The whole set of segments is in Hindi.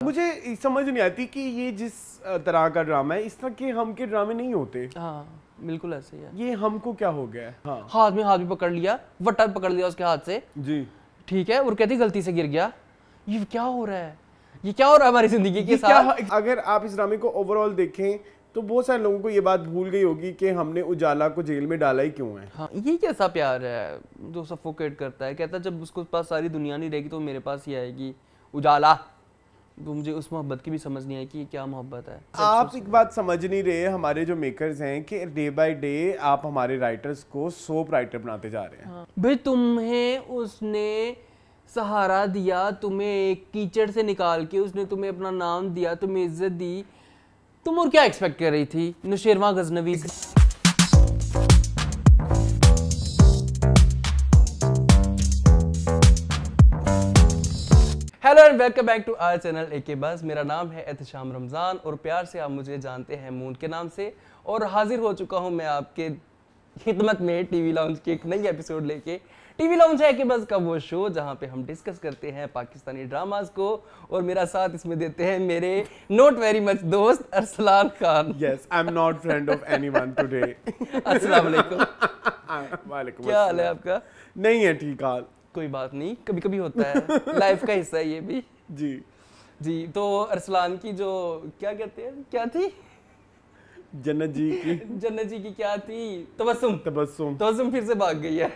मुझे समझ नहीं आती कि ये जिस तरह का ड्रामा है इस तरह के हम के ड्रामे नहीं होते। हाँ बिल्कुल ऐसे ही है। ये हमको क्या हो गया है? हाँ। हाथ भी पकड़ लिया, वट्टा भी पकड़ लिया उसके हाथ से जी ठीक है, और कहती गलती से गिर गया। ये क्या हो रहा है, ये क्या हो रहा है हमारी जिंदगी के साथ? अगर आप इस ड्रामे को ओवरऑल देखें तो बहुत सारे लोगों को ये बात भूल गई होगी कि हमने उजाला को जेल में डाला ही क्यों है। हाँ, ये कैसा प्यार है जो सफोकेट करता है? कहता है जब उसको पास सारी दुनिया नहीं रहेगी तो मेरे पास ही आएगी उजाला। तो मुझे उस मोहब्बत की भी समझ नहीं आई कि ये क्या मोहब्बत है। आप एक बात समझ नहीं रहे हमारे जो मेकर्स हैं कि डे बाय डे आप हमारे राइटर्स को सोप राइटर बनाते जा रहे हैं। हाँ। भाई तुम्हें उसने सहारा दिया, तुम्हें एक कीचड़ से निकाल के उसने तुम्हें अपना नाम दिया, तुम्हें इज्जत दी, तुम और क्या एक्सपेक्ट कर रही थी नुशेरवा गजनवी से? Hello and welcome back to our channel AK बस। मेरा नाम है एहतशाम रमज़ान और प्यार से आप मुझे जानते हैं मून के नाम से। और हाजिर हो चुका हूं मैं आपके खिदमत में टीवी लाउंज के एक नई एपिसोड लेके। टीवी लाउंज है एके बस का वो शो जहां पे हम डिस्कस करते हैं पाकिस्तानी ड्रामाज को। और मेरा साथ इसमें देते हैं मेरे नॉट वेरी मच दोस्त Arsalan Khan. Yes, I am not friend of anyone today. अस्सलाम वालेकुम। वालेकुम। क्या हाल है आपका? नहीं है ठीक हाल। कोई बात नहीं, कभी कभी होता है, लाइफ का हिस्सा है ये भी। जी तो अरसलान की जो क्या कहते हैं, क्या थी जन्नत जी की क्या थी? तबस्सुम फिर से भाग गई है।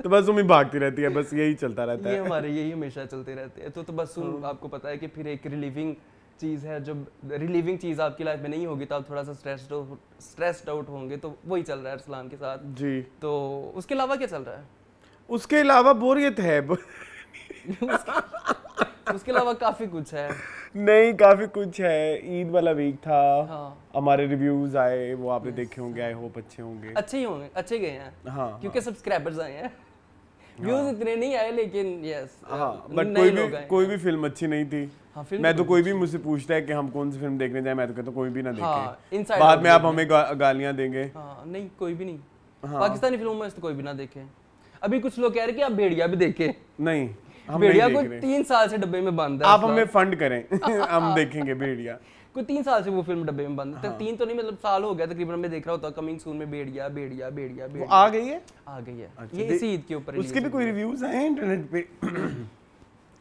तबस्सुम ही भागती रहती है, बस यही चलता रहता है। ये हमारे यही हमेशा चलते रहते हैं। तो तबस्सुम आपको पता है कि फिर एक रिलीविंग चीज़ है। जब रिलीविंग चीज़ आपकी लाइफ में नहीं होगी तो आप थोड़ा सा स्ट्रेस्ड आउट होंगे। तो वही चल रहा है अरसलान के साथ जी। तो उसके अलावा क्या चल रहा है? उसके अलावा बोरियत है। उसके अलावा काफी कुछ है। नहीं, काफी कुछ है। ईद वाला वीक था। हाँ। हमारे रिव्यूज आए, वो आपने देखे होंगे। आई होप अच्छे होंगे। अच्छे ही होंगे, अच्छे गए हैं। हाँ, क्योंकि सब्सक्राइबर्स आए हैं। व्यूज इतने नहीं आए लेकिन यस। हाँ, बट कोई भी फिल्म अच्छी नहीं थी। हाँ, मैं तो कोई भी मुझसे पूछता है कि हम कौन सी फिल्म देखने जाए, मैं तो कहता हूँ कोई भी ना देखे। हाँ, बाद में आप हमें गालियां देंगे। हाँ, नहीं कोई भी नहीं। हाँ। पाकिस्तानी फिल्मों में तो कोई भी ना देखे। अभी कुछ लोग कह रहे कि आप भेड़िया भी देखे। नहीं, हम भेड़िया नहीं को 3 साल से डब्बे में बंद है। आप हमें फंड करें। हम देखेंगे भेड़िया। कोई 3 साल से वो फिल्म डब्बे में बंद है। 3 तो नहीं, मतलब साल हो गया तकरीबन। मैं देख रहा होता कमिंग सून में भेड़िया। आ गई है। अच्छा, ये इसी ईद के ऊपर। उसके भी कोई रिव्यूज आए हैं इंटरनेट पे?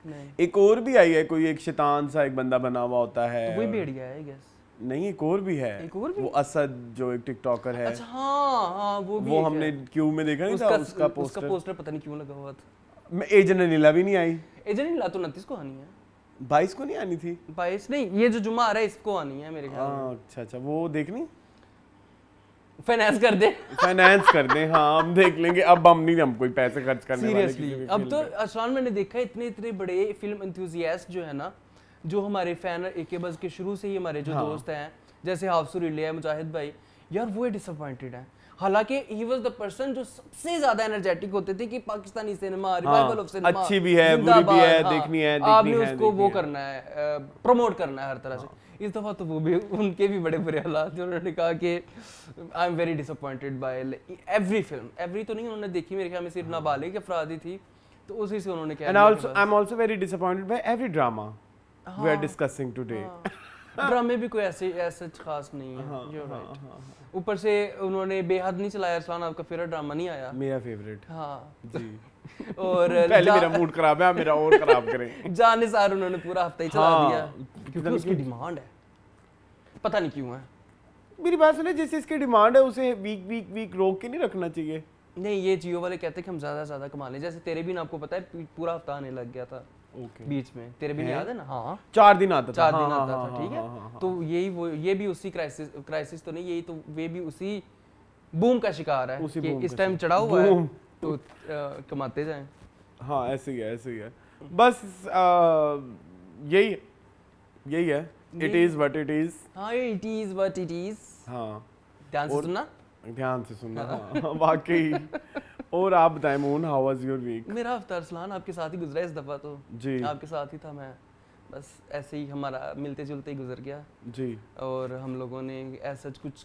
नहीं। एक और भी आई है, कोई एक शैतान सा एक बंदा बना हुआ होता है। तो वही भेड़िया है गेस। नहीं, एक और भी है। वो असद जो एक टिकटॉकर है। अच्छा हाँ, वो हमने क्यू में देखा नहीं था उसका पोस्टर पता नहीं क्यों लगा हुआ था। मैं एजेंट नीला भी नहीं आई। एजेंट नीला तो 29 को आनी है। 22 को नहीं आनी थी? 22 नहीं, ये जो जुम्मा आ रहा है इसको आनी है मेरे ख्याल में। अच्छा, वो देखनी। फाइनेंस कर दे। हाँ, हम देख लेंगे। अब हम नहीं, हम कोई पैसे खर्च करने वाले सीरियसली। अब तो अरसलान, मैंने देखा इतने बड़े फिल्म एंथुसियास्ट जो है ना, जो हमारे फैन एके बस के शुरू से ही हमारे जो दोस्त हैं, जैसे हाफसुर इलिया, मुजाहिद भाई, यार वो डिसअपॉइंटेड है। हालांकि ही वाज द पर्सन जो सबसे ज्यादा एनर्जेटिक होते थे कि Pakistani cinema, revival of cinema अच्छी भी है, बुरी भी है, देखनी है, आपने उसको वो करना है, प्रमोट करना है हर तरह से। इस दफा तो वो भी, उनके भी बड़े बुरे हालात थे। उन्होंने कहा कि I am very disappointed by every film. Every तो नहीं उन्होंने देखी, मेरे ख्याल में सिर्फ नाबालिग अफराद ही थी, तो उसी से उन्होंने कहा। I am also very disappointed by every drama we are discussing today. ड्रामे भी कोई ऐसे खास नहीं है। ऊपर से उन्होंने बेहद नहीं चलाया। अरसलान, आपका फेवरेट ड्रामा नहीं आया? मेरा फेवरेट। हाँ जी। और पहले मेरा मूड खराब है, मेरा और खराब करें। जाने सार उन्होंने पूरा हफ्ता ही चला दिया क्योंकि उसकी डिमांड है, पता नहीं क्यों है। मेरी बात सुने, जैसे इसकी डिमांड है उसे वीक रोक के नहीं रखना चाहिए। नहीं, ये जियो वाले कहते हैं कि हम ज्यादा कमा लें। जैसे तेरे भी ना, आपको पता है पूरा हफ्ता आने लग गया था। बीच में तेरे भी याद है ना? हाँ, 4 दिन आता था। ठीक है। तो ये भी उसी क्राइसिस तो नहीं, यही तो वे भी उसी बूम का शिकार है कि इस टाइम चढ़ा हुआ है तो कमाते जाएं। हाँ, ऐसे ही है। बस यही है। It is what it is. हाँ, it is what it is. हाँ, ध्यान से सुनना। हाँ, वाकई। और आप बताएं Moon, how was your week? मेरा हफ्ता अरसलान आपके साथ ही गुजरा इस दफा तो। जी, आपके साथ ही था मैं। बस ऐसे ही हमारा मिलते जुलते ही गुजर गया जी। और हम लोगों ने ऐसा कुछ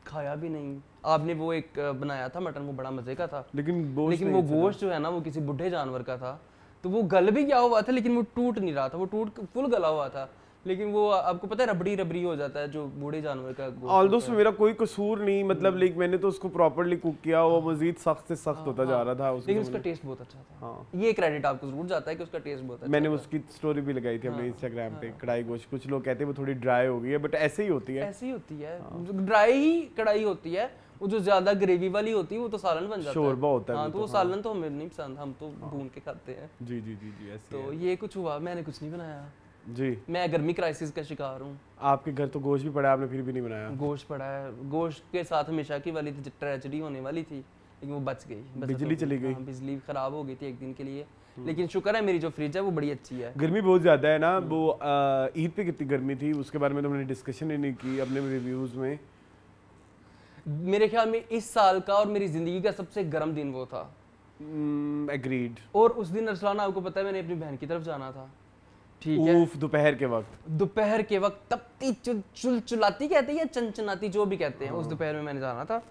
खाया भी नहीं। आपने वो एक बनाया था मटन, वो बड़ा मजे का था, लेकिन वो गोश्त जो है ना वो किसी बुढ़े जानवर का था। तो वो गल भी गया हुआ था लेकिन वो टूट नहीं रहा था, वो टूट फुल गला हुआ था, लेकिन वो आपको पता है रबड़ी रबड़ी हो जाता है जो बूढ़े जानवर का गोश्त ऑल्दो उसमें मेरा कोई कसूर नहीं, मतलब लाइक मैंने तो उसको प्रॉपर्ली कुक किया, वो मजीद सख्त से सख्त होता जा रहा था, लेकिन उसका टेस्ट बहुत अच्छा था। हाँ, ये क्रेडिट आपको जरूर जाता है कि उसका टेस्ट बहुत अच्छा मैंने उसकी स्टोरी भी लगाई थी अपने इंस्टाग्राम पे, कढ़ाई गोश्त। कुछ लोग कहते हैं वो थोड़ी ड्राई हो गई है, बट ऐसे ही होती है, ऐसी होती है, ड्राई ही कढ़ाई होती है, वो जो ज्यादा ग्रेवी वाली होती है वो तो सालन बन जाता है, शोरबा होता है। हाँ, तो वो सालन तो हमें नहीं पसंद, हम तो भून के खाते हैं। जी जी जी जी, ऐसे तो ये कुछ हुआ, मैंने कुछ नहीं बनाया जी। मैं गर्मी क्राइसिस का शिकार हूँ। आपके घर तो गोश्त भी पड़ा है, आपने फिर भी नहीं बनाया? गोश्त पड़ा है, गोश्त के साथ हमेशा की वाली थी, ट्रेजेडी होने वाली थी, लेकिन वो बच गई। बिजली चली गई? हाँ, बिजली खराब हो गई थी एक दिन के लिए, लेकिन शुक्र है मेरी जो फ्रिज है वो बड़ी अच्छी है। गर्मी बहुत ज़्यादा है ना, वो ईद पे कितनी गर्मी थी उसके बारे में तो मैंने डिस्कशन ही नहीं की अपने रिव्यूज़ में। मेरे ख्याल में इस साल का और मेरी ज़िंदगी का सबसे गर्म दिन वो था। एग्रीड। और उस दिन अरसलान आपको पता है मैंने अपनी बहन की तरफ जाना था, ठीक है, दोपहर के वक्त, दोपहर के वक्त तपती चुलचुलाती कहते हैं या चनचनाती जो भी कहते हैं, उस दोपहर में मैंने जाना था,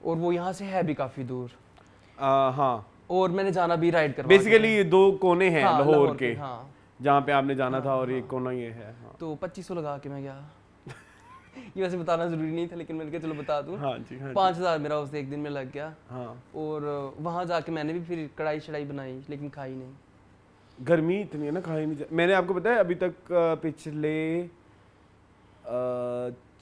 और वो यहाँ से है भी काफ़ी दूर। हाँ, और मैंने जाना भी राइड करवा, बेसिकली ये दो कोने हैं हाँ, लाहौर के, हाँ, जहाँ पे आपने जाना था, और एक कोना ये है। हाँ। तो 2500 लगा के मैं गया ये वैसे बताना जरूरी नहीं था, लेकिन मैंने कहा चलो बता दूं। हाँ जी, हाँ 5000 मेरा उस एक दिन में लग गया। हाँ। और वहाँ जाके मैंने भी फिर कढ़ाई शढ़ाई बनाई, लेकिन खाई नहीं, गर्मी इतनी है ना, खाई नहीं। मैंने आपको बताया अभी तक पिछले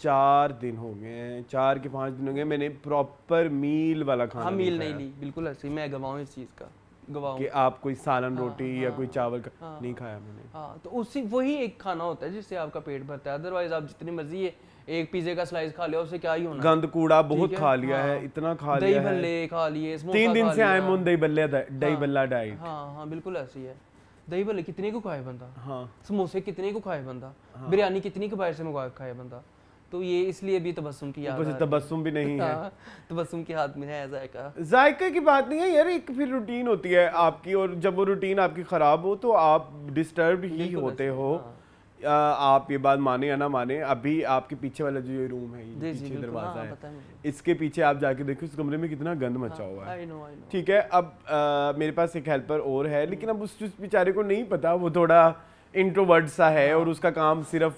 4 दिन हो गए हैं, 4 के 5 दिन हो गए, मैंने प्रॉपर मील वाला खाना हाँ मील नहीं ली, बिल्कुल ऐसे ही मैं गवाऊँ इस चीज़ का, गवाऊँ कि आप कोई सालन रोटी या कोई चावल का नहीं खाया मैंने। हाँ, तो उसी वही एक खाना होता है जिससे आपका पेट भरता है, अदरवाइज आप जितनी मर्जी है एक पिज्जे का स्लाइस खा लिया उससे क्या ही होना। गंद कूड़ा बहुत खा लिया है, इतना खा लिया है, दही भल्ले खा लिए, 3 दिन से आई एम ऑन दही भल्ला डाइट। हाँ हाँ बिल्कुल ऐसी है। दही भल्ले कितने को खाए बंदा, हाँ, समोसे कितने को खाए बंदा, बिरयानी कितनी को बाहर से मंगवा के खाए बंदा। तो ये इसलिए भी तबस्सुम की याद है, तबस्सुम भी नहीं है। हाँ, तबस्सुम के हाथ में है जायका। जायके की बात नहीं है यार, एक फिर रूटीन होती है आपकी, और जब वो रूटीन आपकी खराब हो तो आप डिस्टर्ब ही होते हो। आप ये बात माने या ना माने, अभी आपके पीछे वाला जो ये रूम है, ये पीछे दरवाजा है, इसके पीछे आप जाके देखो इस कमरे में कितना गंद मचा हुआ है। ठीक है, अब मेरे पास एक हेल्पर और है, लेकिन अब उस बेचारे को नहीं पता, वो थोड़ा इंट्रोवर्ट सा है और उसका काम सिर्फ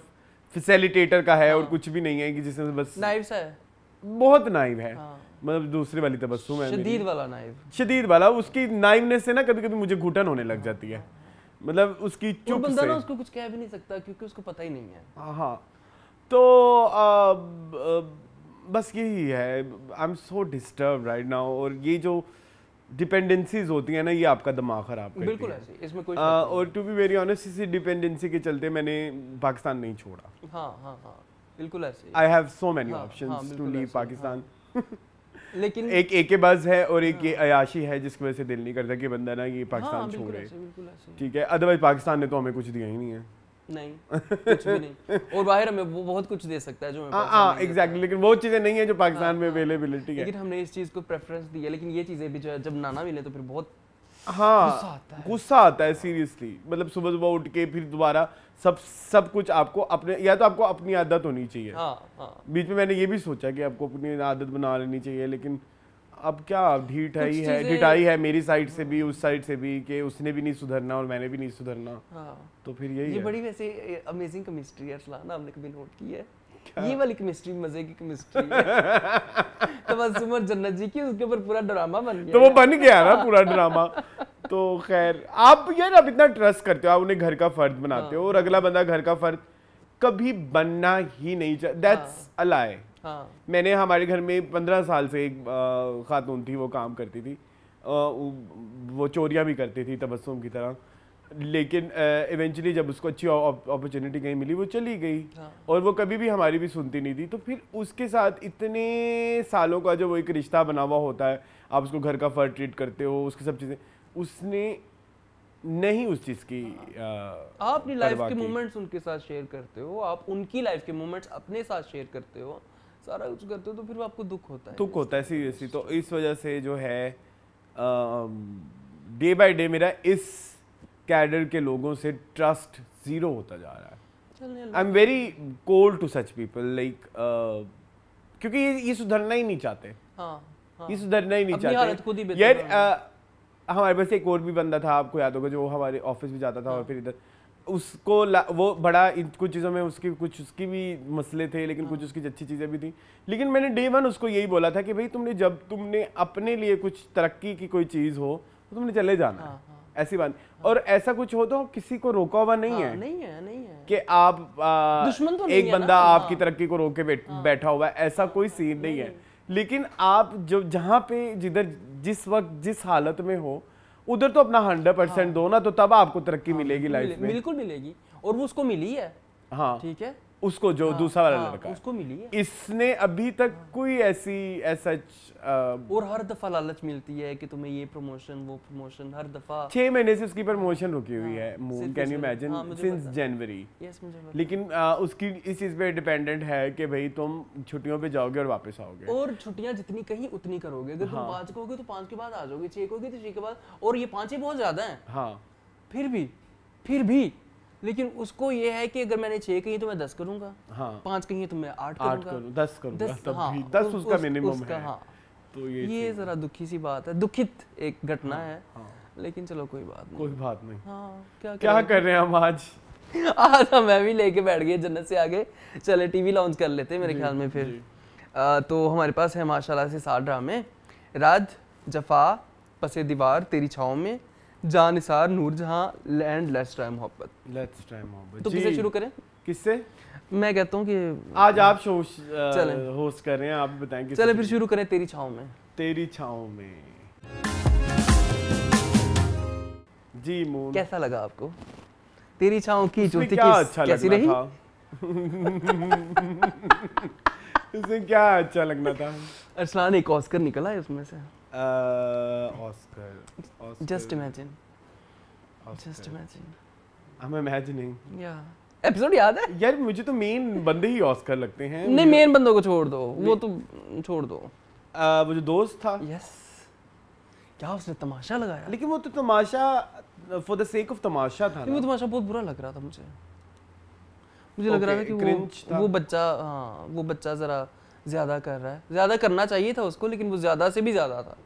फैसिलिटेटर का है और कुछ भी नहीं है, कि जिसमें बस नाइव सा है, बहुत नाइव है, मतलब दूसरे वाली तबस्सुम है, शदीद वाला नाइव, शदीद वाला। उसकी नाइवनेस से ना कभी कभी मुझे घुटन होने लग जाती है, मतलब उसकी चुप बंदा से ना उसको कुछ कह भी नहीं सकता क्योंकि उसको पता ही नहीं है। हाँ, तो बस यही है, I am so disturb right now. और ये जो डिपेंडेंसीज होती है ना, ये आपका दिमाग खराब करती है, बिल्कुल ऐसे, इसमें कोई और टू बी वेरी ऑनेस्ट, इसी डिपेंडेंसी के चलते मैंने पाकिस्तान नहीं छोड़ा। हाँ हाँ हाँ बिल्कुल ऐसे, I have so many options to leave Pakistan. लेकिन एक एके बस है और एक ये अयाशी है जिसकी वजह से दिल नहीं करता कि बंदा ना ये पाकिस्तान छोड़े। ठीक है, अदरवाइज पाकिस्तान ने तो हमें कुछ दिया ही नहीं है। नहीं, कुछ भी नहीं, और बाहर हमें वो बहुत कुछ दे सकता है जो हाँ एग्जैक्टली, लेकिन वो चीजें नहीं है जो पाकिस्तान में अवेलेबिलिटी है। लेकिन हमने इस चीज को प्रेफरेंस दी है, लेकिन ये चीजें भी जो है जब नाना मिले तो फिर बहुत हाँ गुस्सा आता है सीरियसली। मतलब सुबह सुबह उठ के फिर दोबारा सब कुछ आपको अपने, या तो आपको अपनी आदत होनी चाहिए। बीच में मैंने ये भी सोचा कि आपको अपनी आदत बना लेनी चाहिए, लेकिन अब क्या ढिठाई है मेरी साइड से भी, उस साइड से भी, कि उसने भी नहीं सुधरना और मैंने भी नहीं सुधरना। तो फिर यही ये बड़ी वैसे अमेजिंग केमिस्ट्री है अरसलान, आपने कभी नोट की है? ये वाली केमिस्ट्री मजे की केमिस्ट्री है। तबस्सुम और जन्नत जी की, उसके ऊपर पूरा ड्रामा बन गया। तो वो बन गया ना पूरा ड्रामा। तो खैर, आप इतना ट्रस्ट करते हो, आप उन्हें घर का फर्द बनाते हो, और अगला बंदा घर का फर्द कभी बनना ही नहीं चाहिए। दैट्स अ लाई। मैंने हमारे घर में 15 साल से एक खातून थी, वो काम करती थी, वो चोरियां भी करती थी तबस्सुम की तरह, लेकिन इवेंचुअली जब उसको अच्छी अपॉर्चुनिटी कहीं मिली वो चली गई। और वो कभी भी हमारी भी सुनती नहीं थी। तो फिर उसके साथ इतने सालों का जो वो एक रिश्ता बना हुआ होता है, आप उसको घर का फर्द ट्रीट करते हो, उसकी सब चीज़ें, उसने नहीं उस चीज़ की आप अपनी लाइफ के मोमेंट्स उनके साथ शेयर करते हो, आप उनकी लाइफ के मोमेंट्स अपने साथ शेयर करते हो, सारा कुछ करते हो, तो फिर आपको दुख होता है सीरियसली। तो इस वजह से जो है डे बाय डे मेरा इस कैडर के लोगों से ट्रस्ट जीरो होता जा रहा है। I am very cold to such people, like क्योंकि ये सुधरना ही नहीं चाहते। ये सुधरना ही नहीं चाहते यार। हमारे पास एक और भी बंदा था, आपको याद होगा, जो हमारे ऑफिस भी जाता था और फिर इधर उसको वो बड़ा कुछ चीज़ों में उसकी भी मसले थे, लेकिन कुछ उसकी अच्छी चीज़ें भी थी। लेकिन मैंने डे 1 उसको यही बोला था कि भाई जब तुमने अपने लिए कुछ तरक्की की कोई चीज़ हो तो तुमने चले जाना, ऐसी बात। और ऐसा कुछ हो तो किसी को रोका हुआ नहीं है, नहीं है कि आप दुश्मन तो एक बंदा आपकी तरक्की को रोक के बैठा हुआ है, ऐसा कोई सीन नहीं है। लेकिन आप जो जहाँ पे जिस वक्त जिस हालत में हो उधर तो अपना 100% दो ना, तो तब आपको तरक्की मिलेगी लाइफ में। बिल्कुल मिलेगी, और वो उसको मिली है। हाँ ठीक है, उसको जो दूसरा वाला लड़का उसको मिली है। इसने अभी तक कोई ऐसा और हर दफा लालच मिलती है कि तुम्हें ये प्रमोशन वो प्रमोशन, हर दफा 6 महीने से उसकी प्रमोशन रुकी हुई है moon, can you imagine, since January. लेकिन उसकी इस चीज पे डिपेंडेंट है कि भाई तुम छुट्टियों पे जाओगे और वापस आओगे, और छुट्टियां जितनी कहीं उतनी करोगे। अगर तुम 5 कहोगे तो 5 के बाद आ जाओगे, 6 कहोगे तो 6 के बाद, और ये 5 ही बहुत ज्यादा है। हाँ फिर भी लेकिन उसको ये है कि अगर मैंने 6 कही तो मैं 10 करूंगा, हाँ 5 कही तो मैं 8 करूंगा, 10 करूंगा, तब भी 10 उसका मिनिमम है। हाँ, तो ये जरा दुखी सी बात है, दुखित एक घटना है। लेकिन चलो कोई बात नहीं। हाँ, क्या कर रहे हैं हम आज मैं भी लेके बैठ गए जन्नत से आगे, चले टीवी लॉन्च कर लेते मेरे ख्याल में फिर। तो हमारे पास है माशाल्लाह से 7 ड्रामे, राज, जफा, पसे दीवार, तेरी छाँव में, जान निसार, नूरजहां, लैंड, लेट्स ट्राई मोहब्बत। तो किससे शुरू करें? किससे? मैं कहता हूँ कि आज आप शो होस्ट कर रहे हैं, आप बताएं किससे। चले फिर शुरू करें तेरी छाँव में। तेरी छाँव में जी मून, कैसा लगा आपको? तेरी छाँव की चूती कैसी रही? इसमें क्या अच्छा लगना था? अरसलान एक ऑस्कर निकला है उसमें से। Oscar just imagine I'm imagining। Episode याद है यार? मुझे तो मेन बंदे ही ऑस्कर लगते हैं। नहीं, मेन बंदों को छोड़ दो, वो तो छोड़ दो। वो जो दोस्त था, यस, क्या उसने तमाशा लगाया। लेकिन वो तो तमाशा फॉर द सेक ऑफ तमाशा था ना। वो तमाशा बहुत बुरा लग रहा था मुझे लग रहा था कि वो बच्चा जरा ज्यादा कर रहा है, ज्यादा करना चाहिए था उसको, लेकिन वो ज्यादा से भी ज्यादा था।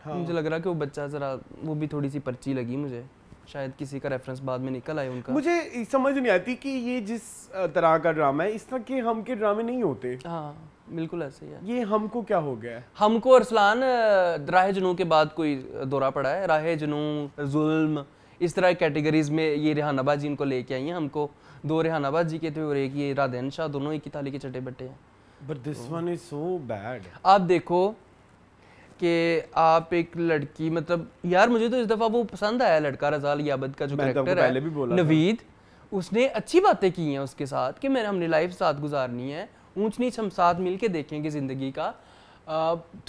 मुझे लग रहा कि वो बच्चा जरा, वो भी थोड़ी सी पर्ची लगी मुझे, शायद किसी का रेफरेंस बाद में निकल आए उनका। मुझे समझ नहीं आती कि ये जिस तरह का ड्रामा है, इस तरह के हम के ड्रामे नहीं होते। हाँ बिल्कुल ऐसे ही है। ये हमको क्या हो गया है? हमको अरसलान राह जुनू के बाद कोई दौरा पड़ा है, राह जुनू, जुल्म, इस तरह कैटेगरीज में ये रेहाना बाजी इनको लेके आई हैं हमको। 2 रेहाना बाजी के थे और एक ये राधेन शाह, दोनों एक ही थाली के चटे बट्टे हैं। But this one is so bad। आप देखो कि आप एक लड़की, मतलब यार मुझे तो इस दफा वो पसंद आया लड़का, रज़ा लियाबत का जो कैरेक्टर है नवीद, उसने अच्छी बातें की हैं उसके साथ कि मेरा हमने लाइफ साथ गुजारनी है, ऊंच नीच हम साथ मिल के देखेंगे ज़िंदगी का।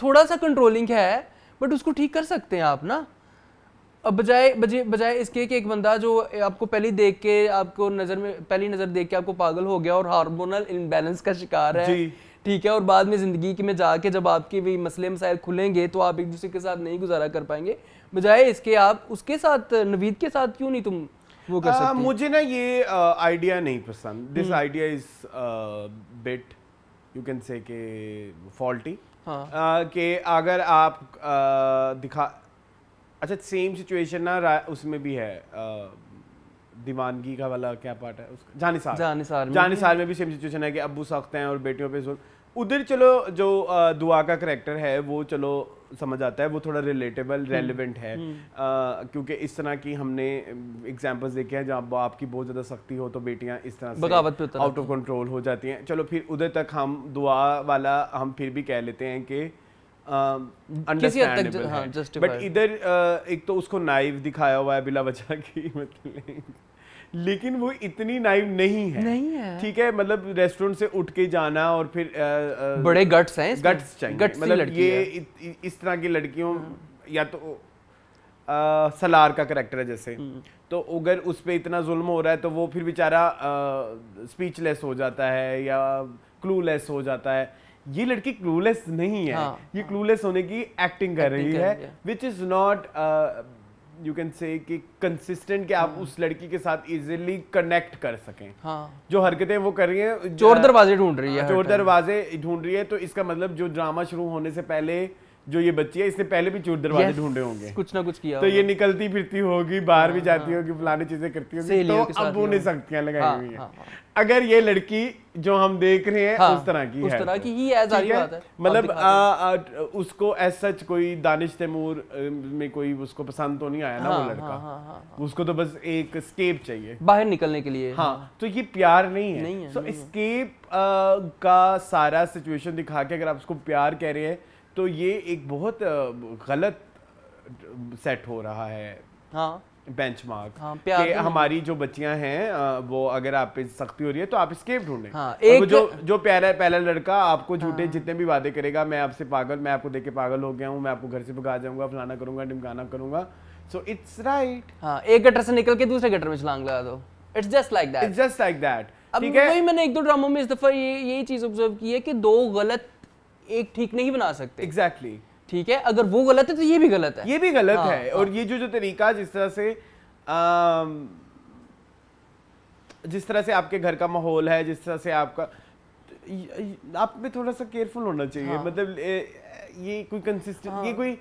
थोड़ा सा कंट्रोलिंग है बट उसको ठीक कर सकते हैं आप ना। अब बजाय इसके कि एक बंदा जो आपको पहली नज़र देख के आपको पागल हो गया और हार्मोनल इम्बैलेंस का शिकार है, ठीक है, और बाद में ज़िंदगी में जाके जब आपके भी मसले मसाइल खुलेंगे तो आप एक दूसरे के साथ नहीं गुजारा कर पाएंगे, बजाय इसके आप उसके साथ, नवीद के साथ क्यों नहीं तुम वो कर सकते? मुझे ना ये आइडिया नहीं पसंद। This idea is bit you can say के फॉल्टी। कि अगर आप अच्छा सेम सिचुएशन ना उसमें भी है, दीवानगी का वाला क्या पार्ट है उसका, जानिसार में भी सेम सिचुएशन है कि अब्बू सख्त हैं और बेटियों पे जुल्म। उधर चलो जो दुआ का करैक्टर है वो चलो समझ आता है, वो थोड़ा रिलेटेबल रेलेवेंट है, क्योंकि इस तरह की हमने एग्जांपल्स देखे हैं जहाँ बाप की बहुत ज़्यादा सख्ती हो तो बेटियाँ इस तरह से आउट ऑफ कंट्रोल हो जाती हैं। चलो फिर उधर तक हम दुआ वाला हम फिर भी कह लेते हैं कि अंडरस्टैंडेबल है, बट इधर एक तो उसको नाइव दिखाया हुआ है बिला वजह की, मतलब लेकिन वो इतनी नाइव नहीं है। ठीक है, मतलब रेस्टोरेंट से उठ के जाना और फिर बड़े गट्स हैं, गट्स चाहिए, मतलब ये इस तरह की लड़कियों, या तो सलार का करैक्टर है जैसे, तो अगर उस पे इतना जुल्म हो रहा है तो वो फिर बेचारा स्पीचलेस हो जाता है या क्लूलेस हो जाता है। ये लड़की क्लूलेस नहीं है, ये क्लूलेस होने की एक्टिंग कर रही है, which is not you can say कि कंसिस्टेंट कि आप उस लड़की के साथ इजीली कनेक्ट कर सकें। जो हरकतें वो कर रही है, चोर दरवाजे ढूंढ रही है, तो इसका मतलब जो ड्रामा शुरू होने से पहले जो ये बच्ची है इसने पहले भी चोर दरवाजे ढूंढे होंगे, कुछ ना कुछ किया तो ये निकलती फिरती होगी, बाहर भी जाती होगी, फलानी चीजें करती होगी, तो अब उन्हें सख्तियां लगाई हुई है। अगर ये लड़की जो हम देख रहे हैं उस तरह की ही है, सारी बात है। मतलब उसको एज सच कोई दानिश तैमूर में कोई उसको पसंद तो नहीं आया ना वो लड़का, उसको तो बस एक स्केप चाहिए बाहर निकलने के लिए। हाँ, तो ये प्यार नहीं है। सो स्केप का सारा सिचुएशन दिखा के अगर आप उसको प्यार कह रहे हैं तो ये एक बहुत गलत सेट हो रहा है बेंचमार्क कि हमारी जो बच्चियां हैं वो अगर आप पे सख्ती हो रही है तो आप स्केप ढूंढें। एक जो पहला लड़का आपको झूठे जितने भी वादे करेगा, मैं आपसे पागल, मैं आपको देख के पागल हो गया हूँ, मैं आपको घर से भगा जाऊंगा, फलाना करूंगा, ढिमकाना करूंगा, सो इट्स राइट। एक गटर से निकल के दूसरे गटर में छलांग लगा दो, it's just like that, it's just like that. ठीक है, वही मैंने एक दो ड्रामों में इस दफा यही चीज ऑब्जर्व की है कि दो गलत एक ठीक नहीं बना सकते। एग्जैक्टली ठीक है, अगर वो गलत है तो ये भी गलत है, ये भी गलत है। और ये जो तरीका जिस तरह से आपके घर का माहौल है, जिस तरह से आपका, आप में थोड़ा सा केयरफुल होना चाहिए। मतलब ये कोई कंसिस्टेंट, ये कोई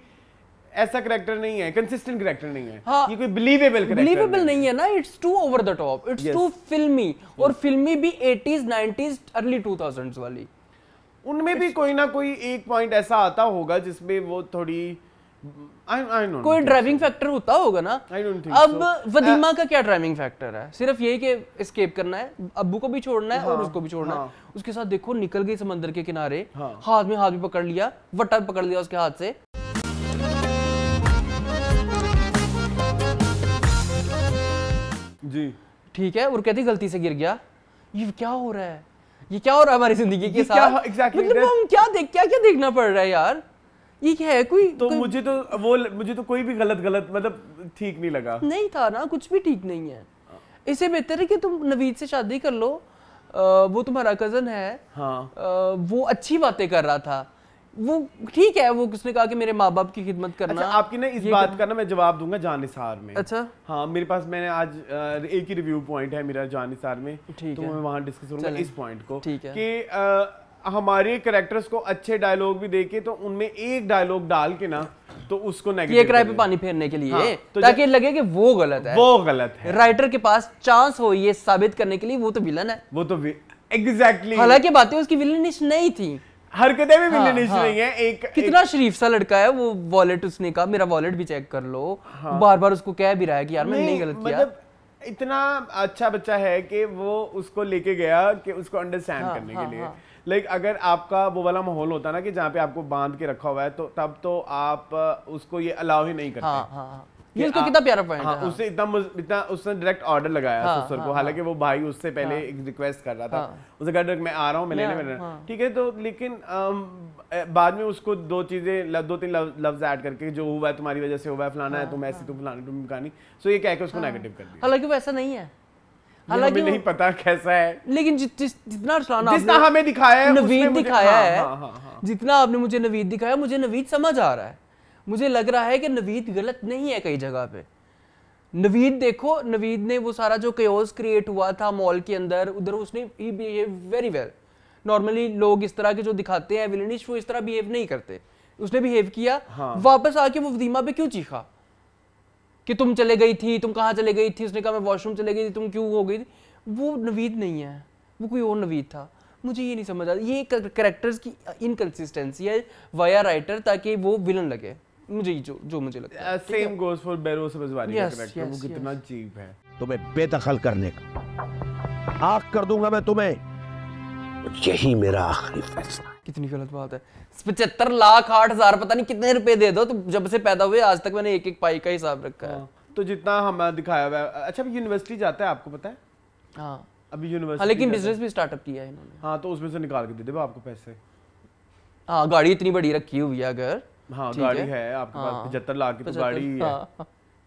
ऐसा करैक्टर नहीं है, कंसिस्टेंट करैक्टर नहीं है, ये कोई बिलीवेबल नहीं है ना। It's too over the top, it's too filmy, और फिल्मी भी 80s 90s अर्ली 2000s वाली। उनमें भी कोई ना कोई एक पॉइंट ऐसा आता होगा जिसमें वो थोड़ी कोई ड्राइविंग फैक्टर होता होगा ना। अब वदीमा का क्या ड्राइविंग फैक्टर है? सिर्फ ये कि एस्केप करना है, अब्बू को भी छोड़ना है और उसको भी छोड़ना है। उसके साथ देखो निकल गई समंदर के किनारे, हाथ में हाथ भी पकड़ लिया, वट्टा पकड़ लिया उसके हाथ से। जी ठीक है, और कहती गलती से गिर गया। ये क्या हो रहा है, ये क्या हो रहा है हमारी जिंदगी के साथ? मतलब हम क्या देखना पड़ रहा है यार, ये क्या है? मुझे तो कोई भी गलत मतलब ठीक नहीं लगा। नहीं था ना, कुछ भी ठीक नहीं है। इससे बेहतर है कि तुम नवीद से शादी कर लो, वो तुम्हारा कजन है। वो अच्छी बातें कर रहा था, वो ठीक है, वो किसने कहा कि मेरे माँ बाप की खिदमत करना। अच्छा, आपकी ना इस बात का ना मैं जवाब दूंगा जान निसार में। अच्छा हाँ, मेरे पास मैंने आज एक ही रिव्यू पॉइंट है मेरा जान निसार में, तो मैं वहां डिस्कस करूंगा इस पॉइंट को कि हमारे कैरेक्टर्स को अच्छे डायलॉग भी देके तो उनमें एक डायलॉग डाल के ना तो उसको नेगेटिव ये किराए पे पानी फेरने के लिए, तो ताकि लगे कि वो गलत है। राइटर के पास चांस हो ये साबित करने के लिए, वो तो विलन है, वो तो एग्जैक्टली। हालांकि बातें उसकी विलनिश नहीं थी, हरकतें भी विलनिश नहीं है। कितना शरीफ सा लड़का है वो। वॉलेट उसने कहा मेरा वॉलेट भी चेक कर लो, बार बार उसको कह भी रहा है कि यार मैंने नहीं गलत किया। मतलब इतना अच्छा बच्चा है कि वो उसको लेके गया कि उसको अंडरस्टैंड करने के लिए। लाइक अगर आपका वो वाला माहौल होता ना कि जहाँ पे आपको बांध के रखा हुआ है, तो तब तो आप उसको ये अलाउ ही नहीं करते। ये उसको कितना प्यारा पॉइंट है। उससे इतना उसने डायरेक्ट ऑर्डर लगाया ससुर को, हालांकि वो भाई उससे पहले एक रिक्वेस्ट कर रहा था, उसने कहा मैं आ रहा हूँ, मैं लेने ठीक है। तो लेकिन बाद में उसको दो तीन लफ्ज ऐड करके जो हुआ है तुम्हारी वजह से हुआ है, फलाना है, तुम ऐसी, तुम फलाना, तुम कहानी, सो ये कह के उसको नेगेटिव कर दिया। हालांकि वो ऐसा नहीं है, हालांकि नहीं पता कैसा है, लेकिन जितना हमें दिखाया है, नवीद दिखाया है, जितना आपने मुझे नवीद दिखाया, मुझे नवीद समझ आ रहा है। मुझे लग रहा है कि नवीद गलत नहीं है कई जगह पे। नवीद देखो, नवीद ने वो सारा जो केओस क्रिएट हुआ था मॉल के अंदर, उधर उसने ही बिहेव वेरी वेल। नॉर्मली लोग इस तरह के जो दिखाते हैं विलनिश, वो इस तरह बिहेव नहीं करते। उसने बिहेव किया। वापस आके वो वदीमा पे क्यों चीखा कि तुम चले गई थी, तुम कहाँ चले गई थी? उसने कहा मैं वॉशरूम चले गई थी, तुम क्यों हो गई थी? वो नवीद नहीं है, वो कोई और नवीद था। मुझे ये नहीं समझ आता, ये कैरेक्टर्स की इनकंसिस्टेंसी है वाया राइटर, ताकि वो विलन लगे। मुझे जो मुझे लगता है सेम गोस फॉर बैरो सबजवारी का कैरेक्टर, वो कितना चीप है। तुम्हें बेदखल करने का आग कर दूंगा मैं तुम्हें, यही मेरा आखिरी फैसला। कितनी गलत बात है। 75,08,000 पता नहीं कितने रुपए दे दो, तो जब से पैदा हुए आज तक मैंने एक एक पाई का हिसाब रखा है। तो जितना हमें दिखाया हुआ है। अच्छा, अभी यूनिवर्सिटी जाता है, आपको पता है? हाँ, अभी यूनिवर्सिटी, लेकिन बिजनेस भी स्टार्टअप किया है इन्होंने। हाँ, तो उसमें से निकाल के दे दे आपको पैसे। हाँ, गाड़ी इतनी बड़ी रखी हुई है अगर, हाँ गाड़ी है आपके पास, 75 लाख की तो गाड़ी ही है।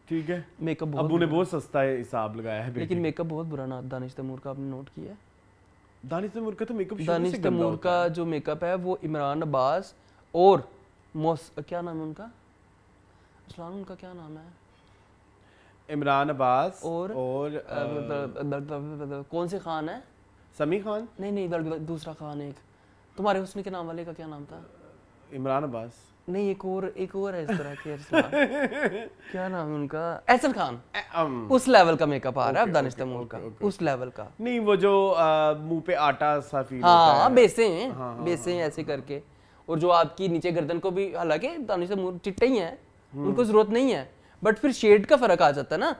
ठीक है, मेकअप अबू ने बहुत सस्ता हिसाब लगाया है, लेकिन मेकअप बहुत बुरा ना दानिश तैमूर का आपने नोट किया है? दानिश तैमूर का तो मेकअप, दानिश तैमूर का जो मेकअप है वो इमरान अब्बास और क्या नाम है उनका, असलान उनका क्या नाम है, इमरान अब्बास और कौन से खान है? समी खान? नहीं, दूसरा खान, एक तुम्हारे हुस्न के नाम वाले का क्या नाम था? इमरान अब्बास नहीं, एक और है इस तरह के अरसलान, क्या नाम है उनका, एहसन खान, उस लेवल का मेकअप आ रहा है अब दानिश तैमूर का, उस लेवल का। नहीं वो जो मुंह पे आटा सा फील होता हाँ है, बेसे हैं, बेसे हैं ऐसे करके, और जो आपकी नीचे गर्दन को भी, हालांकि दानिश तैमूर चिट्टे ही हैं, उनको जरूरत नहीं है, बट फिर शेड का फर्क आ जाता है ना,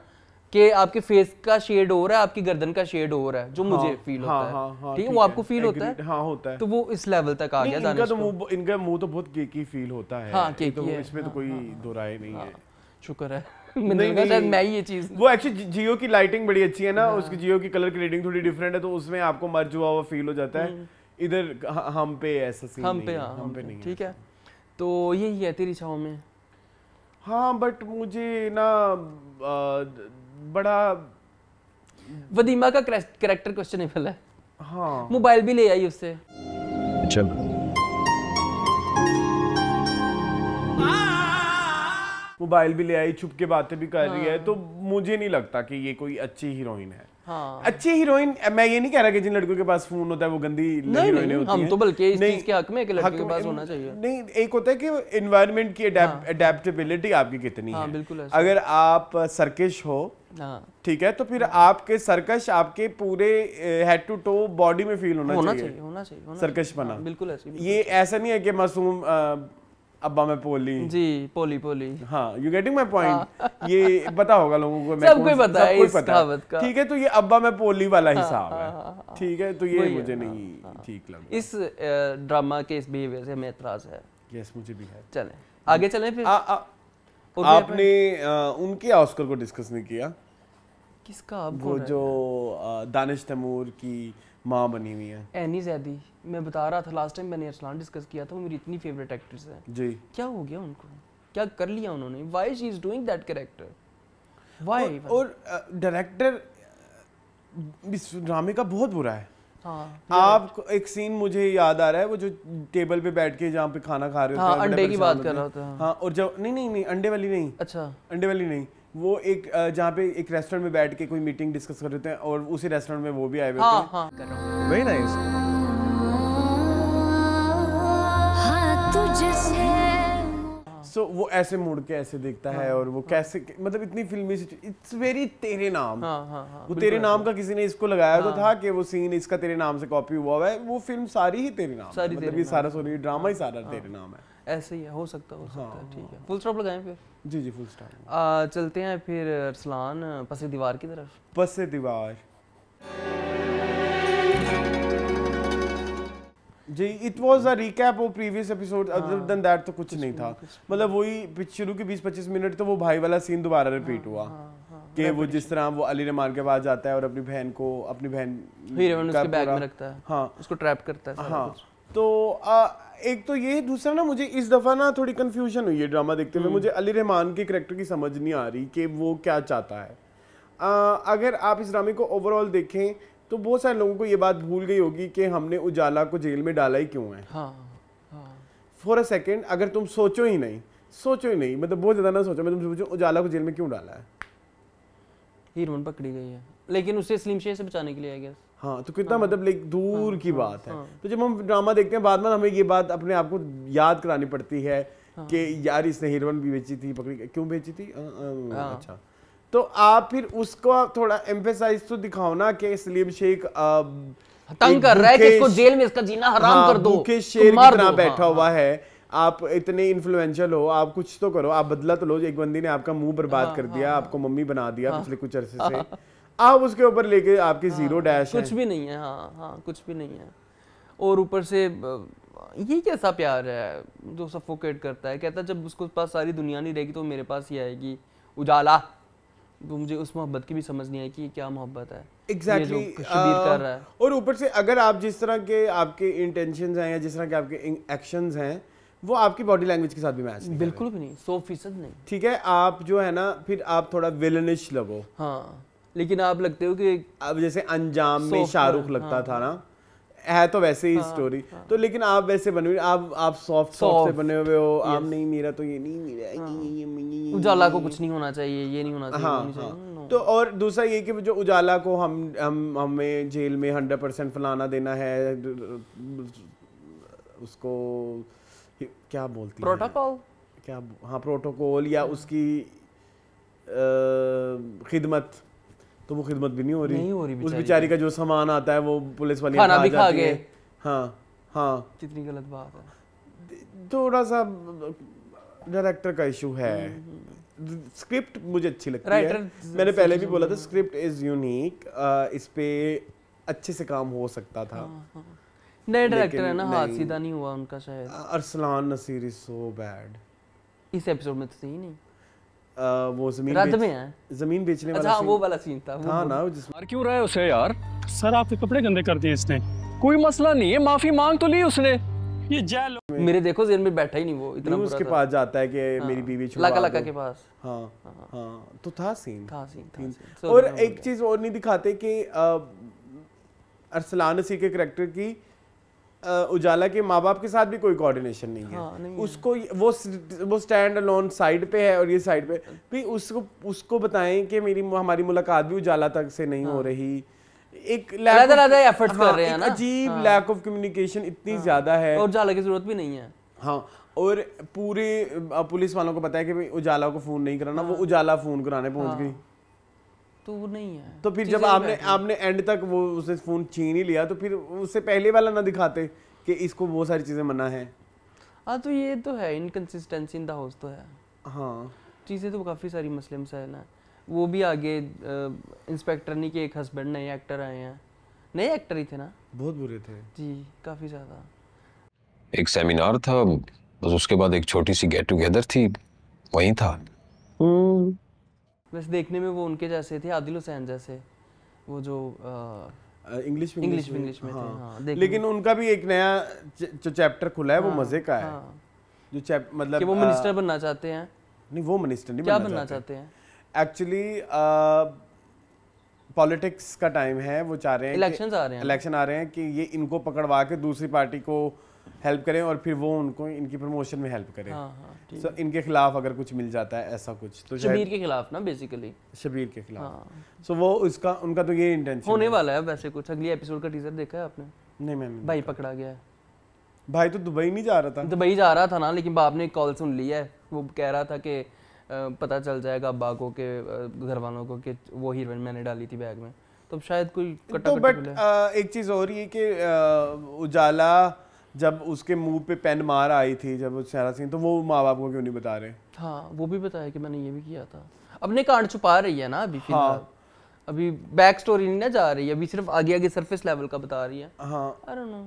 कि आपके फेस का शेड हो रहा है, आपकी गर्दन का शेड हो रहा है, जो मुझे फील होता है, ठीक है, वो आपको फील होता है, हाँ होता है, तो वो इस लेवल तक आ गया दानिश को। इनका मुंह तो बहुत केकी फील होता है, हाँ, केकी है, इसमें तो कोई दो राय नहीं है। शुक्र है, मैंने कहा शायद मैं ही ये चीज, वो एक्चुअली जियो की लाइटिंग बड़ी अच्छी है ना, उसकी जियो की कलर ग्रेडिंग थोड़ी डिफरेंट है, तो उसमें आपको मर्ज हुआ हुआ फील हो जाता है, इधर हम पे ऐसा सीन नहीं है, हम पे नहीं, ठीक है। तो यही है तेरी छाँव में। हाँ बट मुझे ना बड़ा वदीमा का कैरेक्टर क्वेश्चनेबल है। हाँ मोबाइल भी ले आई उससे। चल मोबाइल भी ले आई, छुप के बातें भी कर रही है, तो मुझे नहीं लगता कि ये कोई अच्छी हीरोइन है। हाँ। अच्छी हीरोइन, मैं ये नहीं कह रहा कि जिन लड़कों के पास फोन होता है वो गंदी हीरोइनें होती हैं। हम तो बल्कि इस चीज के हक में कि लड़के के पास होना चाहिए। नहीं, एक होता है कि एनवायरनमेंट की अडेप्टेबिलिटी आपकी कितनी है। बिल्कुल ऐसा। अगर आप सर्किश हो, ठीक है, तो फिर आपके सर्कश आपके पूरे हेड टू टो बॉडी में फील होना चाहिए सर्कश बना। बिल्कुल ऐसे। ये ऐसा नहीं है कि मासूम अब्बा मैं पोली जी, पोली हाँ, यू गेटिंग माय पॉइंट। ये पता होगा लोगों को, सबको पता है इस कहावत का, ठीक है। तो ये अब्बा मैं पोली वाला हिसाब है, ठीक है, तो ये मुझे नहीं ठीक लगा। इस ड्रामा के इस बिहेवियर से हमें एतराज है। यस, मुझे भी है। चलें आगे चलें फिर। आपने उनके ऑस्कर को डिस्कस नहीं किया। किसका? वो जो दानिश तैमूर की माँ बनी हुई है, एनी ज़ैदी। मैं बता रहा था लास्ट टाइम मैंने अरसलान डिस्कस किया था, वो मेरी इतनी फेवरेट एक्ट्रेस है जी। क्या हो गया उनको, क्या कर लिया उन्होंने? Why she is doing that character, why? और डायरेक्टर इस ड्रामे का बहुत बुरा है। हाँ, आप एक सीन मुझे याद आ रहा है, वो जो टेबल पे बैठ के जहाँ पे खाना खा रहे होते हैं, अंडे की बात कर रहा था। हाँ, और जब नहीं अंडे वाली नहीं, अच्छा अंडे वाली नहीं, वो एक जहाँ पे एक रेस्टोरेंट में बैठ के कोई मीटिंग डिस्कस कर रहे हैं, और उसी रेस्टोरेंट में वो भी आए हुए होते हैं। Very nice. सो वो ऐसे मुड़ के ऐसे देखता है, और वो कैसे, मतलब इतनी फिल्मी, इट्स वेरी तेरे नाम। वो तेरे नाम का किसी ने इसको लगाया तो था कि वो सीन इसका तेरे नाम से कॉपी हुआ है। वो फिल्म सारी ही तेरे नाम, मतलब ये सारा सोनी ड्रामा ही सारा तेरे नाम है। ऐसे ही है, हो सकता है। ठीक है, फुल स्टॉप लगाएं फिर। जी फुल स्टॉप। चलते हैं फिर अरसलान पसे दीवार की तरफ। पसे दीवार जी, it was a recap of previous episode, other than that तो कुछ नहीं था। मतलब वही शुरू के 20-25 मिनट तो वो भाई वाला सीन दोबारा रिपीट हुआ कि वो जिस तरह वो अली रहमान के पास जाता है और अपनी बहन हीरोइन उसके बैग में रखता है, हाँ, उसको ट्रैप करता है। हाँ, तो एक तो ये, दूसरा ना मुझे इस दफा ना थोड़ी कंफ्यूजन हुई है ड्रामा देखते हुए। मुझे अली रहमान के कैरेक्टर की समझ नहीं आ रही कि वो क्या चाहता है। अगर आप इस ड्रामे को ओवरऑल देखें तो बहुत सारे लोगों को ये बात भूल गई होगी कि हमने उजाला को जेल में डाला ही क्यों है। फॉर अ सेकेंड अगर तुम सोचो ही नहीं, मतलब बहुत ज्यादा ना सोचो, मैं तुम सोचो उजाला को जेल में क्यों डाला है। हीरोइन पकड़ी गई है, लेकिन उसे स्लिम शेड से बचाने के लिए आई गेस। हाँ, तो कितना मतलब लाइक दूर की बात है। तो जब हम ड्रामा देखते हैं बाद में हमें ये बात अपने आप को याद करानी पड़ती है कि यार इसने हीरोइन भी बेची थी, पकड़ी क्यों बेची थी। अच्छा, तो आप फिर उसको थोड़ा एम्फेसाइज तो दिखाओ ना कि सलीम शेख तंग कर रहा है कि इसको जेल में इसका जीना हराम कर दो, भूखे शेर की तरह बैठा हुआ है। आप इतने इन्फ्लुएंशियल हो, आप कुछ तो करो, आप बदला तो लो। एक बंदी ने आपका मुंह बर्बाद कर दिया, आपको मम्मी बना दिया पिछले कुछ अरसे से, आप उसके ऊपर लेके आपके जीरो डैश कुछ भी नहीं है। हाँ, कुछ भी नहीं है। और ऊपर से ये कैसा प्यार है जो सफोकेट करता है। कहता है जब उसको पास सारी दुनिया नहीं रहेगी तो मेरे पास ही आएगी उजाला। तो मुझे उस मोहब्बत की भी समझ नहीं आई कि क्या मोहब्बत है एग्जैक्टली शबीर कर रहा है। और ऊपर से अगर आप जिस तरह के आपके इंटेंशंस हैं या जिस तरह के आपके एक्शंस हैं वो आपकी बॉडी लैंग्वेज के साथ भी मैच नहीं, बिल्कुल भी नहीं, 100% नहीं। ठीक है, आप जो है ना फिर आप थोड़ा विलनिश लगो। हाँ, लेकिन आप लगते हो कि अब जैसे अंजाम में शाहरुख लगता था ना, है तो वैसे ही स्टोरी। तो लेकिन आप वैसे बने हुए, आप सॉफ्ट से बने हुए हो। आप नहीं, मेरा तो ये नहीं, मेरा उजाला को कुछ नहीं होना चाहिए, ये नहीं होना चाहिए। हाँ। तो और दूसरा ये कि जो उजाला को हमें जेल में 100% फलाना देना है, उसको क्या बोलती है प्रोटोकॉल, क्या, हाँ प्रोटोकॉल या उसकी खिदमत, तो वो खिदमत भी नहीं हो रही उस बेचारी का जो सामान आता है वो पुलिस वाली खाना भी खा गए। हाँ हाँ, कितनी गलत बात है। थोड़ा सा डायरेक्टर का इशू है। स्क्रिप्ट मुझे अच्छी लगती है, मैंने पहले भी बोला था स्क्रिप्ट इज यूनिक, इस पे अच्छे से काम हो सकता था। नए डायरेक्टर है ना, हाथ सीधा नहीं हुआ उनका शायद। Arsalan Naseer is so bad. इस एपिसोड में तो सही नहीं, वो जमीन बेचने वाला, अच्छा वो वाला सीन था हाँ ना, मार क्यों रहा है उसे यार? सर आपके कपड़े गंदे कर दिए इसने। कोई मसला नहीं है, माफी मांग तो ली उसने। ये जेल मेरे देखो जेल में बैठा ही नहीं वो, इतना उसके पास जाता है कि मेरी बीवी छुड़वा दो। लका के पास, हाँ हाँ, तो था सीन। और एक चीज और नहीं दिखाते कि अरसलान नसीर के करैक्टर की उजाला के माँ बाप के साथ भी कोई कोऑर्डिनेशन नहीं है। नहीं उसको वो स्टैंड अलोन साइड पे है और ये साइड पे भी, उसको बताएं कि हमारी मुलाकात भी उजाला तक से नहीं हो रही। एक एफर्ट्स कर रहे हैं ना, अजीब लैक ऑफ कम्युनिकेशन इतनी ज्यादा है, और उजाला की जरूरत भी नहीं है। हाँ, और पूरे पुलिस वालों को पता है कि भाई उजाला को फोन नहीं कराना, वो उजाला फोन कराने पहुंच गई, तो वो नहीं है। तो फिर जब आपने एंड तक वो उसे फोन छीन ही लिया, तो फिर उससे पहले वाला ना दिखाते कि इसको वो सारी चीजें मना है। हाँ, तो ये तो है इनकंसिस्टेंसी इन द हाउस तो है। हाँ, चीज़ें तो काफ़ी सारी मसले मसाइल हैं। वो भी आगे इंस्पेक्टर नहीं के एक हस्बैंड नए एक्टर आए हैं, नए एक्टर ही थे ना, बहुत बुरे थे जी, काफ़ी ज़्यादा। एक सेमिनार था, बस उसके बाद एक छोटी सी गेट टुगेदर थी, वहीं था। वैसे देखने में वो उनके जैसे थे, आदिल हुसैन जैसे, वो जो इंग्लिश में थे। हाँ, लेकिन उनका भी एक नया जो चैप्टर खुला है वो मजे का है। जो मतलब कि वो मिनिस्टर बनना चाहते हैं। नहीं, वो मिनिस्टर नहीं क्या बनना चाहते हैं एक्चुअली, पॉलिटिक्स का टाइम है, वो चाह रहे हैं इलेक्शन आ रहे हैं कि ये इनको पकड़वा के दूसरी पार्टी को हेल्प करें और फिर वो उनको इनकी प्रमोशन में हेल्प करें। so, इनके खिलाफ अगर कुछ मिल जाता है ऐसा कुछ, तो शबीर के खिलाफ ना, बेसिकली शबीर के खिलाफ। so, वो उनका तो ये इंटेंशन होने वाला है। वैसे कुछ अगली एपिसोड का टीजर देखा है आपने? नहीं, मैंने भाई पकड़ा गया है। भाई तो दुबई नहीं जा रहा था। दुबई जा रहा था ना, लेकिन बाप ने कॉल सुन ली है, वो कह रहा था कि पता चल जाएगा अब्बा को के घर वालों को कि वो हीरोइन मैंने डाली थी बैग में, तो शायद कोई तो बट एक चीज और ये कि उजाला जब उसके मुंह पे पेन मार आई थी जब वो सारा सीन, तो वो माँ बाप को क्यों नहीं बता रहे? हाँ, वो भी बताया कि मैंने ये भी किया था। अपने कांड छुपा रही है ना अभी फिलहाल। अभी बैक स्टोरी नहीं ना जा रही है, अभी सिर्फ आगे आगे सरफेस लेवल का बता रही है। हाँ, आई डोंट नो।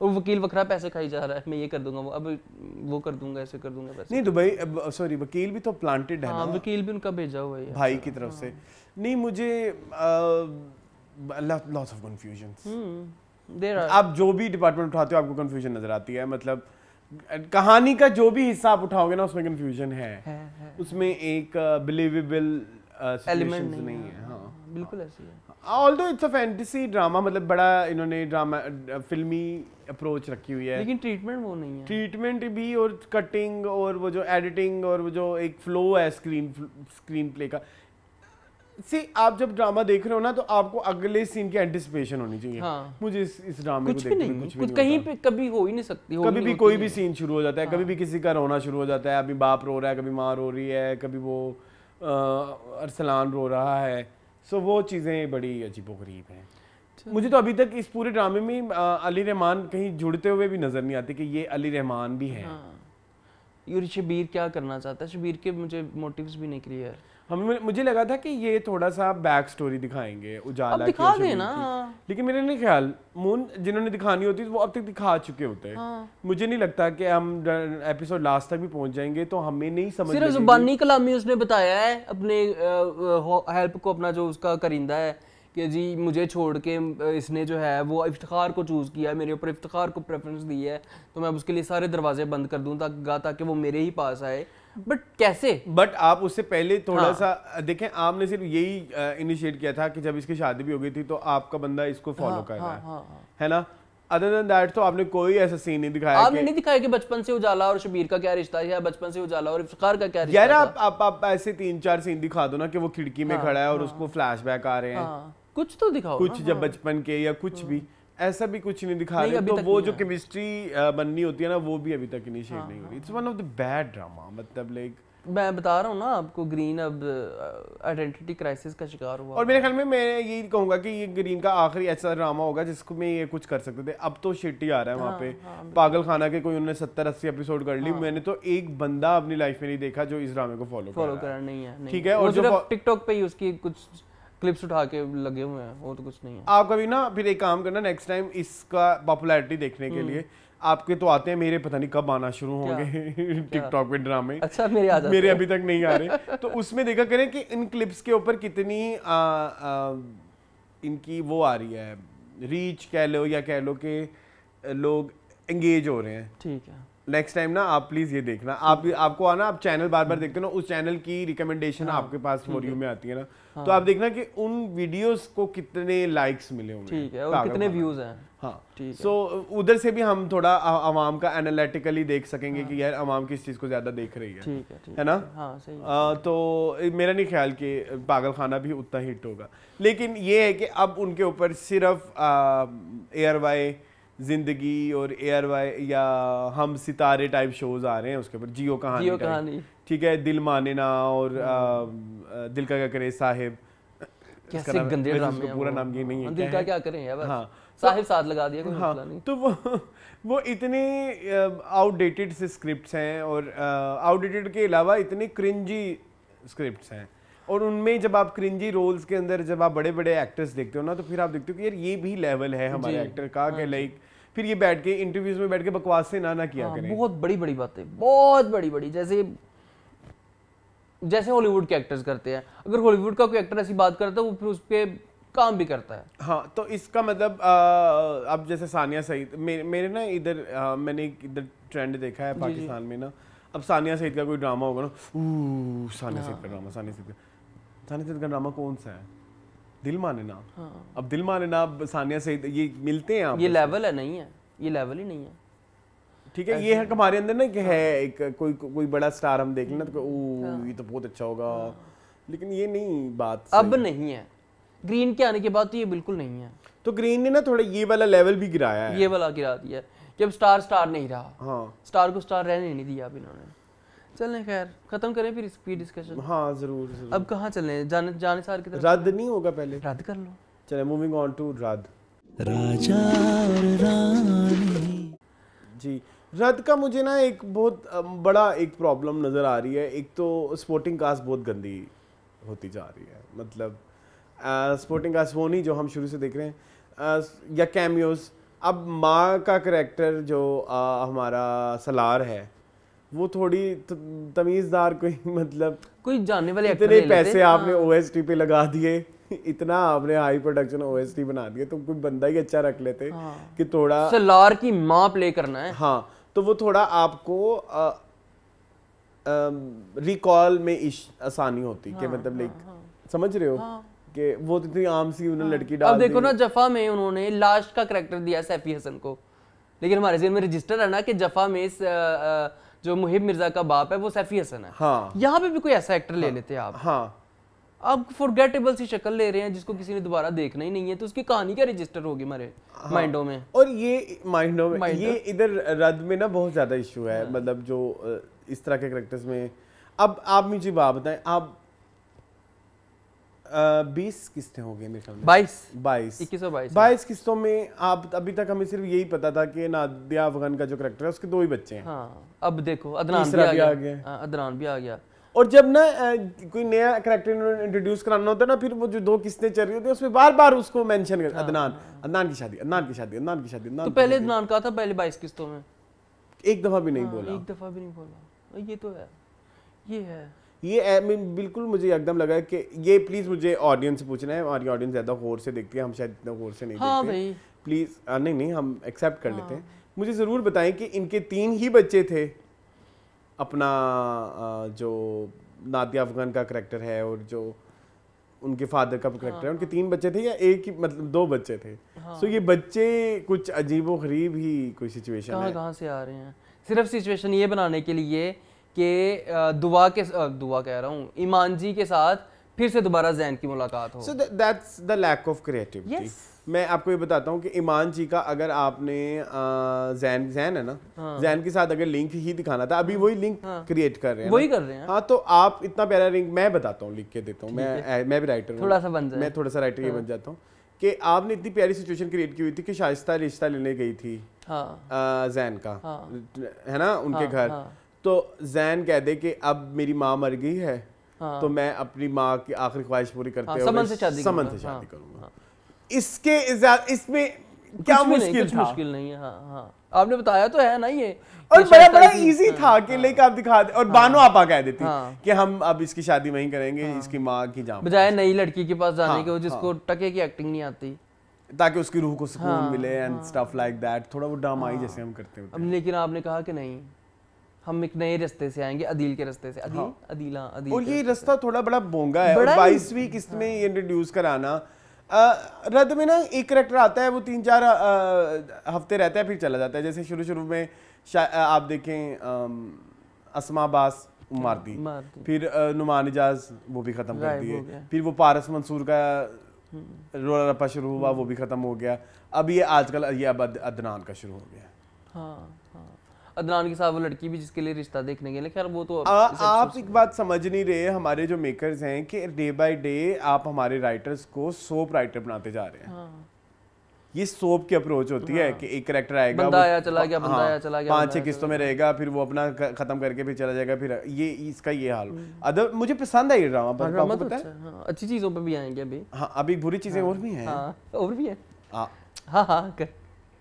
और वकील वखरा पैसे खाई जा रहा है, मैं ये कर दूंगा, वो अब वो कर दूंगा, ऐसे कर दूंगा पैसे। नहीं, दुबई सॉरी, वकील भी तो प्लांटेड है ना। वकील भी उनका भेजा हुआ है भाई की तरफ से। नहीं, मुझे लॉट्स ऑफ कंफ्यूजन्स। आप जो भी डिपार्टमेंट उठाते हो आपको कंफ्यूजन नजर आती है। मतलब कहानी का जो भी हिस्सा आप उठाओगे ना उसमें कंफ्यूजन है। उसमें एक बिलीवेबल एलिमेंट नहीं है। हाँ, बिल्कुल ऐसी है। Although it's a fantasy drama, मतलब बड़ा इन्होंने ड्रामा फिल्मी अप्रोच रखी हुई है, लेकिन ट्रीटमेंट वो नहीं है। ट्रीटमेंट भी और कटिंग और वो जो एडिटिंग और वो जो एक फ्लो है स्क्रीन प्ले का। सी, आप जब ड्रामा देख रहे हो ना तो आपको अगले सीन की एंटिसिपेशन होनी चाहिए। हाँ। मुझे इस ड्रामे को देखते हुए कुछ भी नहीं कहीं पे कभी हो ही नहीं सकती। कभी भी कोई भी सीन शुरू हो जाता है, कभी भी किसी का रोना शुरू हो जाता है। अभी बाप रो रहा है, कभी माँ रो रही है, कभी वो अरसलान रो रहा है। सो वो चीज़ें बड़ी अजीबोगरीब हैं। मुझे तो अभी तक इस पूरे ड्रामे में अली रहमान कहीं जुड़ते हुए भी नजर नहीं आते कि ये अली रहमान भी हैं। ये शबीर क्या करना चाहता है, शबीर के मुझे मोटिव्स भी नहीं क्लियर। मुझे लगा था कि ये थोड़ा सा बैक स्टोरी दिखाएंगे उजाला की, दिखा देना। लेकिन मेरे नहीं ख्याल मून जिन्होंने दिखानी होती वो अब तक दिखा चुके होते हैं। मुझे नहीं लगता कि हम एपिसोड लास्ट तक भी पहुंच जाएंगे तो हमें नहीं समझ सिर्फ जुबानी कलामी उसने बताया है अपने हेल्प को, अपना जो उसका करिंदा है कि जी मुझे छोड़ के इसने जो है वो इफ्तिखार को चूज़ किया, मेरे ऊपर इफ्तिखार को प्रेफरेंस दी है, तो मैं उसके लिए सारे दरवाजे बंद कर दूँ ताकि वो मेरे ही पास आए। बट कैसे? बट आप उससे पहले थोड़ा सा देखें, आपने सिर्फ यही इनिशिएट किया था कि जब इसकी शादी भी हो गई थी तो आपका बंदा इसको फॉलो कर रहा है ना। अदर देन दैट तो आपने कोई ऐसा सीन नहीं दिखाया। आपने नहीं दिखाया कि बचपन से उजाला और शबीर का क्या रिश्ता है, या बचपन से उजाला और इफ्तिखार का क्या रिश्ता है। यार आप ऐसे 3-4 सीन दिखा दो ना कि वो खिड़की में खड़ा है और उसको फ्लैशबैक आ रहे हैं। कुछ तो दिखाओ, कुछ जब बचपन के या कुछ भी ऐसा भी कुछ नहीं दिखा नहीं, रहे, अभी तो तक वो नहीं जो है। केमिस्ट्री बननी होती है ना वो भी अभी तक इनिशिएट नहीं हो रही। It's one of the bad drama, मतलब लाइक मैं बता रहा हूँ ना आपको, ग्रीन अब आइडेंटिटी क्राइसिस का शिकार हुआ। और मेरे ख्याल में मैं यही कहूंगा कि ये ग्रीन का आखिरी ऐसा ड्रामा होगा जिसको में ये कुछ कर सकते थे। अब तो शिट ही आ रहा है वहाँ पे, पागल खाना के कोई उन्होंने 70-80 एपिसोड कर ली। मैंने तो एक बंदा अपनी लाइफ में नहीं देखा जो इस ड्रामे को फॉलो करा नहीं है। ठीक है, और जो टिकटॉक पे ही उसकी कुछ क्लिप्स उठा के लगे हुए हैं, वो तो कुछ नहीं है। आप कभी ना फिर एक काम करना, नेक्स्ट टाइम इसका पॉपुलैरिटी देखने के लिए आपके तो आते हैं, मेरे पता नहीं कब आना शुरू होंगे टिकटॉक पे ड्रामे। अच्छा, मेरे अभी तक नहीं आ रहे। तो उसमें देखा करें कि इन क्लिप्स के ऊपर कितनी इनकी वो आ रही है, रीच कह लो या कह लो कि लोग एंगेज हो रहे हैं। ठीक है, नेक्स्ट टाइम ना आप प्लीज ये देखना, आपको आना, आप चैनल बार बार देखते हो ना, उस चैनल की रिकमेंडेशन आपके पास फॉर यू में आती है ना, तो आप देखना कि उन वीडियोस को कितने लाइक्स मिले होंगे। ठीक है, और कितने व्यूज हैं। हाँ, ठीक सो उधर से भी हम थोड़ा आवाम का एनालिटिकली देख सकेंगे कि यार आवाम किस चीज को ज्यादा देख रही है। ठीक है ना। हाँ, सही तो मेरा नहीं ख्याल कि पागल खाना भी उतना हिट होगा, लेकिन ये है कि अब उनके ऊपर सिर्फ ARY जिंदगी और ARY या हम सितारे टाइप शोज आ रहे हैं, उसके ऊपर जियो कहानी, ठीक है, दिल माने ना और दिल का क्या करे साहिब, कैसे गंदे ड्रामे हैं, पूरा नाम ये नहीं है, दिल का क्या करें यार, हाँ साहिब साथ लगा दिया, कोई मसला नहीं। तो वो इतने आउटडेटेड से स्क्रिप्ट्स हैं, और आउटडेटेड के अलावा इतने क्रिंजी स्क्रिप्ट्स हैं, और उनमें जब आप क्रिंजी रोल्स के अंदर जब आप बड़े बड़े एक्टर्स देखते हो ना, तो फिर आप देखते हो कि यार ये भी लेवल है हमारे एक्टर का, कि लाइक फिर ये बैठ के इंटरव्यूज में बैठ के बकवास से ना किया करें। बहुत बड़ी बड़ी बातें, बहुत बड़ी बड़ी, जैसे हॉलीवुड के एक्टर्स करते हैं। अगर हॉलीवुड का कोई एक्टर ऐसी बात करता है, वो फिर उस पर काम भी करता है। हाँ, तो इसका मतलब अब जैसे सानिया सईद, मेरे ना इधर मैंने इधर ट्रेंड देखा है पाकिस्तान में ना, अब सानिया सईद का कोई ड्रामा होगा ना, सानिया सईद का ड्रामा, सानिया सईद का ड्रामा कौन सा है, दिल माने ना। अब दिल माने ना, सानिया सईद ये मिलते हैं, ये लेवल है, नहीं है, ये लेवल ही नहीं है। ठीक है, ये है हमारे अंदर ना कि है एक कोई बड़ा स्टार हम देख लेना तो ये तो बहुत अच्छा होगा, लेकिन ये नहीं बात अब नहीं है। ग्रीन के आने के बाद तो ये बिल्कुल नहीं है। तो ग्रीन ने ना थोड़ा ये वाला लेवल भी गिराया है, ये वाला गिरा दिया कि अब स्टार नहीं रहा। हाँ, स्टार को स्टार रहने नहीं दिया अब इन्होंने। चलें, खैर खत्म करें फिर इसकी डिस्कशन। हाँ जरूर। अब कहाँ चलें, जाने सार की तरफ? रद्द नहीं होगा, पहले रद्द कर लो। चले, मूविंग ऑन टू रद्द। राजा और रानी जी, रद्द का मुझे ना एक बहुत बड़ा एक प्रॉब्लम नज़र आ रही है। एक तो स्पोर्टिंग कास्ट बहुत गंदी होती जा रही है, मतलब स्पोर्टिंग कास्ट वो नहीं जो हम शुरू से देख रहे हैं, या कैमियोज। अब माँ का करैक्टर जो हमारा सलार है, वो थोड़ी तमीज़दार कोई, मतलब कोई जानने वाले इतने पैसे आपने OST पे लगा दिए, इतना आपने हाई प्रोडक्शन OST बना दिए, तो कोई बंदा ही अच्छा रख लेते कि थोड़ा सलार की माँ प्ले करना है। हाँ, तो वो थोड़ा आपको रिकॉल में आसानी होती कि मतलब लाइक समझ रहे हो कि वो तो इतनी आम सी उन्होंने लड़की डाल अब देखो ना, जफा में उन्होंने लास्ट का करैक्टर दिया सैफी हसन को, लेकिन हमारे ज़हन में रजिस्टर है ना कि जफा में जो मुहिब मिर्जा का बाप है वो सैफी हसन है। हाँ, यहाँ पे भी कोई ऐसा एक्टर ले लेते हैं आप। हाँ, अब फॉरगेटेबल सी शक्ल ले रहे हैं जिसको किसी ने दोबारा देखना ही नहीं है, तो उसकी कहानी क्या रजिस्टर होगी हमारे माइंडों में। और ये माइंडों में ये इधर रद्द में ना बहुत ज्यादा इशू है, मतलब जो इस तरह के कैरेक्टर्स में। अब आप मुझे बात बताएं, आप 20 किस्तें हो गई मेरे ख्याल में, 22 किस्तों में। आप अभी तक हमें सिर्फ यही पता था कि नादिया अफगान का जो कैरेक्टर है उसके 2 ही बच्चे हैं। हाँ, अब देखो अदनान भी आ गया। और जब ना कोई नया कैरेक्टर इंट्रोड्यूस कराना होता है ना, फिर वो जो 2 किस्तें चल रही होती है उसमें बार बार उसको मेंशन कर, अदनान की शादी। तो पहले अदनान का था पहले 22 किस्तों में, एक दफा भी नहीं बोला, एक दफा भी नहीं बोला। ये तो है, ये बिल्कुल मुझे एकदम लगा कि ये, प्लीज मुझे ऑडियंस से पूछना है, हमारी ऑडियंस ज्यादा गौर से देखती है, हम शायद इतना गौर से नहीं देखते, प्लीज। नहीं हम एक्सेप्ट कर लेते हैं। मुझे जरूर बताएं कि इनके 3 ही बच्चे थे, अपना जो नादिया अफगान का करैक्टर है और जो उनके फादर का करैक्टर है, उनके 3 बच्चे थे या एक ही, मतलब 2 बच्चे थे। सो ये बच्चे कुछ अजीबो गरीब ही कोई सिचुएशन है, कहाँ से आ रहे हैं? सिर्फ सिचुएशन ये बनाने के लिए कि दुआ कह रहा हूँ ईमान जी के साथ फिर से दोबारा जैन की मुलाकात हो। So that's the lack of creativity. Yes. मैं आपको ये बताता हूँ कि ईमान जी का अगर आपने जैन है ना, जैन के साथ अगर लिंक ही दिखाना था, अभी वही लिंक क्रिएट कर रहे हैं, वही कर रहे हैं। हाँ, तो आप इतना प्यारा लिंक, मैं बताता हूँ, लिख के देता हूँ, मैं भी राइटर हूँ, थोड़ा सा बन जाए, मैं थोड़ा सा राइटर ये बन जाता हूँ कि आपने इतनी प्यारी सिचुएशन क्रिएट की हुई थी कि शाइस्ता रिश्ता लेने गई थी जैन का, है ना, उनके घर, तो जैन कह दे कि अब मेरी माँ मर गई है, तो मैं अपनी माँ की आखिरी ख्वाहिश पूरी करते हुए समन से शादी करूंगा। इसमें क्या मुश्किल था? मुश्किल नहीं है। हाँ, आपने बताया तो है ना ये, और बड़ा इजी था कि लेके आप दिखा दे, और बानो आपा कह देती कि हम अब इसकी शादी वहीं करेंगे, इसकी माँ की जान, बजाय नई लड़की के पास जाने के, जिसको टके की एक्टिंग नहीं आती, ताकि उसकी रूह को सुकून मिले एंड स्टफ लाइक दैट, थोड़ा वो ड्रामाई जैसे हम करते हैं। अब लेकिन आपने कहा कि नहीं, हम एक नए रास्ते से आएंगे, अदील के रास्ते से, अदील। और ये रास्ता थोड़ा बड़ा बोंगा है, और 22वीं किस्त में ये इंट्रोड्यूस कराना, रद में ना एक कैरेक्टर आता है, वो 3-4 हफ्ते रहता है, फिर चला जाता है। जैसे शुरू में आप देखें अस्मा अब्बास मार दी, फिर नुमान इजाज वो भी खत्म कर दिए, फिर वो पारस मंसूर का रोला रप्पा शुरू हुआ, वो भी खत्म हो गया। अब ये आजकल ये अब अदनान का शुरू हो गया। अदनान के साथ वो लड़की भी जिसके लिए रिश्ता देखने गए, खैर वो तो आप एक बात समझ नहीं रहे, हमारे जो मेकर्स हैं, कि डे बाय डे आप हमारे राइटर्स को सोप राइटर बनाते जा रहे हैं। ये सोप की अप्रोच होती है कि एक कैरेक्टर आएगा, बंदा आया चला गया, बंदा आया चला गया, 5-6 किस्तों में रहेगा, फिर वो अपना खत्म करके फिर चला जाएगा, फिर ये इसका ये हाल। अदर मुझे पसंद है ये ड्रामा, पर आपको पता है अच्छी चीजों पे भी आएंगे अभी। हाँ, अभी बुरी चीजें और भी हैं। और भी है। हाँ,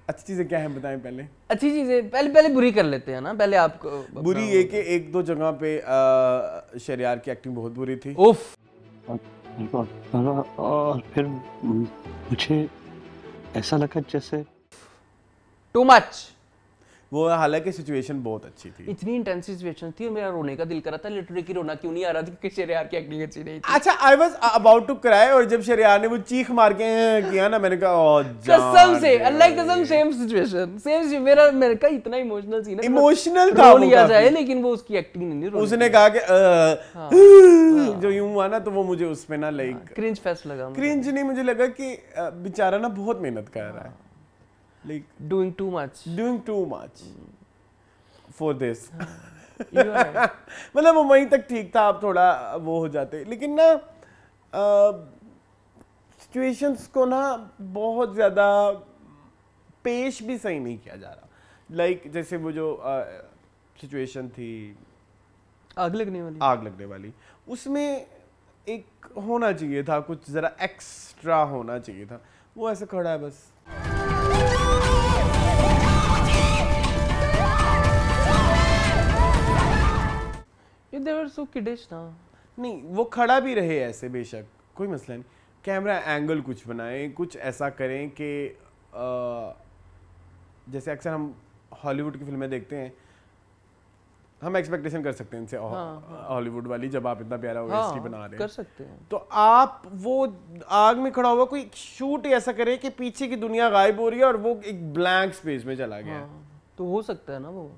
अच्छी चीजें क्या हैं बताएं पहले? अच्छी चीजें पहले बुरी कर लेते हैं ना, पहले आपको बुरी ये कि 1-2 जगह पे शरियार की एक्टिंग बहुत बुरी थी। उफ, और फिर मुझे ऐसा लगा जैसे टू मच। वो हालांकि सिचुएशन बहुत अच्छी थी, इतनी इंटेंस सिचुएशन थी, और मेरा रोने का दिल कर रहा था, लिटरली कि रोना क्यों नहीं आ रहा था, क्योंकि शरियार की एक्टिंग अच्छी नहीं थी। अच्छा, I was about to cry, और जब शरियार ने वो चीख मार के किया ना, मैंने कहा ओ कसम से, अल्लाह की कसम, सेम सिचुएशन, सेम मेरा का इतना इमोशनल सीन है, इमोशनल था, लिया जाए, लेकिन वो उसकी एक्टिंग नहीं, उसने कहा कि जो यूं हुआ ना, तो वो मुझे उसमें ना लाइक क्रिंज फेस्ट लगा। क्रिंज नहीं, मुझे लगा कि बेचारा ना बहुत मेहनत कर रहा है, like doing too much for this. मतलब वो वहीं तक ठीक था, आप थोड़ा वो हो जाते, लेकिन ना सिचुएशंस को ना बहुत ज्यादा पेश भी सही नहीं किया जा रहा। लाइक जैसे वो जो सिचुएशन थी आग लगने वाली, उसमें एक होना चाहिए था, कुछ जरा एक्स्ट्रा होना चाहिए था, वो ऐसे खड़ा है बस। They were so kiddish ना। नहीं, वो खड़ा भी रहे ऐसे, बेशक कोई मसला नहीं, कैमरा एंगल कुछ बनाएं, कुछ ऐसा करें कि जैसे अक्सर हम हॉलीवुड की फिल्में देखते हैं, हम एक्सपेक्टेशन कर सकते हैं इनसे, हॉलीवुड वाली, जब आप इतना प्यारा ओएसटी बना रहे हैं, कर सकते हैं, तो आप वो आग में खड़ा हुआ कोई शूट ऐसा करें कि पीछे की दुनिया गायब हो रही है और वो एक ब्लैंक स्पेस में चला गया। तो हो सकता है ना, वो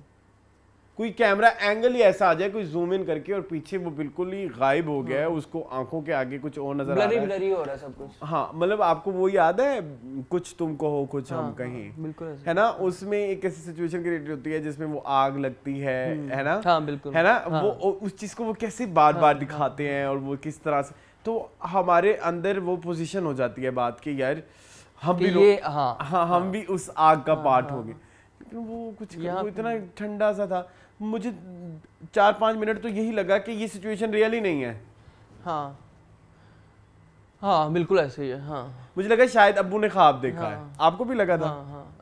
कोई कैमरा एंगल ही ऐसा आ जाए, कोई जूम इन करके, और पीछे वो बिल्कुल ही गायब हो गया है, उसको आंखों के आगे कुछ और नजर आ रहा है, ब्लरी हो रहा है सब कुछ। हाँ, मतलब आपको वो याद है, कुछ तुम कहो कुछ हम कहीं, बिल्कुल है ना, उसमें एक ऐसी सिचुएशन क्रिएट होती है जिसमें वो आग लगती है ना, हाँ बिल्कुल, है ना, वो उस चीज को वो कैसे बार बार दिखाते हैं, और वो किस तरह से, तो हमारे अंदर वो पोजीशन हो जाती है बात कि यार हम भी हम भी उस आग का पार्ट हो गए, लेकिन वो कुछ वो इतना ठंडा सा था, मुझे 4-5 मिनट तो यही लगा कि ये सिचुएशन रियल ही नहीं है। हाँ बिल्कुल ऐसे ही है। मुझे लगा शायद अब्बू ने ख्वाब देखा है, आपको भी लगा था?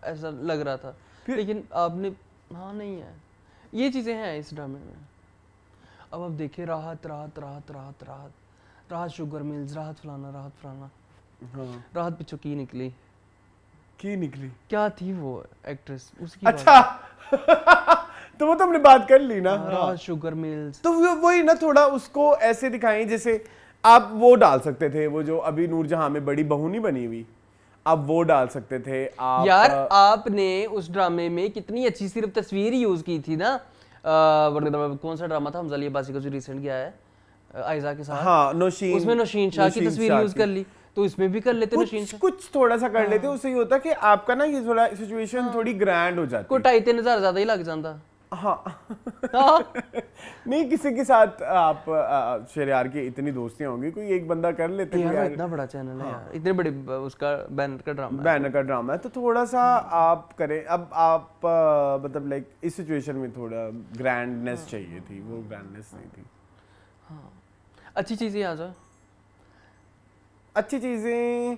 ऐसा लग रहा था, लेकिन आपने नहीं है, ये चीजें हैं इस ड्रामे में। अब आप देखिए, राहत शुगर मिल्स, राहत फलाना, राहत पिछू की निकली, क्या थी वो एक्ट्रेस उसकी? अच्छा तो वो तो हमने बात कर ली ना, राहत शुगर मिल्स, तो वही ना, थोड़ा उसको ऐसे दिखाएं जैसे आप वो डाल सकते थे, वो जो अभी नूरजहां में बड़ी बहू नहीं बनी हुई, आप वो डाल सकते थे। आप यार आपने उस ड्रामे में कितनी अच्छी सिर्फ तस्वीर यूज की थी ना, कौन सा ड्रामा था हमजा अली अब्बासी का जो रिसेंट गया है, आयजा के साथ, हाँ नौशीन, उसमें नौशीन शाह की तस्वीर यूज कर ली, तो इसमें भी कर लेते नौशीन शाह, कुछ थोड़ा सा कर लेते, उससे ये होता कि आपका ना ये थोड़ा सिचुएशन थोड़ी ग्रैंड हो जाती को 2,500-3,000 ज्यादा ही लग जाता। हाँ नहीं किसी के साथ आप शहरयार की इतनी दोस्तियां होंगी, कोई एक बंदा कर लेते हैं यार, इतना बड़ा चैनल है यार, इतने बड़े उसका बैनर का ड्रामा है, तो थोड़ा सा आप करें। अब आप मतलब लाइक इस सिचुएशन में थोड़ा ग्रैंडनेस चाहिए थी, वो ग्रैंडनेस नहीं थी। हाँ अच्छी चीजें आ जाओ, अच्छी चीजें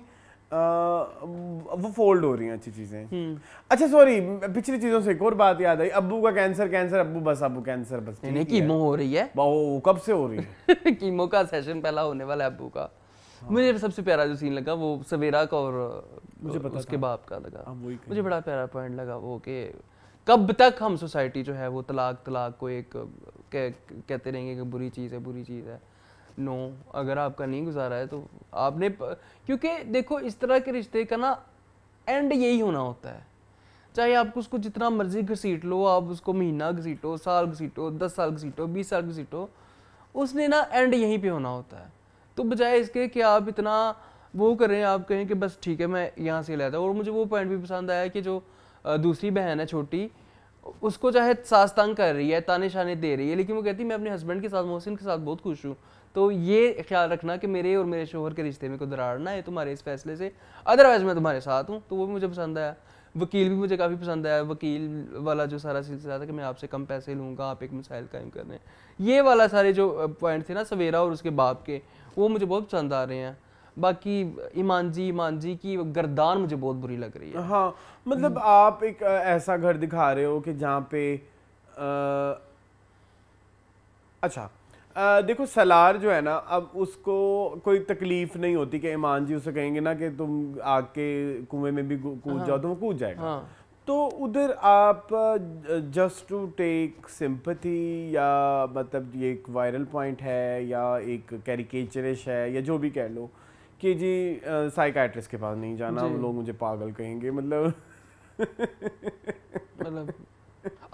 वो फोल्ड हो रही हैं अच्छी चीजें। अच्छा सॉरी, पिछली चीजों से एक और बात याद आई, अब्बू का कैंसर, अब्बू कैंसर बस। नहीं कीमो हो रही है, वो कब से हो रही है? कीमो का सेशन पहला होने वाला है अब्बू का। मुझे सबसे प्यारा जो सीन लगा वो सवेरा का और मुझे पता उसके बाप का लगा, मुझे बड़ा प्यारा पॉइंट लगा वो कि कब तक हम सोसाइटी जो है वो तलाक को एक कहते रहेंगे कि बुरी चीज़ है। नो, अगर आपका नहीं गुजारा है तो आपने, क्योंकि देखो इस तरह के रिश्ते का ना एंड यही होना होता है, चाहे आप उसको जितना मर्जी घसीट लो, आप उसको महीना घसीटो, साल घसीटो, 10 साल घसीटो, 20 साल घसीटो, उसने ना एंड यहीं पे होना होता है। तो बजाय इसके कि आप इतना वो करें, आप कहें कि बस ठीक है मैं यहाँ से लेता हूँ। और मुझे वो पॉइंट भी पसंद आया कि जो दूसरी बहन है छोटी, उसको चाहे सास तंग कर रही है, ताने शाने दे रही है, लेकिन वो कहती है मैं अपने हस्बैंड के साथ, मोहसिन के साथ बहुत खुश हूँ, तो ये ख्याल रखना कि मेरे और मेरे शोहर के रिश्ते में कोई दरार ना है तुम्हारे इस फैसले से, अदरवाइज मैं तुम्हारे साथ हूँ। तो वो भी मुझे पसंद आया। वकील भी मुझे काफ़ी पसंद आया, वकील वाला जो सारा सिलसिला था कि मैं आपसे कम पैसे लूँगा, आप एक मिसाइल कायम कर रहे हैं, ये वाला सारे जो पॉइंट थे ना सवेरा और उसके बाप के, वो मुझे बहुत पसंद आ रहे हैं। बाकी ईमान जी की गर्दान मुझे बहुत बुरी लग रही है। हाँ मतलब आप एक ऐसा घर दिखा रहे हो कि जहाँ पे अच्छा देखो सलार जो है ना, अब उसको कोई तकलीफ नहीं होती कि ईमान जी उसे कहेंगे ना कि तुम आग के कुएं में भी कूद जाओ तो वो कूद जाएगा। हाँ। तो उधर आप जस्ट टू टेक सिंपैथी, या मतलब ये एक वायरल पॉइंट है या एक कैरिकेचरिश है या जो भी कह लो कि जी साइकाइट्रिस्ट के पास नहीं जाना, वो लोग मुझे पागल कहेंगे, मतलब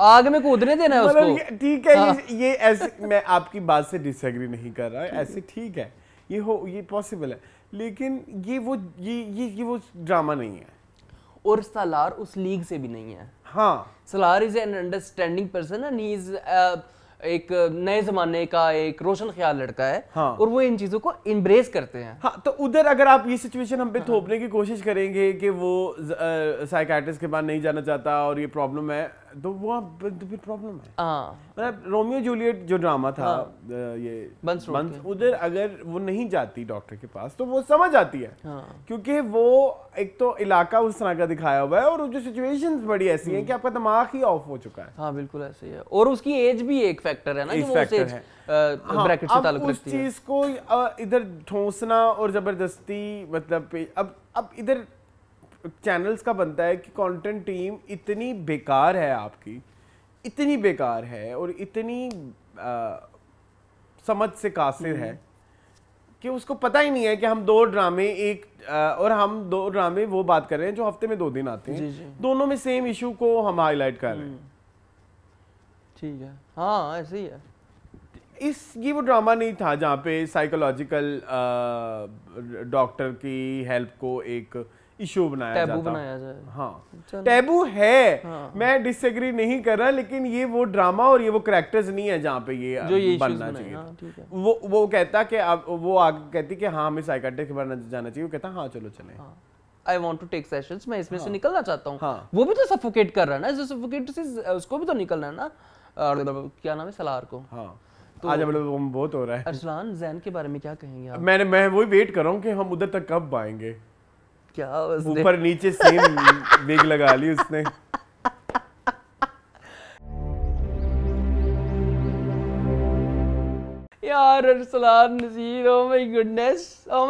आग में कूदने देना है उसको। ठीक है। हाँ। ये ऐसे मैं आपकी बात से डिसएग्री नहीं कर रहा, ऐसे ठीक है, ये पॉसिबल है, लेकिन ये वो ड्रामा नहीं है। और सलार उस लीग से भी नहीं है। हाँ, Salaar is an understanding person and he is एक नए जमाने का एक रोशन ख्याल लड़का है। हाँ। और वो इन चीजों को एम्ब्रेस करते हैं। हाँ, तो उधर अगर आप ये सिचुएशन हम पे थोपने की कोशिश करेंगे कि वो साइकाइट्रिस्ट के पास नहीं जाना चाहता और ये प्रॉब्लम है, तो वो फिर प्रॉब्लम है। मतलब रोमियो जूलियट जो ड्रामा था, ये बंस, उधर अगर वो नहीं जाती डॉक्टर के पास तो वो समझ आती है। क्योंकि वो एक तो इलाका उस तरह का दिखाया हुआ है और जो सिचुएशंस बड़ी ऐसी हैं कि आपका दिमाग ही ऑफ हो चुका है। हाँ बिल्कुल ऐसे ही है। और उसकी एज भी एक फैक्टर है ना, जो ब्रैकेट से ताल्लुक रखती है। उस चीज को इधर ठोंसना और जबरदस्ती, मतलब अब इधर चैनल्स का बनता है कि कंटेंट टीम इतनी बेकार है आपकी, इतनी बेकार है और इतनी समझ से कासिर है कि उसको पता ही नहीं है कि हम दो ड्रामे वो बात कर रहे हैं जो हफ्ते में 2 दिन आते हैं। जी। दोनों में सेम इशू को हम हाईलाइट कर रहे हैं। ठीक है, हाँ ऐसे ही है। ये वो ड्रामा नहीं था जहाँ पे साइकोलॉजिकल डॉक्टर की हेल्प को एक इशू बनाया जाए। हाँ टैबू है। हाँ। मैं डिसएग्री नहीं कर रहा, लेकिन ये वो ड्रामा और ये वो कैरेक्टर्स नहीं है जहाँ पे ये बनना चाहिए। हाँ, वो कहता कि वो आगे कहती कि हाँ हमें साइकाइट्रिस्ट के पास जाना चाहिए, वो कहता हाँ चलो चले। हाँ। I want to take sessions, मैं इसमें से निकलना चाहता हूँ। हाँ। वो भी तो सफोकेट कर रहा है ना, जो सफोकेट से उसको भी तो निकलना है ना। क्या नाम है सलार को। हाँ। तो आज बहुत हो रहा है। अरसलान जैन के बारे में क्या कहेंगे आप? मैं वही वेट कर रहा हूँ कि हम उधर तक कब आएंगे। क्या ऊपर नीचे सेम विग लगा ली उसने। यार अरसलान नज़ीर, ओह माय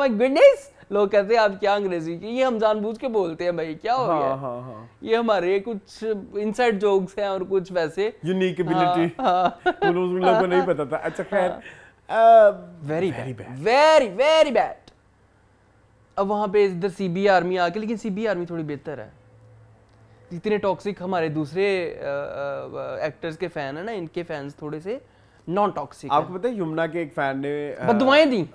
गुडनेस, लोग कहते हैं आप क्या अंग्रेजी की, ये हम जानबूझ के बोलते हैं भाई, क्या हो गया। हाँ। ये हमारे कुछ इनसाइड जोक्स हैं और कुछ वैसे यूनिक एबिलिटी। उन लोगों को नहीं पता था। अच्छा खैर, वेरी बैड। अब वहाँ पे इधर सीबी आर्मी आके, लेकिन सीबी आर्मी थोड़ी बेहतर है। जितने टॉक्सिक हमारे दूसरे एक्टर्स के फैन है ना, इनके फैंस थोड़े से नॉन टॉक्सिक। आपको पता है यमुना के एक फैन ने बददुआएं दी,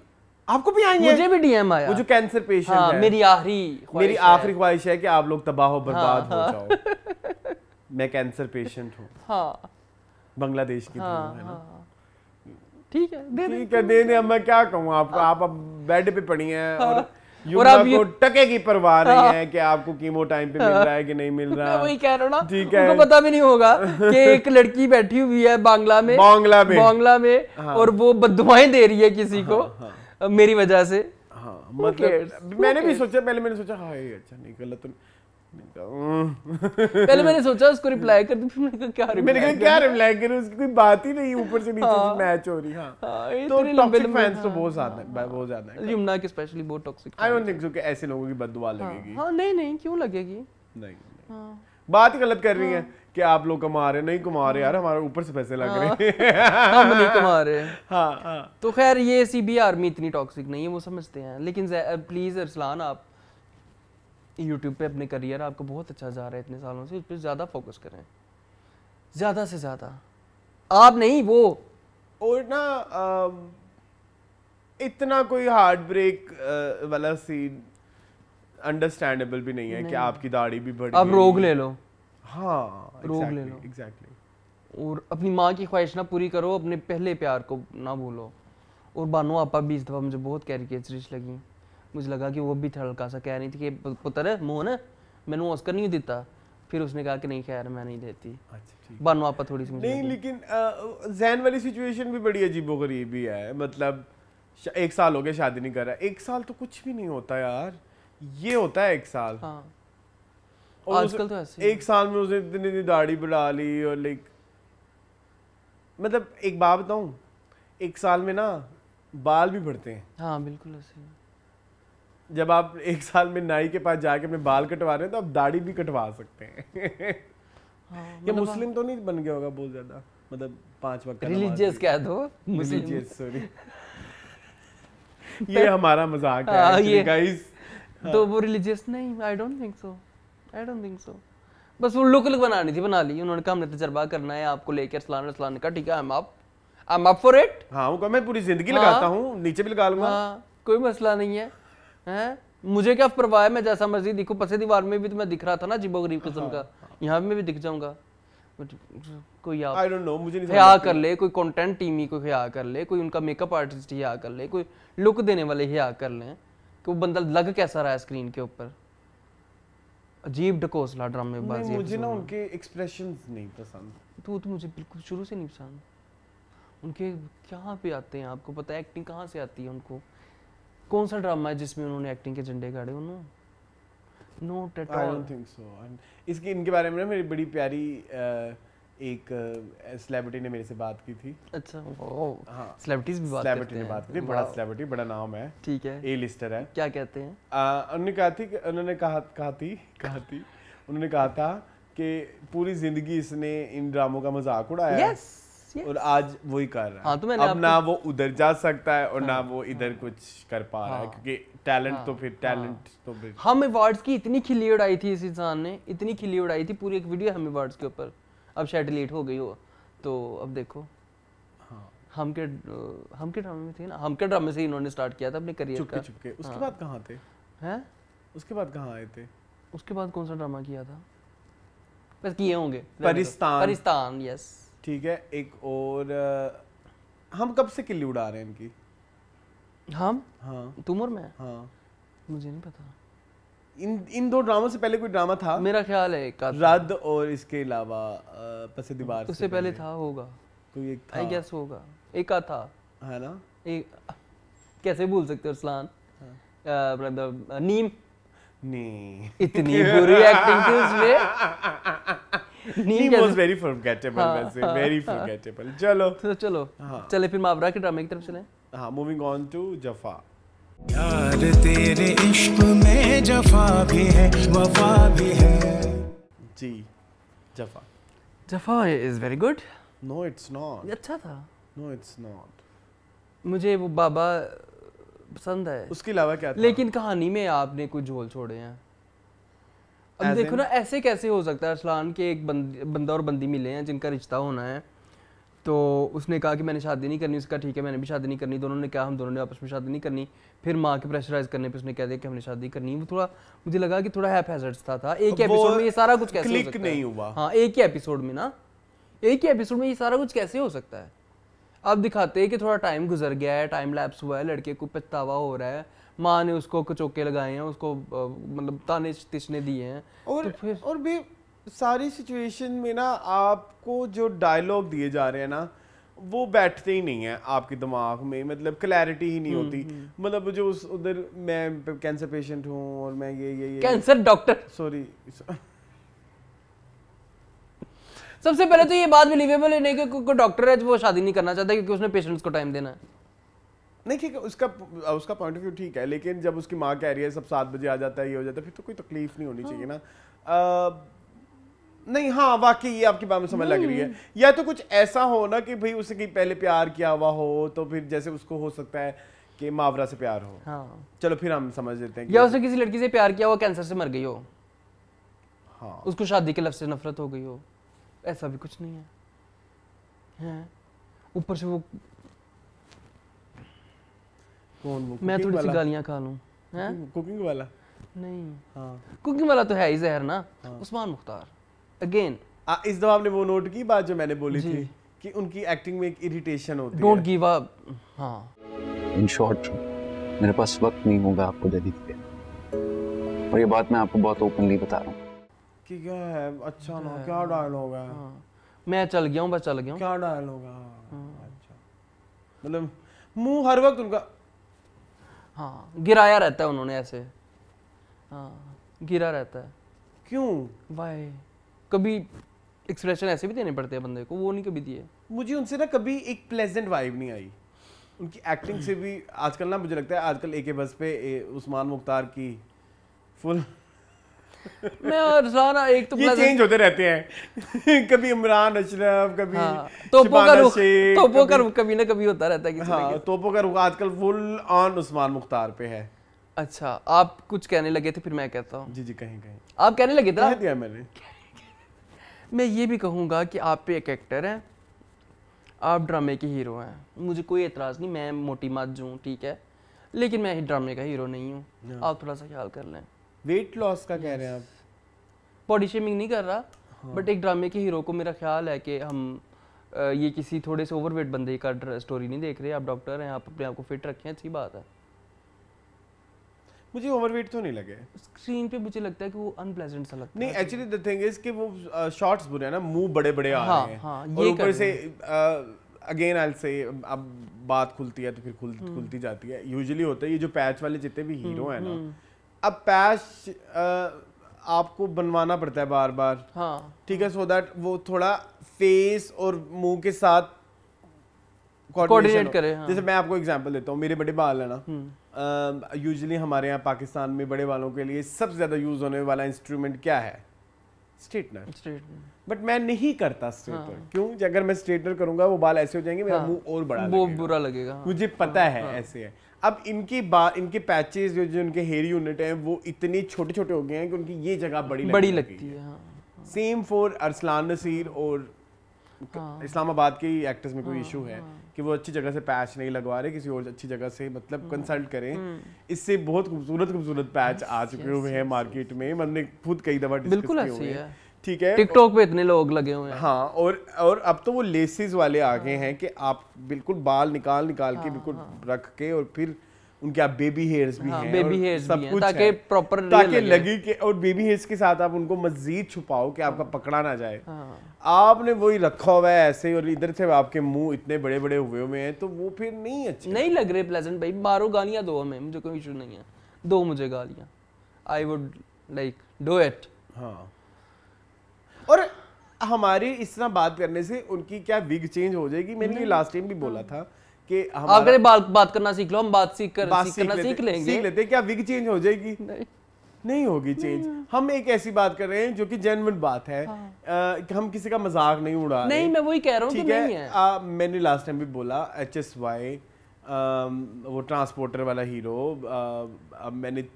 आपको भी आई हैं? मुझे भी डीएम आया। वो जो कैंसर पेशेंट हाँ, है, मेरी आखिरी ख्वाहिश है कि आप लोग तबाह बर्बाद हो जाओ। मैं कैंसर पेशेंट हूँ। हाँ, बांग्लादेश की है ना। ठीक है, दे दे। अब मैं क्या कहूँ आपको, आप अब बेड पे पड़ी हैं और और आप को टके की परवाह नहीं है कि आपको कीमो टाइम पे मिल रहा है कि नहीं मिल रहा। वही कह रहा हूँ ना, ठीक है, उनको पता भी नहीं होगा कि एक लड़की बैठी हुई है बांग्ला में और वो बददुआएं दे रही है किसी को मेरी वजह से। हाँ, मतलब मैंने भी सोचा, पहले मैंने सोचा हाँ ये अच्छा नहीं गलत पहले मैंने सोचा उसको रिप्लाई कर दूं, फिर मैंने कहा क्या रिप्लाई करूं, उसकी कोई बात ही नहीं, ऊपर से नीचे से मैच हो रही। हाँ, तो टॉक्सिक फैंस तो बहुत ज्यादा है यमुना के, स्पेशली बहुत toxic. I don't think so कि ऐसे लोगों की बददुआ लगेगी। हाँ, नहीं क्यों लगेगी, नहीं, बात ही गलत कर रही है कि आप लोग कमा रहे, नहीं कमा रहे यार, हमारे ऊपर से पैसे लग रहे हैं, हम नहीं कमा रहे। हाँ, तो खैर ये सीबी आर्मी इतनी टॉक्सिक नहीं है, वो समझते हैं। लेकिन प्लीज अरसलान, आप YouTube पे अपने करियर आपको बहुत अच्छा जा रहा है इतने सालों से, उस पर ज़्यादा फोकस करें, ज़्यादा से ज़्यादा। आप नहीं, वो और ना इतना कोई हार्ट ब्रेक वाला सीन अंडरस्टैंडेबल भी नहीं है कि आपकी दाढ़ी भी बढ़ गई, आप रोग ले लो। हाँ, रोग ले लो एग्जैक्टली। और अपनी माँ की ख्वाहिश ना पूरी करो, अपने पहले प्यार को ना भूलो। और बानो आपा भी इस दफ़ा मुझे बहुत कैरिकेचरिश लगी, मुझे लगा कि वो भी हल्का सा कह रही थी कि पुत्र मोहन मैंने ऑस्कर नहीं देता, फिर उसने कहा कि नहीं खैर मैं नहीं देती। अच्छा, बानो आपा थोड़ी सी नहीं, लेकिन जैन वाली सिचुएशन भी बड़ी अजीबोगरीब ही है। मतलब 1 साल हो गया शादी नहीं कर रहा, 1 साल तो कुछ भी नहीं होता यार, ये होता है 1 साल। हाँ, और आजकल तो ऐसे 1 साल में उसने इतनी दाढ़ी बढ़ा ली और लाइक, मतलब एक बात बताऊं, 1 साल में ना बाल भी बढ़ते हैं। हाँ बिल्कुल ऐसे। जब आप 1 साल में नाई के पास जाके अपने बाल कटवा रहे हैं तो आप दाढ़ी भी कटवा सकते हैं। हाँ, ये मुस्लिम तो नहीं बन गया होगा बहुत ज्यादा, मतलब 5 वक्त रिलीजियस कह दो, रिलीजियस, सॉरी ये हमारा मजाक है गाइस। तो वो रिलीजियस नहीं, आई डोंट थिंक सो। बस वो लुक बनानी थी, बना ली उन्होंने कहा हमने तजर्बा करना है आपको लेकर। अरसलान ने कहा ठीक है, I M up for it. हाँ, वो मैं पूरी जिंदगी लगाता हूँ, नीचे भी लगा लूंगा। हाँ, कोई मसला नहीं है, हैं? मुझे क्या परवाह है, मैं जैसा मर्जी दिखूं। पसे दीवार में भी तो मैं दिख रहा था ना अजीबो गरीब किस्म का, यहाँ में भी दिख जाऊंगा। कोई आप आई डोंट नो, मुझे नहीं हया कर ले, कोई कंटेंट टीमी को हया कर ले, कोई उनका मेकअप आर्टिस्ट हया कर ले, कोई लुक देने वाले हया कर लें कि वो बंदा लग कैसा रहा है स्क्रीन के ऊपर। अजीब ढकोसला ड्रामेबाजी। मुझे ना उनके एक्सप्रेशंस नहीं पसंद। तो मुझे बिल्कुल शुरू से नहीं पसंद। उनके कहाँ पे आते हैं आपको पता है, एक्टिंग कहाँ से आती है उनको? कौन सा ड्रामा है जिसमें उन्होंने एक्टिंग के झंडे गाड़े? Note at all. I don't think so. इसके इनके बारे में ना मेरी बड़ी प्यारी एक सेलिब्रिटी ने मेरे से बात की थी। अच्छा, हाँ, सेलिब्रिटीज भी बात करते हैं। बात की थी, बड़ा सेलिब्रिटी, बड़ा नाम है, ठीक है, ए लिस्टर है। क्या कहते हैं? उन्होंने कहा था कि पूरी जिंदगी इसने इन ड्रामों का मजाक उड़ाया। yes. और आज वही कर रहा है। हाँ, तो मैंने अब ना वो उधर जा सकता है और ना वो इधर कुछ कर पा रहा है, क्योंकि टैलेंट तो फिर हम अवार्ड्स की इतनी खिल्ली उड़ाई थी इस इंसान ने, इतनी खिल्ली उड़ाई थी, पूरी एक वीडियो हम अवार्ड्स के ऊपर। अब शायद डिलीट हो गई हो, तो अब देखो। हम के ड्रामे में थे ना, हम के ड्रामे से इन्होंने स्टार्ट किया था अपने करियर का। चुपके। उसके बाद कहाँ थे? हैं? उसके बाद कहाँ आए थे? उसके बाद कौन सा ड्रामा किया था? बस किए होंगे। परिस्तान, यस, ठीक है। एक और हम कब से किल्ली उड़ा रहे हैं इनकी? हम? हाँ, तुम और मैं? हाँ, मुझे नहीं पता। इन 2 ड्रामों से पहले कोई ड्रामा था? मेरा ख्याल है एक रद्द, और इसके अलावा पसे दीवार उससे पहले था, होगा कोई एक था, आई गेस होगा, एक का था, है ना? एक कैसे भूल सकते हो अरसलान? ब्रदर नीम। नहीं, इतनी बुरी एक्टिंग थी उसमें। नीम वाज वेरी फॉरगेटेबल, वैसे वेरी फॉरगेटेबल। चलो हाँ, चले फिर मावरा के ड्रामे की तरफ चलें। हाँ, मूविंग ऑन टू जफा। यार तेरे इश्क में जफा भी है वफा भी है। जी, Jafaa is very good. No it's not. अच्छा था। No it's not. मुझे वो बाबा पसंद है। उसके अलावा क्या था? लेकिन कहानी में आपने कुछ झोल छोड़े हैं। अब देखो ना, ऐसे कैसे हो सकता है अरसलान के एक बंदा और बंदी मिले हैं जिनका रिश्ता होना है, तो उसने कहा कि मैंने शादी नहीं करनी, उसका ठीक है मैंने भी शादी नहीं करनी, दोनों ने कहा हम दोनों ने आपस में शादी नहीं करनी। फिर माँ के प्रेशराइज करने पे उसने कह दिया कि हमने शादी करनी। वो थोड़ा मुझे लगा कि थोड़ा हैज़ार्ड्स था एक एपिसोड में ये सारा कुछ कैसे हो क्लिक सकता है? नहीं हुआ। हाँ एक ही एपिसोड में ना, एक ही एपिसोड में ये सारा कुछ कैसे हो सकता है? अब दिखाते हैं कि थोड़ा टाइम गुजर गया है, टाइम लैप्स हुआ है, लड़के को पछतावा हो रहा है, माँ ने उसको कचोके लगाए हैं, उसको मतलब ताने तिशने दिए हैं। और तो फिर और भी सारी सिचुएशन में ना आपको जो डायलॉग दिए जा रहे हैं ना वो बैठते ही नहीं है आपके दिमाग में, मतलब क्लैरिटी ही नहीं होती। मतलब जो उधर मैं कैंसर पेशेंट हूँ और मैं ये कैंसर डॉक्टर, सॉरी सबसे पहले तो ये बात बिलीवेबल है नहीं कि कोई डॉक्टर है जो वो शादी नहीं करना चाहता क्योंकि उसने पेशेंट्स को टाइम देना है। नहीं ठीक है, उसका पॉइंट ऑफ व्यू ठीक है, लेकिन जब उसकी माँ कह रही है सब 7 बजे आ जाता है, ये हो जाता है, फिर तो कोई तकलीफ नहीं होनी चाहिए ना। नहीं हाँ वाकई ये आपकी बात में समझ लग रही है। या तो कुछ ऐसा हो ना कि भाई उससे पहले प्यार किया हुआ हो, तो फिर जैसे उसको हो सकता है कि मावरा से प्यार हो। हाँ। चलो फिर हम समझ लेते हैं। या उसने किसी लड़की से प्यार किया, वो कैंसर से मर गई हो, हाँ उसको शादी के लफ्ज़ से नफरत हो गई हो, ऐसा भी कुछ नहीं है। ऊपर से वो कौन वो मैं थोड़ी सी गालियाँ खा लूँ कुकिंग वाला? नहीं हाँ कुकिंग वाला तो है ही जहर ना। उस्मान मुख्तार अगेन। इस दफा आपने वो नोट की बात जो मैंने बोली थी कि उनकी एक्टिंग में एक इरिटेशन होती है। Don't give up. हाँ इन शॉर्ट मेरे पास वक्त नहीं होगा आपको देने के लिए, और ये बात मैं आपको बहुत ओपनली बता रहा हूँ। कि क्या है? अच्छा ना, क्या डायलॉग है? मैं चल गया हूँ, बस चल गया हूँ। क्या डायलॉग है? अच्छा मतलब मुंह हर वक्त उनका हाँ गिराया रहता है उन्होंने ऐसे, हाँ गिरा रहता है। क्यों? वाई कभी एक्सप्रेशन ऐसे भी देने पड़ते हैं बंदे को, वो नहीं कभी दिए। मुझे उनसे ना कभी एक प्लेजेंट वाइब नहीं आई उनकी एक्टिंग से भी। आजकल ना मुझे लगता है आजकल एक बस पे उस्मान मुख्तार की फुल मैं और सारा एक तो ये चेंज होते रहते हैं कभी इमरान अशरफ, कभी तोपो का रुख, तोपो का रुख कभी ना कभी होता रहता है किसी हाँ, के। तोपो का रुख आजकल फुल ऑन उस्मान मुख्तार पे है। अच्छा आप कुछ कहने लगे थे, फिर मैं कहता हूँ। जी जी कहीं कहीं आप कहने लगे थे। कह दिया मैंने। मैं ये भी कहूँगा कि आप पे एक एक्टर है, आप ड्रामे के हीरो हैं, मुझे कोई एतराज़ नहीं, मैं मोटी मत हूँ ठीक है, लेकिन मैं ड्रामे का हीरो नहीं हूँ। आप थोड़ा सा ख्याल कर लें। वेट लॉस का कह रहे हैं आप? बॉडी शेमिंग नहीं कर रहा, बट एक ड्रामे के हीरो को मेरा ख्याल है कि हम ये किसी थोड़े से ओवरवेट बंदे का स्टोरी नहीं देख रहे। आप डॉक्टर हैं, आप अपने आप को फिट रखें, अच्छी बात है। मुझे ओवरवेट तो नहीं लगे स्क्रीन पे, मुझे लगता है कि वो अनप्लेजेंट सा लगता है। नहीं एक्चुअली द थिंग इज कि वो शॉट्स बुरे हैं ना, मुंह बड़े बड़े आ रहे हैं। हाँ, और ये ऊपर से अगेन आई से अब बात खुलती है तो फिर खुलती जाती है। यूजुअली होता है ये जो पैच वाले जितने भी हीरो हैं ना, अब पैच आपको बनवाना पड़ता है बार बार। हाँ ठीक है, सो दैट वो थोड़ा फेस और मुंह के साथ कोऑर्डिनेट करे। हाँ। जैसे मैं आपको एग्जांपल देता हूँ, मेरे बड़े बाल है ना, यूजुअली हमारे यहाँ पाकिस्तान में बड़े बालों के लिए सबसे ज्यादा यूज होने वाला इंस्ट्रूमेंट क्या है? स्ट्रेटनर। बट मैं नहीं करता स्ट्रेटनर। क्यों? अगर मैं स्ट्रेटनर करूंगा वो बाल ऐसे हो जाएंगे, मेरा मुंह और बड़ा वो बुरा लगेगा। मुझे पता है ऐसे है। अब इनके पैचेस जो इनके हेयर यूनिट हैं वो इतने छोटे छोटे हो गए हैं कि उनकी ये जगह बड़ी लगती है। सेम फॉर अरसलान नसीर और इस्लामाबाद के एक्टर्स में कोई इशू है कि वो अच्छी जगह से पैच नहीं लगवा रहे, किसी और अच्छी जगह से मतलब कंसल्ट करें। इससे बहुत खूबसूरत पैच आ चुके हुए हैं मार्केट में, मैंने खुद कई दफा डिस्कस किए हुए हैं। ठीक है, टिकटॉक पे इतने लोग लगे हुए हैं। हाँ, और अब तो वो लेसेस वाले आ गए हैं कि आप बिल्कुल बाल निकाल के बिल्कुल रख के, और फिर उनके आप बेबी हेयर्स भी हैं, बेबी हेयर्स सब भी हैं, कुछ ताकि प्रॉपर ताकि लगे कि, और बेबी हेयर्स के साथ आप उनको मजीद छुपाओ कि आपका पकड़ा ना जाए। आपने वही रखा हुआ है ऐसे, और इधर से आपके मुंह इतने बड़े बड़े हुए हैं, तो वो फिर नहीं अच्छे नहीं लग रहे प्लेजेंट। भाई मारो गालियां दो हमें, मुझे कोई इशू नहीं है, दो मुझे गालियां, I would like do it. हाँ, और हमारी इस तरह बात करने से उनकी क्या विग चेंज हो जाएगी? मैंने ये लास्ट टाइम भी बोला था कि अगर बात करना सीख लो, हम बात सीख लेंगे। क्या विग चेंज हो जाएगी? नहीं होगी चेंज। हम एक ऐसी बात कर रहे हैं जो कि जेन्युइन बात है। हम किसी का मजाक नहीं उड़ा रहे। नहीं, मैं वही कह रहा हूँ कि नहीं है। मैंने लास्ट टाइम भी बोला HSY, वो ट्रांसपोर्टर वाला हीरो, मैंने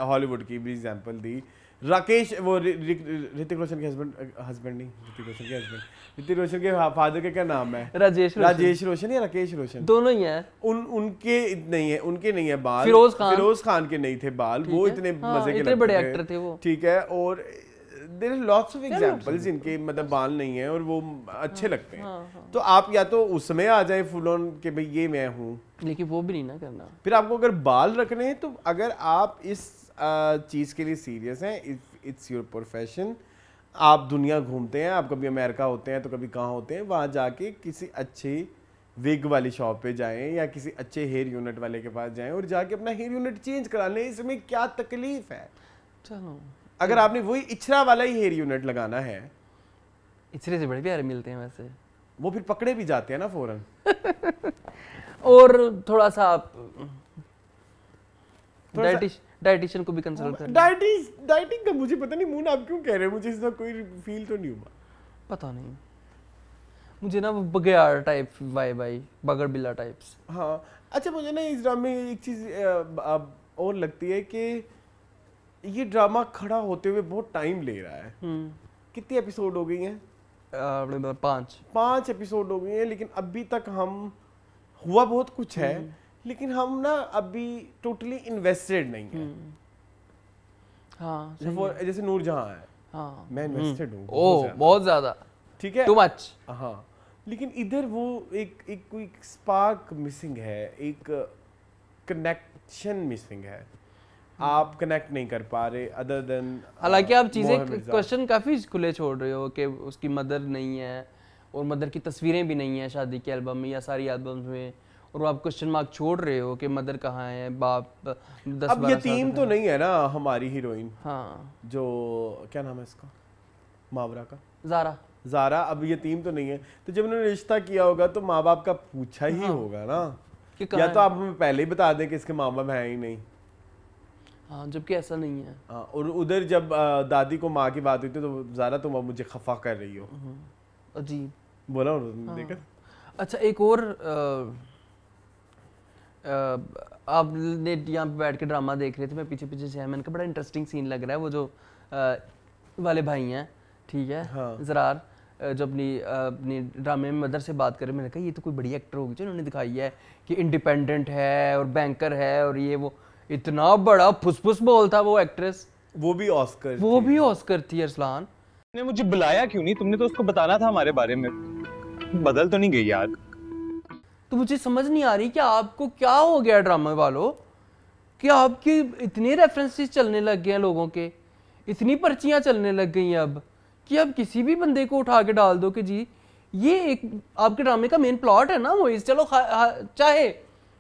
हॉलीवुड की भी एग्जांपल दी, राकेश वो ऋतिक रोशन के हस्बैंड नहीं, ऋतिक रोशन के फादर के क्या नाम है? राजेश रोशन या राकेश रोशन, दोनों ही हैं। उनके नहीं है, उनके नहीं है बाल। फिरोज खान के नहीं थे बाल, वो इतने मजे के इतने बड़े एक्टर थे वो। ठीक है, और there are lots of examples इनके मतलब बाल नहीं है और वो अच्छे लगते हैं। तो आप या तो उसमें आ जाए फुल ऑन कि भाई ये मैं हूँ, लेकिन वो भी नहीं ना करना। फिर आपको अगर बाल रखने हैं तो अगर आप इस चीज़ के लिए सीरियस हैं, इट्स योर प्रोफेशन, आप दुनिया घूमते हैं, आप कभी अमेरिका होते हैं तो कभी कहाँ होते हैं, वहाँ जाके किसी अच्छे विग वाली शॉप पे जाएं या किसी अच्छे हेयर यूनिट वाले के पास जाएं और जाके अपना हेयर यूनिट चेंज करा लें। इसमें क्या तकलीफ है? चलो अगर आपने वही इचरा वाला ही हेयर यूनिट लगाना है, इचरे से बड़े प्यारे मिलते हैं वैसे, वो फिर पकड़े भी जाते हैं ना फौरन। और थोड़ा सा आप डाइटिशियन को भी कंसल्ट करें। डाइटिंग का मुझे पता नहीं, मून आप क्यों कह रहे हैं, मुझे इसका कोई फील तो नहीं हुआ। पता नहीं, मुझे ना वो बगैर टाइप वाई बगर बिल्ला टाइप्स। हाँ अच्छा, मुझे ना इस ड्रामे में एक चीज़ और लगती है कि ये ड्रामा खड़ा होते हुए बहुत टाइम ले रहा है। कितनी एपिसोड हो गई हैं? 5 एपिसोड हो गई हैं, लेकिन अभी तक हम हुआ बहुत कुछ है, लेकिन हम ना अभी टोटली इन्वेस्टेड नहीं है। हाँ, जैसे नूरजहां है, हाँ, मैं इन्वेस्टेड हूँ बहुत ज्यादा, ठीक है, टू मच। हाँ, लेकिन इधर वो एक कोई स्पार्क मिसिंग है, एक कनेक्शन मिसिंग है, आप कनेक्ट नहीं कर पा रहे अदर देन। हालांकि आप चीजें क्वेश्चन काफी खुले छोड़ रहे हो कि उसकी मदर नहीं है और मदर की तस्वीरें भी नहीं है शादी के एल्बम में या सारी एल्बम्स में, और आप क्वेश्चन मार्क छोड़ रहे हो कि मदर कहाँ है, बाप 10-12 अब यतीम तो नहीं है ना हमारी हीरोइन, हाँ, जो क्या नाम है इसका, मावरा का, ज़ारा अब यतीम तो नहीं है। तो जब उन्होंने रिश्ता किया होगा तो माँ बाप का पूछा ही होगा ना, या तो आप हमें पहले ही बता दें कि इसके माँ बाप हैं ही नहीं। हाँ, जबकि ऐसा नहीं है। हाँ, और उधर जब दादी को माँ की बात हुई थी तो ज़ारा तुम अब मुझे खफा कर रही हो, अजीब बोला उन्होंने। देखा। अच्छा, एक और आपने यहाँ पे बैठ के ड्रामा देख रहे थे, मैं पीछे से, मैंने कहा बड़ा इंटरेस्टिंग सीन लग रहा है, वो जो वाले भाई हैं, ठीक है, हाँ, ज़रार जो अपनी ड्रामे में मदर से बात करे, मैंने कहा ये तो कोई बड़ी एक्टर होगी जो उन्होंने दिखाई है कि इंडिपेंडेंट है और बैंकर है और ये वो, इतना बड़ा फुसफुस बोल था वो एक्ट्रेस, वो भी ऑस्कर थी। अरसलान ने मुझे बुलाया क्यों नहीं? तुमने तो उसको बताना था हमारे बारे में, बदल तो नहीं गई यार। तो मुझे समझ नहीं आ रही कि आपको क्या हो गया ड्रामा वालों, कि आपके इतने रेफरेंसेस चलने लग गए हैं लोगों के, इतनी पर्चियां चलने लग गई हैं अब कि अब किसी भी बंदे को उठा के डाल दो कि जी ये एक आपके ड्रामे का मेन प्लॉट है ना मोइज, चलो चाहे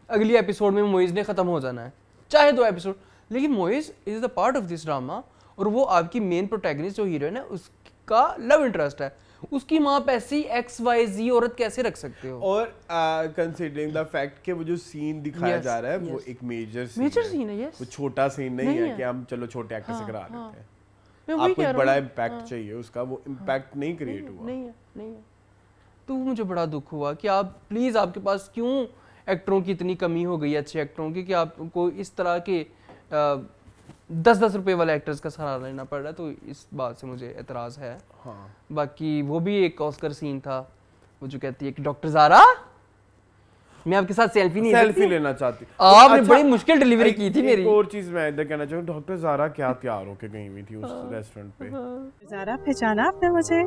अगली एपिसोड में मोइज ने खत्म हो जाना है, चाहे 2 एपिसोड, लेकिन Moiz is the part of this drama, और वो आपकी मेन प्रोटैगनिस्ट जो हीरोइन है उसका लव इंटरेस्ट है, उसकी माँ पैसी XYZ औरत कैसे रख सकते हो? और कंसीडरिंग द फैक्ट कि वो जो सीन दिखाया जा रहा है वो एक मेजर सीन है, वो छोटा सीन नहीं है कि हम चलो छोटे एक्टर से करा लेते हैं, आपको एक बड़ा इम्पैक्ट चाहिए उसका, वो इम्पैक्ट नहीं क्रिएट हुआ। नहीं है। तो मुझे बड़ा दुख हुआ कि आप प्लीज, आपके पास क्यों एक्टरों की इतनी कमी हो गई, अच्छे एक्टरों की, कि आपको इस तरह के 10-10 रुपए वाले एक्टर्स का सहारा लेना पड़ रहा है। तो इस बात से मुझे एतराज़ है। हाँ। बाकी वो भी एक ऑस्कर सीन था, वो जो कहती है कि डॉक्टर ज़ारा मैं आपके साथ सेल्फी लेना चाहती, आपने बड़ी मुश्किल डिलीवरी की थी मेरी। एक और चीज मैं इधर कहना चाहूँ, डॉक्टर ज़ारा क्या तैयार होके गई हुई थी उस रेस्टोरेंट पे। ज़ारा पहचाना आपने मुझे?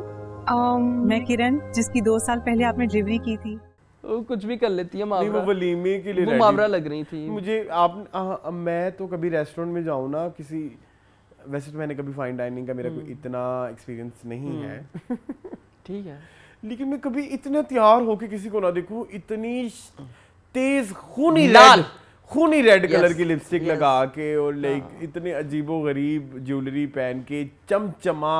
मैं किरण, जिसकी 2 साल पहले आपने डिलीवरी की थी। वो कुछ भी कर लेती है, नहीं, वो वलीमे के लिए मावरा लग रही थी मुझे। मैं तो कभी रेस्टोरेंट में जाऊँ ना किसी, वैसे तो मैंने कभी फाइन डाइनिंग का मेरा कोई इतना एक्सपीरियंस नहीं है, ठीक है, लेकिन मैं कभी इतना तैयार होके किसी को ना देखूं, इतनी तेज खूनी रेड कलर की लिपस्टिक लगा के और लाइक इतने अजीबो गरीब ज्वेलरी पहन के, चमचमा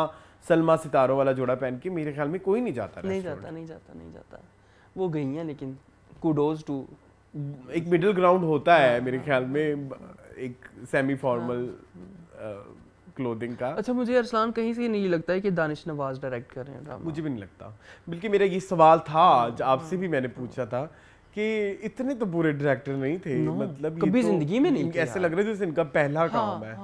सलमा सितारों वाला जोड़ा पहन के, मेरे ख्याल में कोई नहीं जाता। नहीं जाता। वो गई हैं, लेकिन कुडोज टू, एक मिडिल ग्राउंड होता है मेरे ख्याल में, एक सेमी फॉर्मल क्लोथिंग का। अच्छा, मुझे अरसलान कहीं से नहीं लगता है कि दानिश नवाज डायरेक्ट कर रहे हैं ड्रामा। मुझे भी नहीं लगता, बल्कि मेरा ये सवाल था आपसे भी मैंने पूछा था कि इतने तो बुरे डायरेक्टर नहीं थे, मतलब कभी जिंदगी में नहीं, ऐसे लग रहा है जैसे इनका पहला काम है।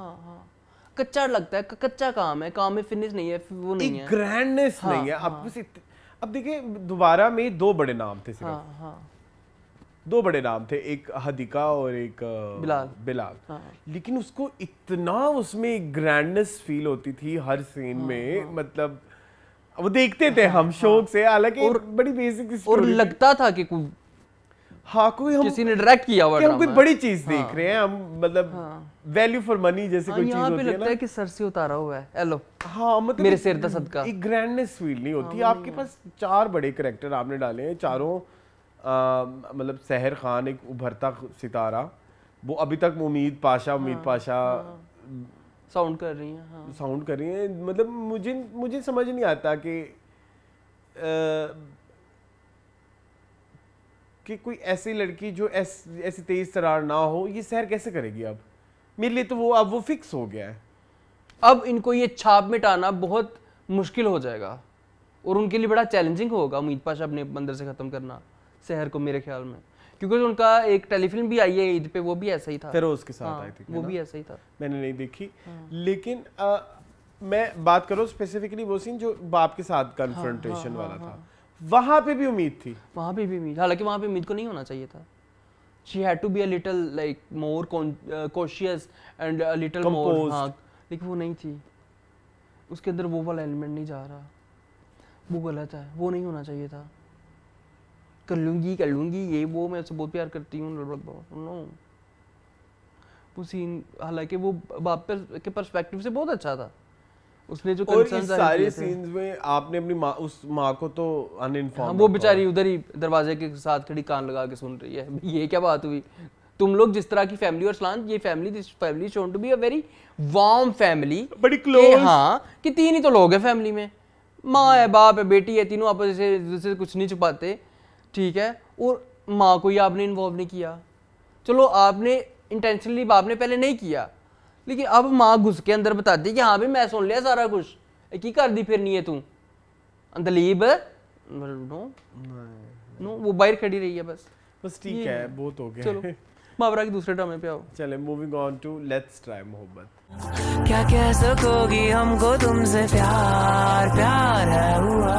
कच्चा लगता है, कच्चा काम है, काम में फिनिश नहीं है, वो नहीं है, ग्रैंडनेस नहीं है। अब देखिए दोबारा में 2 बड़े नाम थे सिर्फ, 2 बड़े नाम थे, एक हदीका और एक बिलाल। लेकिन उसको इतना उसमें ग्रैंडनेस फील होती थी हर सीन में, मतलब वो देखते थे हम शौक से, हालांकि बड़ी बेसिक स्टोरी, और लगता था कि कोई हम किसी ने डायरेक्ट किया हुआ हम कोई बड़ी चीज देख रहे हैं, हम मतलब वैल्यू फॉर मनी जैसे कोई चीज होती है ना, यहाँ पे लगता है कि सर से उतारा हुआ है, हेलो मतलब मेरे सिर दा सदका, एक ग्रैंडनेस फील नहीं होती। आपके पास 4 बड़े कैरेक्टर आपने डाले हैं, चारों मतलब सहर खान एक उभरता सितारा, वो अभी तक उम्मीद पाशा साउंड कर रही हैं, साउंड कर रही हैं। मतलब मुझे समझ नहीं आता कि कोई ऐसी लड़की जो ऐसी तेज तरार ना हो, ये सहर कैसे करेगी? अब मेरे लिए तो वो फिक्स हो गया है। अब इनको ये छाप मिटाना बहुत मुश्किल हो जाएगा और उनके लिए बड़ा चैलेंजिंग होगा उम्मीद पाशा अपने अंदर से खत्म करना सहर को, मेरे ख्याल में, क्योंकि उनका एक टेलीफिल्म भी आई है ईद पे, वो भी ऐसा ही था, फिरोज के साथ आई थी, वो भी ऐसा ही था, मैंने नहीं देखी। लेकिन मैं बात करूं स्पेसिफिकली वो सीन जो बाप के साथ कन्फ्रंटेशन वाला था, वहां पे भी उम्मीद थी, हालांकि वहां पे उम्मीद को नहीं होना चाहिए था। She had to be a little like more cautious and a little more, लेकिन वो नहीं थी, उसके अंदर वो वाला एलिमेंट नहीं जा रहा, वो गलत है, वो नहीं होना चाहिए था। कर लूंगी ये वो, मैं उससे बहुत प्यार करती हूँ, नो वो सीन, हालांकि वो बाप के पर्सपेक्टिव से बहुत अच्छा था, उसने जो कंसर्न सारे सीन्स में आपने अपनी उस माँ को तो अनइन्फॉर्म, वो बेचारी उधर ही दरवाजे के साथ खड़ी कान लगा के सुन रही है, ये क्या बात हुई? तुम लोग जिस तरह की फैमिली, और सलान ये family shown to be a very warm family, बड़ी क्लोज, हाँ कि 3 ही तो लोग हैं फैमिली में, माँ है, बाप है, बेटी है, तीनों आपस से कुछ नहीं छुपाते, ठीक है, और माँ को ही आपने इन्वॉल्व नहीं किया, चलो आपने इंटेंशनली बाप ने पहले नहीं किया, लेकिन अब माँ घुस के अंदर बताती कि हाँ भाई मैं सुन लिया सारा कुछ, की कर दी फिर नहीं है तू अंदलीब, नो वो बाहर खड़ी रही है बस ठीक है, बहुत हो गया। चलो मावरा के दूसरे ड्रामे पे आओ, चले moving on to let's try Mohabbat. क्या कह सकोगी हमको तुमसे प्यार है हुआ।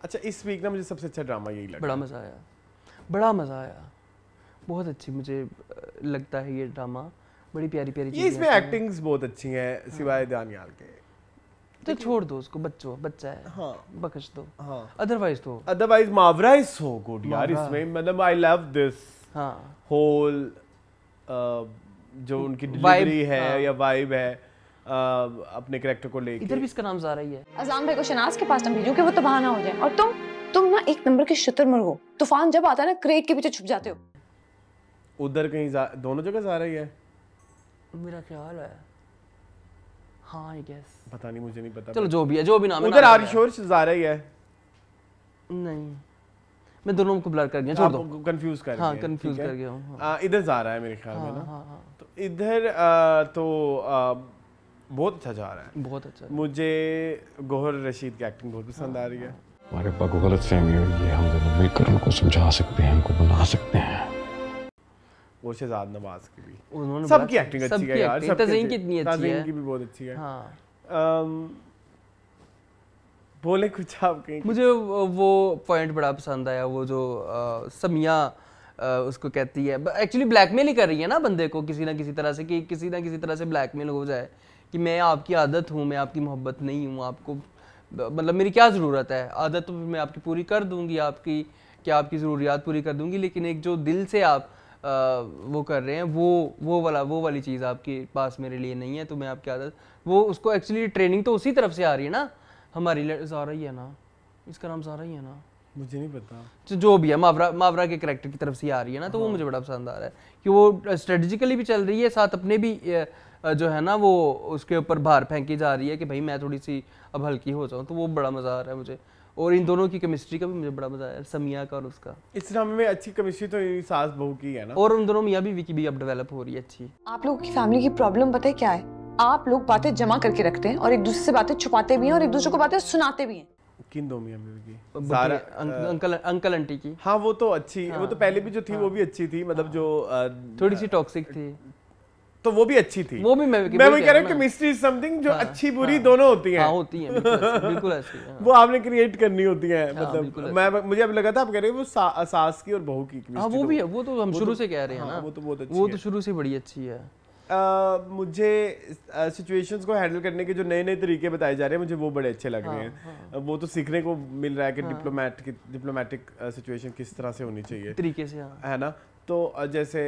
अच्छा, इस वीक ना मुझे सबसे अच्छा ड्रामा यही लगा, बड़ा मजा आया, बहुत अच्छी मुझे लगता है ये ड्रामा, बड़ी प्यारी चीज़ है, इसमें एक्टिंग्स बहुत अच्छी हैं सिवाय दानियाल के, तो छोड़ दो उसको, बच्चा है, हाँ बख्श दो, हाँ अदरवाइज मावरा इज सो गुड यार इसमें, मतलब आई लव दिस होल जो उनकी डिलीवरी है या वाइब है अपने कैरेक्टर को लेके। इधर भी इसका नाम ज़ारा ही है। अज़ाम भाई को शनाज के पास न भेजो कि वो तबाह ना हो जाए, और तुम ना एक नंबर के शुतुरमुर्ग हो, तूफान जब आता है ना क्रेट के पीछे छुप जाते हो। उधर कहीं दोनों जगह ज़ारा ही है मेरा ख्याल है, हाँ आई गेस, पता नहीं, मुझे नहीं पता, चलो जो भी है, जो भी नाम है, उधर आरिशोर ज़ारा ही है, नहीं मैं दोनों को ब्लर कर गया, छोड़ दो, कंफ्यूज कर हाँ कंफ्यूज कर गया हूँ, इधर ज़ारा है मेरे ख्याल में ना, तो इधर तो बहुत अच्छा जा रहा है, बहुत अच्छा, मुझे गौहर रशीद की एक्टिंग बहुत पसंद आ रही है। हमारे पापा को गलतफहमी हुई है, हम दोनों मिलकर उनको समझा सकते हैं, उनको बना सकते हैं। और शहजाद नवाज की भी, उन्होंने सबकी एक्टिंग अच्छी है यार, तज़ीन कितनी अच्छी है, की भी बहुत अच्छी है, हाँ बोले कुछ आप कहीं। मुझे वो पॉइंट बड़ा पसंद आया, वो जो समिया उसको कहती है, एक्चुअली ब्लैकमेल ही कर रही है ना बंदे को किसी ना किसी तरह से, कि किसी ना किसी तरह से ब्लैकमेल हो जाए कि मैं आपकी आदत हूँ, मैं आपकी मोहब्बत नहीं हूँ, आपको मतलब मेरी क्या ज़रूरत है, आदत तो मैं आपकी पूरी कर दूँगी, आपकी ज़रूरियात पूरी कर दूँगी, लेकिन एक जो दिल से आप वो कर रहे हैं वो वाली चीज़ आपके पास मेरे लिए नहीं है, तो मैं आपकी आदत, वो उसको एक्चुअली ट्रेनिंग तो उसी तरफ से आ रही है ना, हमारी ज़ारा ही है ना, इसका नाम ज़ारा ही है ना, मुझे नहीं पता, जो भी है मावरा के कैरेक्टर की तरफ से आ रही है ना, तो वो मुझे बड़ा पसंद आ रहा है कि वो स्ट्रेटेजिकली भी चल रही है, साथ अपने भी जो है ना वो उसके ऊपर भार फेंकी जा रही है कि भाई मैं थोड़ी सी अब हल्की हो जाऊँ, तो वो बड़ा मज़ा आ रहा है मुझे, और इन दोनों की केमिस्ट्री का भी मुझे बड़ा मजा आया, समिया का और उसका। इस ड्रामे में अच्छी केमिस्ट्री तो सास बहू की है ना, और उन दोनों मियां बीवी की भी अब डेवलप हो रही है अच्छी। आप लोगों की फैमिली की प्रॉब्लम पता है क्या है? आप लोग बातें जमा करके रखते हैं और एक दूसरे से बातें छुपाते भी हैं और एक दूसरे को बातें सुनाते भी हैं। किन दो मियां बीवी की? ज़ारा अंकल आंटी की। हाँ वो तो अच्छी, वो तो पहले भी जो थी वो भी अच्छी थी, मतलब जो थोड़ी सी टॉक्सिक थी, तो वो भी अच्छी थी। वो भी मैं वही कह रहा हूँ कि मिस्ट्री इज समथिंग जो अच्छी बुरी दोनों होती हैं। होती हैं, बिल्कुल ऐसी। वो आपने क्रिएट करनी होती है। मतलब मुझे अब लगा था आप कह रहे हो वो सास की और बहू की। हाँ वो भी है, वो तो हम शुरू से कह रहे हैं ना, वो तो बहुत अच्छी वो तो शुरू से बड़ी अच्छी है। मुझे सिचुएशंस को हैंडल करने के जो नए नए तरीके बताए जा रहे हैं मुझे वो बड़े अच्छे लग रहे हैं। वो तो सीखने को मिल रहा है कि डिप्लोमेटिक सिचुएशन किस तरह से होनी चाहिए तरीके से, है ना। तो जैसे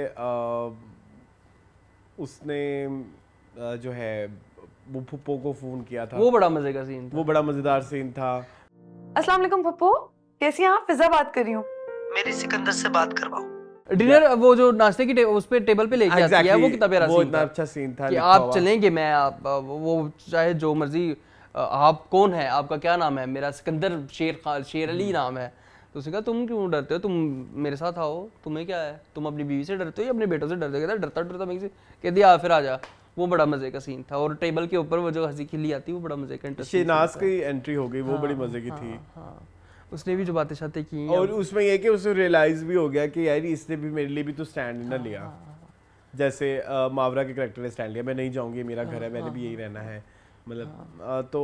उसने जो है वो फुप्पो को फोन किया था, वो बड़ा मजे का सीन था, वो बड़ा मजेदार सीन था। अस्सलाम वालेकुम फुप्पो, कैसी हैं आप? फिजा बात कर रही हूँ। मेरी सिकंदर से बात करवाओ। डिनर वो जो नाश्ते की उस पे टेबल पे लेके आती है, वो कितना प्यारा सीन था। वो इतना अच्छा सीन था कि आप चलेंगे, मैं आप वो चाहे जो मर्जी, आप कौन है, आपका क्या नाम है? मेरा सिकंदर शेर अली नाम है। तो उसने कहा तुम क्यों डरते हो, तुम मेरे साथ आओ, तुम्हें क्या है, तुम अपनी बीवी से डरते हो या अपने बेटों से डरते हो? कहता डरता मैं कह दिया फिर आ जा। वो बड़ा मजे का सीन था। और टेबल के ऊपर वो जो हंसी खिली आती वो बड़ा मजे का इंटरेस्टिंग। शहनाज की एंट्री हो गई, वो बड़ी मजे की थी। उसने भी जो बातें शातें की, और उसमें ये कि उसे रियलाइज भी हो गया कि यार इसने भी मेरे लिए भी तो स्टैंड ना लिया। जैसे मावरा के कैरेक्टर ने स्टैंड लिया, मैं नहीं जाऊंगी, मेरा घर है, मैंने भी यही रहना है। मतलब तो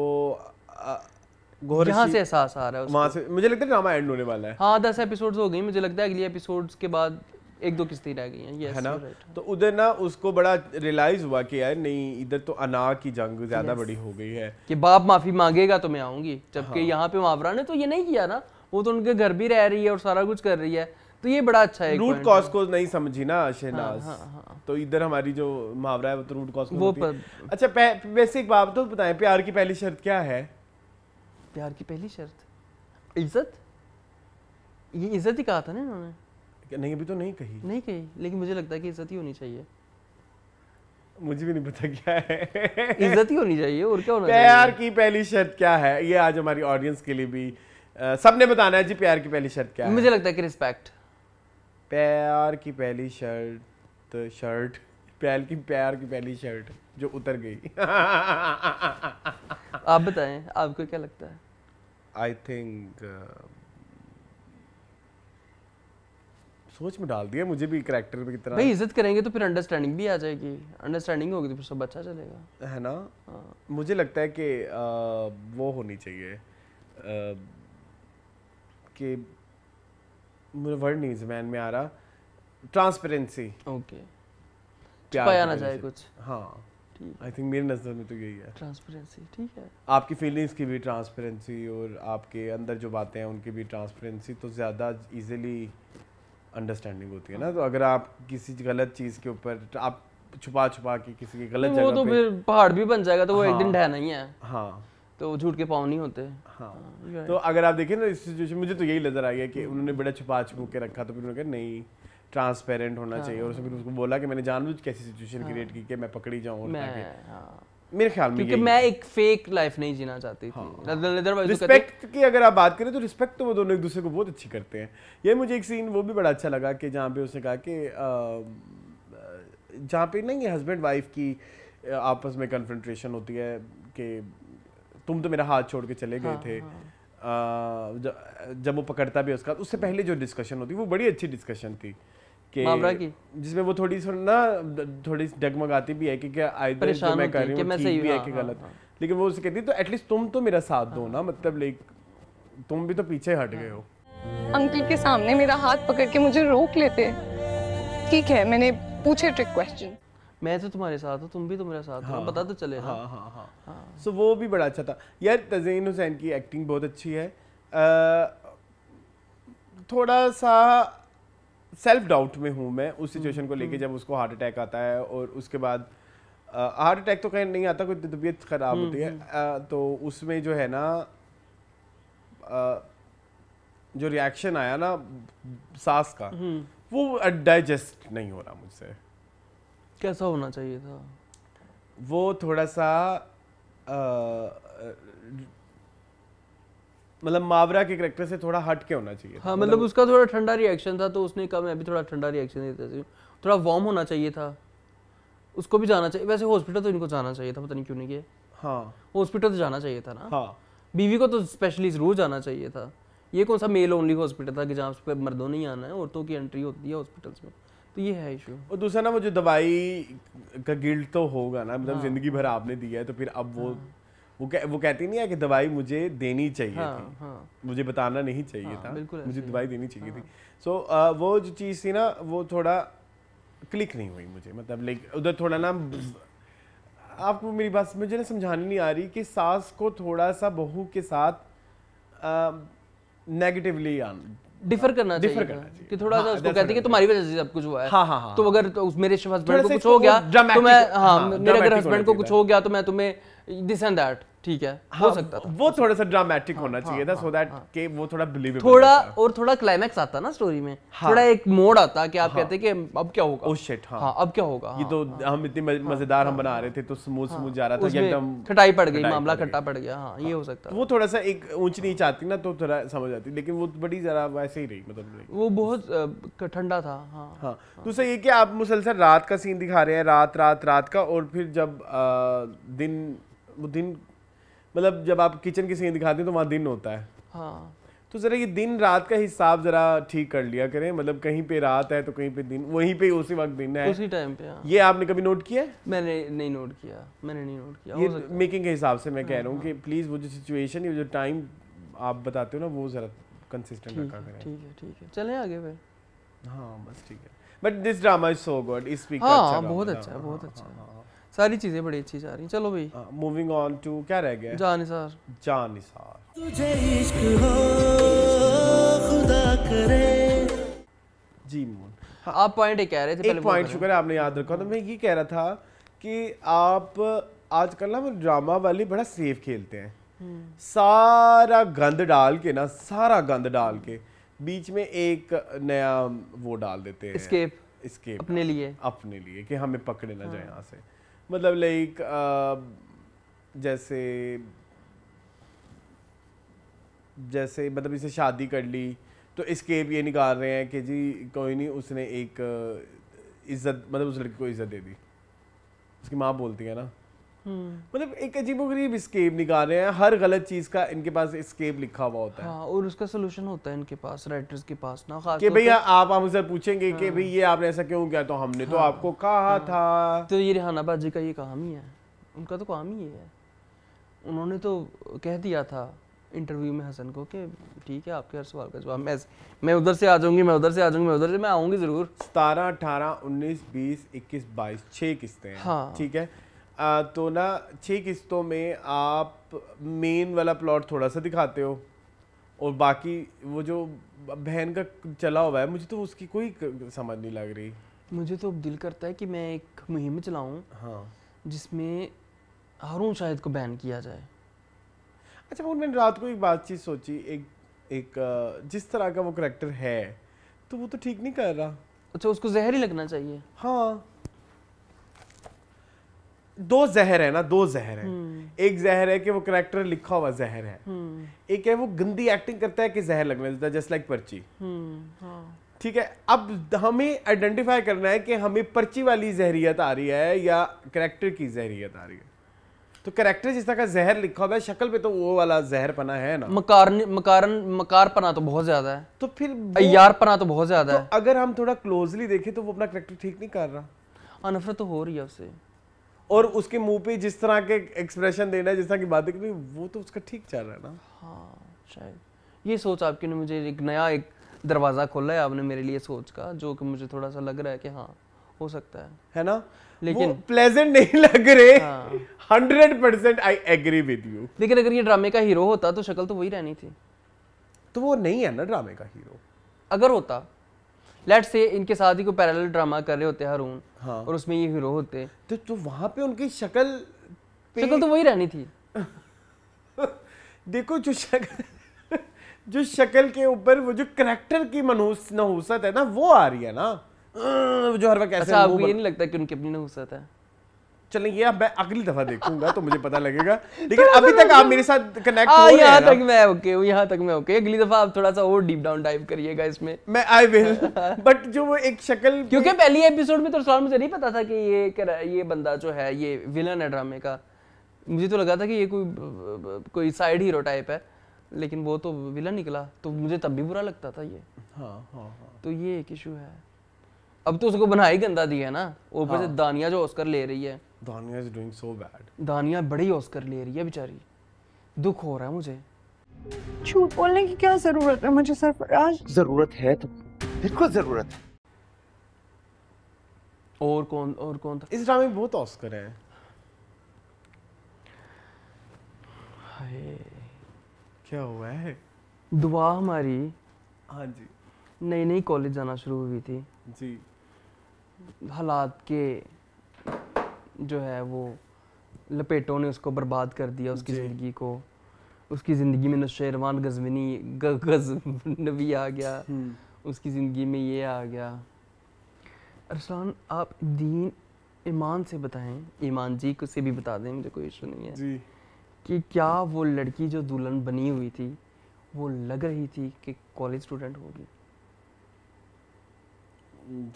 यहाँ से एहसास आ रहा है वहाँ से। मुझे लगता है ड्रामा एंड होने वाला है। हाँ 10 एपिसोड्स हो गई, मुझे लगता है अगली एपिसोड्स के बाद 1-2 किस्तें रह गई हैं, है ना। तो उधर ना उसको बड़ा रियलाइज हुआ कि यार नहीं, इधर तो अना की जंग ज्यादा बड़ी हो गई है कि बाप माफी मांगेगा तो मैं आऊंगी। जबकि यहाँ पे मावरा ने तो ये नहीं किया ना, वो तो उनके घर भी रह रही है और सारा कुछ कर रही है। तो ये बड़ा अच्छा है। रूट कॉज को नहीं समझी ना शहनाज। तो इधर हमारी जो मुहावरा है वो तो रूट कॉज को होती है। अच्छा वैसे एक बात तो बताएं, प्यार की पहली शर्त क्या है? प्यार की पहली शर्त इज्जत। ये इज्जत ही कहा था ना इन्होंने? नहीं अभी तो नहीं कही, लेकिन मुझे लगता है कि इज्जत ही होनी चाहिए। मुझे भी नहीं पता क्या है। इज्जत ही होनी चाहिए, और क्या होना चाहिए? प्यार की पहली शर्त क्या है, ये आज हमारी ऑडियंस के लिए भी सबने बताना है जी। प्यार की पहली शर्त क्या है? मुझे लगता है कि रिस्पेक्ट। प्यार की पहली शर्ट प्यार की पहली शर्ट जो उतर गई। आप बताएं, आपको क्या लगता है? आई थिंक सोच में डाल दिया मुझे भी कैरेक्टर में कितना। भाई इज्जत करेंगे तो फिर अंडरस्टैंडिंग भी आ जाएगी, अंडरस्टैंडिंग होगी तो फिर सब अच्छा चलेगा, है ना। मुझे लगता है कि वो होनी चाहिए कि मुझे वर्ड नहीं ज़बान में आ रहा, ट्रांसपेरेंसी। ओके, छुपाया ना जाए कुछ। हाँ आई थिंक मेरी नज़र में तो यही है, ट्रांसपेरेंसी। ठीक है, आपकी फीलिंग्स की भी ट्रांसपेरेंसी और आपके अंदर जो बातें हैं उनकी भी ट्रांसपेरेंसी, तो ज़्यादा इजीली अंडरस्टैंडिंग होती है ना। तो अगर आप किसी गलत चीज़ के ऊपर आप छुपा के किसी की गलत जगह वो तो फिर पहाड़ भी बन जाएगा, तो वो एक दिन ढहना ही है। हाँ तो झूठ के पाँव नहीं होते। हाँ तो अगर आप देखें ना इस सिचुएशन, मुझे तो यही नजर आ गया कि उन्होंने बड़ा छुपा के रखा, तो फिर उन्होंने कहा नहीं ट्रांसपेरेंट होना चाहिए। और फिर उसको बोला कि मैंने जानबूझ कैसी सिचुएशन क्रिएट की कि मैं पकड़ी जाऊँ। मेरे ख्याल में क्योंकि मैं एक फेक लाइफ नहीं जीना चाहती थी। रिस्पेक्ट की अगर आप बात करें तो रिस्पेक्ट तो वो दोनों एक दूसरे को बहुत अच्छी करते हैं। ये मुझे एक सीन वो भी बड़ा अच्छा लगा कि जहाँ पे उसने कहा कि जहाँ पे नहीं हस्बैंड वाइफ की आपस में कन्फ्रंट्रेशन होती है कि तुम तो मेरा हाथ छोड़ के चले गए थे। जब वो पकड़ता भी उसका, उससे पहले जो डिस्कशन होती वो बड़ी अच्छी डिस्कशन थी कि जिसमें वो थोड़ी डगमगाती भी है कि क्या आइदर जो मैं कर रही हूँ ठीक भी है कि गलत। लेकिन वो उसे कहती तो एटलीस्ट तुम तो मेरा साथ दो ना, मतलब लाइक तुम भी तो पीछे हट गए हो। अंकल के सामने मेरा हाथ पकड़ के मुझे रोक लेते। ठीक है मैंने पूछे ट्रिक क्वेश्चन। मैं तो तुम्हारे साथ हूँ, तुम भी तो मेरे साथ हो, पता तो चले। सो वो भी बड़ा अच्छा था यार। तज़ीन हुसैन की एक्टिंग बहुत अच्छी है। थोड़ा सा सेल्फ डाउट में हूँ मैं उस सिचुएशन को लेके, जब उसको हार्ट अटैक आता है और उसके बाद हार्ट अटैक तो कहीं नहीं आता, कोई तबीयत ख़राब होती है। तो उसमें जो है ना जो रिएक्शन आया ना सास का, वो डाइजेस्ट नहीं हो रहा मुझसे। कैसा होना चाहिए था वो? थोड़ा सा मतलब मावरा के कैरेक्टर से थोड़ा हट के होना चाहिए। हाँ मतलब उसका थोड़ा ठंडा रिएक्शन था, तो उसने कहा मैं भी थोड़ा ठंडा रिएक्शन देता हूँ। थोड़ा वार्म होना चाहिए था, उसको भी जाना चाहिए। वैसे हॉस्पिटल तो इनको जाना चाहिए था, पता नहीं क्यों नहीं गए। हाँ हॉस्पिटल तो जाना चाहिए था ना। हाँ बीवी को तो स्पेशली जरूर जाना चाहिए था। ये कौन सा मेल ओनली हॉस्पिटल था कि जहाँ पे मर्दों नहीं आना है, औरतों की एंट्री होती है हॉस्पिटल्स में। तो ये है इशू। और दूसरा ना वो जो दवाई का गिल्ट तो होगा ना, मतलब जिंदगी भर आपने दिया है तो फिर अब वो कहती नहीं है कि दवाई मुझे देनी चाहिए थी, मुझे बताना नहीं चाहिए था, मुझे दवाई देनी चाहिए थी। सो वो जो चीज़ थी ना वो थोड़ा क्लिक नहीं हुई मुझे, मतलब लाइक उधर थोड़ा ना, आपको मेरी बात मुझे ना समझानी नहीं आ रही कि सास को थोड़ा सा बहू के साथ नेगेटिवली डिफर करना चाहिए कि थोड़ा सा उसको कहते हैं कि तुम्हारी वजह से सब कुछ हुआ है। तो अगर मेरे हस्बैंड को कुछ हो गया तो मैं मेरे अगर हस्बैंड को कुछ हो गया तो मैं तुम्हें दिस एंड दैट, ठीक है, हो सकता था। वो थोड़ा सा ड्रामेटिक होना चाहिए था, सो दैट कि वो थोड़ा बिलीवेबल, थोड़ा थोड़ा क्लाइमैक्स आता ना स्टोरी में, थोड़ा एक मोड आता कि आप कहते कि अब क्या होगा, ओह शिट, अब क्या होगा। ये तो हम इतनी मजेदार हम बना रहे थे तो स्मूथ जा रहा था, एकदम खटाई पड़ गई, मामला खट्टा पड़ गया। हाँ, ये हो सकता है। वो थोड़ा सा एक ऊंच नीच आती ना तो थोड़ा समझ आती, लेकिन वो बड़ी जरा वैसे ही रही, मतलब वो बहुत ठंडा था। हाँ, दूसरा ये कि आप मुसलसल रात का सीन दिखा रहे हैं, रात का, और फिर जब दिन मतलब जब आप किचन की सीन दिखाते हैं तो वहाँ दिन होता है। हाँ, तो जरा ये दिन रात का हिसाब जरा ठीक कर लिया करें, मतलब कहीं पे रात है तो कहीं पे दिन, वहीं पे उसी वक्त दिन है, उसी टाइम पे। ये आपने कभी नोट किया है? मैंने नहीं नोट किया। ये मेकिंग के हिसाब से मैं कह रहा हूँ कि प्लीज वो जो सिचुएशन, जो टाइम आप बताते हो ना वो जरा कंसिस्टेंट रखा करें। ठीक है, चलें आगे फिर। हाँ बस ठीक है, but this drama is so good, इस वीक अच्छा, बहुत अच्छा, सारी चीजें बड़ी अच्छी जा रही। चलो भाई मूविंग ऑन टू, क्या रह गया? जानिसार। तुझे इश्क हो खुदा करे। जी मून, आप पॉइंट कह रहे थे, एक पॉइंट शुक्र है आपने याद रखा। तो मैं ये कह रहा था कि आप आजकल ना ड्रामा वाले बड़ा सेफ खेलते हैं, सारा गंद डाल के बीच में एक नया वो डाल देते हैं, एस्केप अपने लिए कि हमें पकड़े ना जाए यहाँ से। मतलब लाइक जैसे मतलब इसे शादी कर ली तो एस्केप ये निकाल रहे हैं कि जी कोई नहीं, उसने एक इज्जत, मतलब उस लड़की को इज्जत दे दी, उसकी माँ बोलती है ना, मतलब एक अजीबोगरीब एस्केप निकाल रहे हैं, हर गलत चीज का इनके पास एस्केप लिखा हुआ होता है। हाँ, और उसका सोल्यूशन होता है इनके पास, राइटर्स के पास ना, खास कि भैया आप हमसे पूछेंगे कि भाई ये आपने ऐसा क्यों किया, तो हमने तो आपको कहा था। तो ये रेहाना बाजी का ये काम ही है, उनका तो काम ही है। उन्होंने तो कह दिया था इंटरव्यू में हसन को कि ठीक है आपके हर सवाल का जवाब मैं उधर से आ जाऊंगी, मैं आऊंगी जरूर। 17, 18, 19, 20, 21, 22 6 किस्तें हैं। हाँ, ठीक है। तो ना 6 किस्तों में आप मेन वाला प्लॉट थोड़ा सा दिखाते हो और बाकी वो जो बहन का चला हुआ है, मुझे तो उसकी कोई समझ नहीं लग रही। मुझे तो दिल करता है कि मैं एक मुहिम चलाऊं, हाँ, जिसमें हारून शाहिद को बैन किया जाए। अच्छा, वो मैंने रात को एक बातचीत सोची, एक जिस तरह का वो करैक्टर है तो वो तो ठीक नहीं कर रहा। अच्छा, उसको जहर ही लगना चाहिए। हाँ, दो जहर है। एक जहर है कि वो करैक्टर लिखा हुआ जहर है, एक है वो गंदी एक्टिंग करता है कि जहर लगने देता है, जस्ट लाइक पर्ची। ठीक है, अब हमें आइडेंटिफाई करना है कि हमें पर्ची वाली जहरियत आ रही है या करैक्टर की जहरियत आ रही है। तो करैक्टर जिस तरह का जहर लिखा हुआ है, शक्ल पे तो वो वाला जहर पना है ना, मकार पना तो बहुत ज्यादा है, तो फिर अय्यार पना तो बहुत ज्यादा है। अगर हम थोड़ा क्लोजली देखें तो वो अपना करैक्टर ठीक नहीं कर रहा। नफरत तो हो रही है उससे, और उसके मुंह पे जिस तरह के एक्सप्रेशन देना है, जिस तरह की बातें करनी, वो तो उसका ठीक चल रहा है ना। हाँ, शायद ये सोच आपकी ने मुझे एक नया दरवाजा खोला है आपने मेरे लिए सोच का, जो कि मुझे थोड़ा सा लग रहा है कि हाँ हो सकता है ना, लेकिन प्लेजेंट नहीं लग रहे। 100% आई एग्री विद यू। लेकिन अगर ये ड्रामे का हीरो होता तो शक्ल तो वही रहनी थी। तो वो नहीं है ना ड्रामे का हीरो। अगर होता, लेट्स से इनके साथ ही कोई पैरेलल ड्रामा कर रहे होते हारून, हाँ, और उसमें ये हीरो होते, तो वहां पे उनकी शक्ल तो वही रहनी थी। देखो जो शक्ल के ऊपर वो जो करैक्टर की नहुसत है ना, वो आ रही है ना, जो हर वक्त ऐसे। अच्छा, आपको ये नहीं लगता कि उनकी अपनी नहुसत है? चलें, ये अब मैं अगली दफा देखूंगा तो मुझे पता लगेगा, लेकिन अभी तक आप मेरे साथ कनेक्ट हो रहे हैं। यहाँ तक मैं ओके। अगली दफा आप थोड़ा सा और डीप डाउन डाइव करिएगा इसमें। मैं आई विल, बट जो वो एक शक्ल, क्योंकि पहली एपिसोड में तो सवाल मुझे नहीं पता था कि ये बंदा जो है ये विलन है ड्रामे का। मुझे तो लगा था कि ये कोई साइड हीरो टाइप है, लेकिन वो तो विलन निकला, तो मुझे तब भी बुरा लगता था ये। हाँ। तो ये एक इशू है। अब तो उसको बना ही गंदा दिया ना, ऊपर से दानिया जो ऑस्कर ले रही है। दानिया इज डूइंग सो बैड। दानिया बड़ी ऑस्कर ले रही है बेचारी, दुख हो रहा है मुझे। झूठ बोलने की क्या जरूरत है मुझे सरफराज? जरूरत है तो बिल्कुल जरूरत है। और कौन था इस ड्रामे में? बहुत ऑस्कर है। हाय क्या हुआ है? दुआ हमारी हाँ जी नई कॉलेज जाना शुरू हुई थी जी, हालात के जो है वो लपेटों ने उसको बर्बाद कर दिया, उसकी ज़िंदगी को। उसकी ज़िंदगी में नौशेरवान गज़नवी आ गया, उसकी ज़िंदगी में ये आ गया। अरसलान आप दीन ईमान से बताएं, ईमान जी को से भी बता दें, मुझे कोई इशू नहीं है जी, कि क्या वो लड़की जो दुल्हन बनी हुई थी वो लग रही थी कि कॉलेज स्टूडेंट होगी?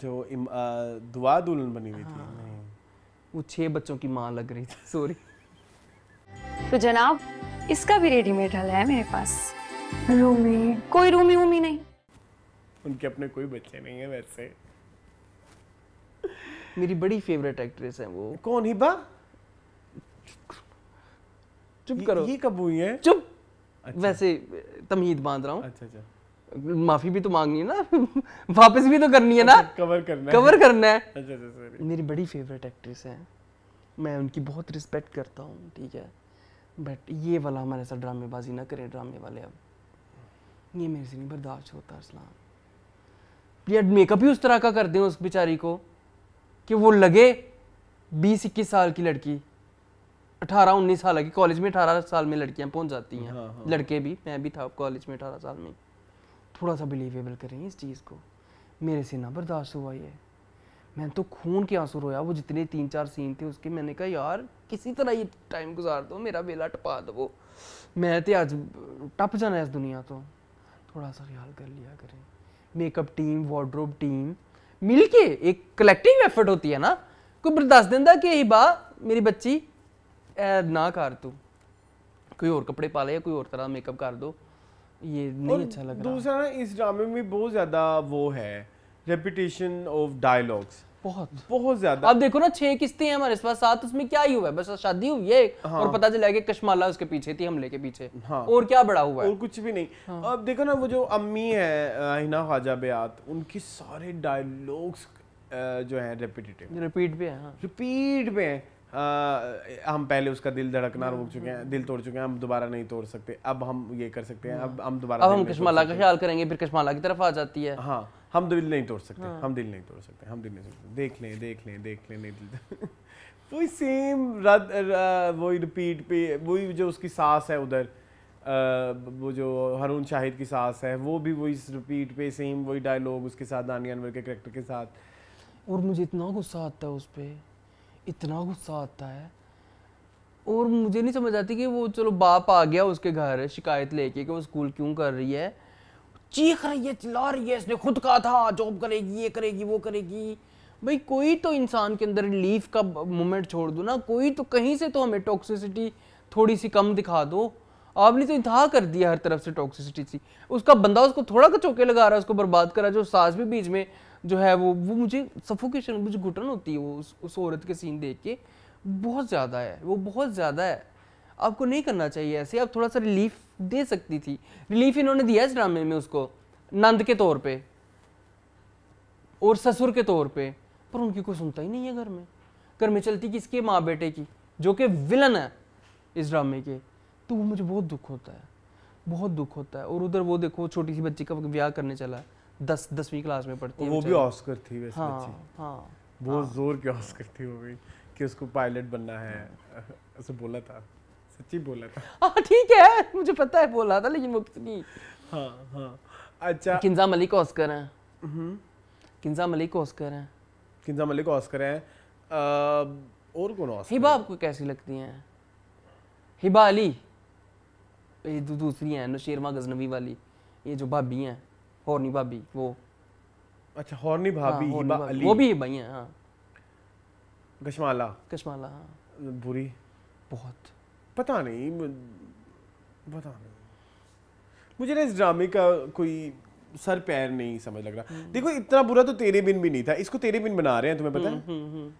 जो दुआ दुल्हन बनी हुई थी? नहीं, वो 6 बच्चों की माँ लग रही थी। सॉरी। तो जनाब इसका भी रेडीमेड हल है मेरे पास। रूमी? कोई रूमी नहीं। उनके अपने कोई बच्चे नहीं है वैसे। मेरी बड़ी फेवरेट एक्ट्रेस है वो। कौन? हिबा? चुप करो। ये कब हुई है? चुप। अच्छा। वैसे तमहीद बांध रहा हूँ। अच्छा। माफी भी तो मांगनी है ना, वापस भी तो करनी है ना। कवर करना है। अच्छा। मेरी बड़ी फेवरेट एक्ट्रेस है, मैं उनकी बहुत रिस्पेक्ट करता हूँ, ठीक है, बट ये वाला हमारे साथ ड्रामेबाजी ना करें ड्रामे वाले। अब ये मेरे से नहीं बर्दाश्त होता अरसलान। यार मेकअप ही उस तरह का कर दें उस बेचारी को कि वो लगे 20-21 साल की लड़की, 18-19 साल की। कॉलेज में 18 साल में लड़कियां पहुंच जाती हैं। हाँ। लड़के भी, मैं भी था कॉलेज में 18 साल में। थोड़ा सा बिलीवेबल करें इस चीज़ को। मेरे से ना बर्दाश्त हुआ ये। मैं तो खून के आंसू रोया। वो जितने 3-4 सीन थे उसके, मैंने कहा यार किसी तरह ये टाइम गुजार दो, मेरा बेला टपा दो। मैं तो आज टप जाना है इस दुनिया तो। थोड़ा सा ख्याल कर लिया करें। मेकअप टीम, वार्डरोब टीम मिल के एक कलेक्टिव एफर्ट होती है ना। कोई बर्दाश्त देंदा कि हिबा मेरी बच्ची ना कर, तू कोई और कपड़े पा ले या कोई और तरह मेकअप कर दो, ये नहीं अच्छा लग रहा। दूसरा ना, इस ड्रामे में बहुत ज्यादा वो है रेपिटेशन ऑफ डायलॉग्स, बहुत ज्यादा। अब देखो ना 6 किस्तें हैं हमारे पास, 7 उसमें क्या ही हुआ है? बस शादी हुई है। हाँ। और पता चला कि कश्माला उसके पीछे थी, हमले के पीछे। हाँ। और क्या बड़ा हुआ है? और कुछ भी नहीं। हाँ। अब देखो ना, वो जो अम्मी है हिना ख्वाजा बेआत, उनके सारे डायलॉग्स जो हैं रिपीट पे हैं। हाँ। रिपीट पे हैं। हम पहले उसका दिल धड़कना रोक चुके हैं, दिल तोड़ चुके हैं, हम दोबारा नहीं तोड़ सकते, अब हम ये कर सकते हैं, अब हम दोबारा, अब हम कश्माला का ख्याल करेंगे, फिर कश्माला की तरफ आ जाती है। हाँ, हम दिल नहीं तोड़ सकते। हाँ। हम दिल नहीं तोड़ सकते, हम दिल नहीं तोड़ सकते, देख लें नहीं दिल। वही सेम वही रिपीट पे, वही जो उसकी सास है उधर, वो जो हारून शाहिद की सास है, वो भी वही रिपीट पे सेम वही डायलॉग उसके साथ, दानिया अनवर के कैरेक्टर के साथ। और मुझे इतना गुस्सा आता है उस पर, इतना गुस्सा आता है। और मुझे नहीं समझ आती कि वो चलो बाप आ गया उसके घर शिकायत लेके कि वो स्कूल क्यों कर रही है, चीख रही है, चिल्ला रही है, इसने खुद कहा था जॉब करेगी, ये करेगी, वो करेगी। भाई कोई तो इंसान के अंदर रिलीफ का मोमेंट छोड़ दो ना, कोई तो कहीं से तो हमें टॉक्सिसिटी थोड़ी सी कम दिखा दो। आपने तो इंतहा कर दिया हर तरफ से टॉक्सिसिटी सी। उसका बंदा उसको थोड़ा का चौके लगा रहा है, उसको बर्बाद करा, जो सास भी बीच में जो है वो मुझे सफोकेशन, मुझे घुटन होती है वो उस औरत के सीन देख के। बहुत ज़्यादा है वो, बहुत ज़्यादा है। आपको नहीं करना चाहिए ऐसे। आप थोड़ा सा रिलीफ दे सकती थी। रिलीफ इन्होंने दिया इस ड्रामे में उसको नंद के तौर पे और ससुर के तौर पे, पर उनकी कोई सुनता ही नहीं है। घर में चलती किसके? माँ बेटे की, जो कि विलन है इस ड्रामे के। तो वो मुझे बहुत दुख होता है, बहुत दुख होता है। और उधर वो देखो छोटी सी बच्ची का ब्याह करने चला है, 10वीं क्लास में पढ़ती है वो भी ऑस्कर थी वैसे। हाँ, हाँ, बहुत जोर की ऑस्कर थी वो भी कि उसको पायलट बनना है, ऐसे बोला था, सच्ची बोला था। हाँ ठीक है, मुझे पता है बोला था, लेकिन वो कितनी। हाँ। अच्छा, किंजा मलिक ऑस्कर हैं। किंजा मलिक ऑस्कर हैं। किंजा मलिक ऑस्कर हैं। और कौन ऑस्कर? हिबा आपको कैसी लगती हैं? हिबा अली, ये दूसरी हैं नौशेरमा गजनवी वाली, ये जो भाभी हैं, हॉर्नी भाभी वो। अच्छा, हॉर्नी भाभी। हाँ, हिबा अली वो भी भाई हैं। हाँ, कश्माला। हाँ। बुरी बहुत, पता नहीं मुझे ना इस ड्रामे का कोई सर पैर नहीं समझ लग रहा। देखो इतना बुरा तो तेरे बिन भी नहीं था, इसको तेरे बिन बना रहे हैं, तुम्हें पता है?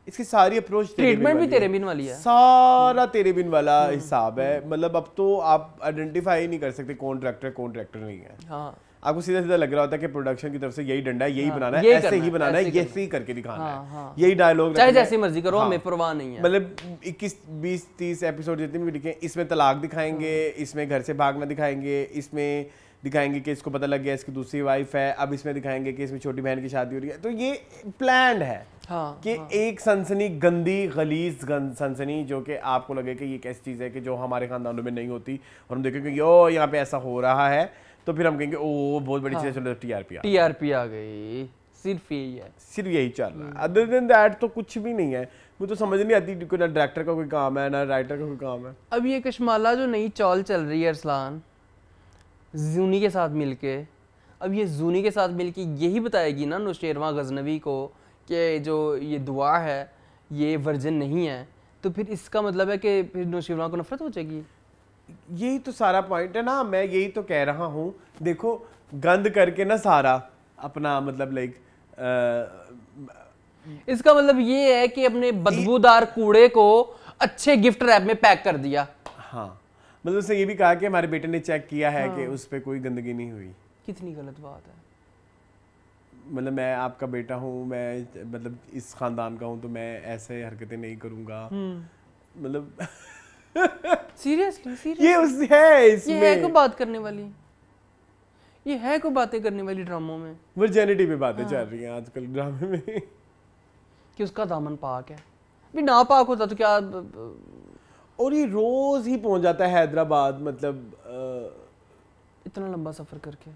इसकी सारी अप्रोच ट्रीटमेंट भी तेरे बिन वाली है, सारा तेरे बिन वाला हिसाब है। मतलब अब तो आप आइडेंटिफाई नहीं कर सकते कौन डायरेक्टर कौन डायरेक्टर नहीं है। हाँ। आपको सीधा सीधा लग रहा होता है कि प्रोडक्शन की तरफ से यही डंडा है, यही बनाना है, ऐसे ही बनाना है, ऐसे ही करके दिखाना है, यही डायलॉग चाहे जैसी मर्जी करो, हमें परवाह नहीं है। मतलब 21 20 30 एपिसोड जितने भी दिखे, इसमें तलाक दिखाएंगे, इसमें घर से भागना दिखाएंगे, इसमें दिखाएंगे कि इसको पता लग गया इसकी दूसरी वाइफ है, अब इसमें दिखाएंगे कि इसमें छोटी बहन की शादी हो रही है। तो ये प्लान्ड है कि एक सनसनी, गंदी गलीज सनसनी, जो कि आपको लगे कि ये कैसी चीज़ है कि जो हमारे खानदानों में नहीं होती, और हम देखेंगे यो यहाँ पे ऐसा हो रहा है, तो फिर हम कहेंगे ओ बहुत बड़ी चीज़, चलो टीआरपी आ गई। सिर्फ यही है, सिर्फ यही चल रहा है। अदर देन दैट तो कुछ भी नहीं है। मुझे तो समझ नहीं आती, ना डायरेक्टर का कोई काम है ना राइटर का कोई काम है। अब ये कश्माला जो नई चाल चल रही है अरसलान जूनी के साथ मिलके, अब ये जूनी के साथ मिलके यही बताएगी ना नौशेरवां गजनवी को कि जो ये दुआ है ये वर्जन नहीं है, तो फिर इसका मतलब है कि फिर नौशेरवां को नफरत हो जाएगी। यही तो सारा पॉइंट है ना, मैं यही तो कह रहा हूँ। देखो गंद करके ना सारा अपना मतलब लाइक इसका मतलब ये है कि अपने बदबूदार कूड़े को अच्छे गिफ्ट रैप में पैक कर दिया। हाँ, मतलब उसने ये भी कहा कि हमारे बेटे ने चेक किया है कि उस पर कोई गंदगी नहीं हुई। कितनी गलत बात है। मतलब मैं आपका बेटा हूँ, मैं मतलब इस खानदान का हूँ, तो मैं ऐसे हरकतें नहीं करूँगा। मतलब सीरियसली ये उस है इसमें, ये है कोई बात करने वाली, ये है कोई बातें करने वाली ड्रामों में। वर्जिनिटी पे बातें चल रही हैं आजकल ड्रामे में कि उसका दामन पाक है, भी ना पाक होता तो क्या। और ये रोज ही पहुंच जाता है हैदराबाद, मतलब इतना लंबा सफर करके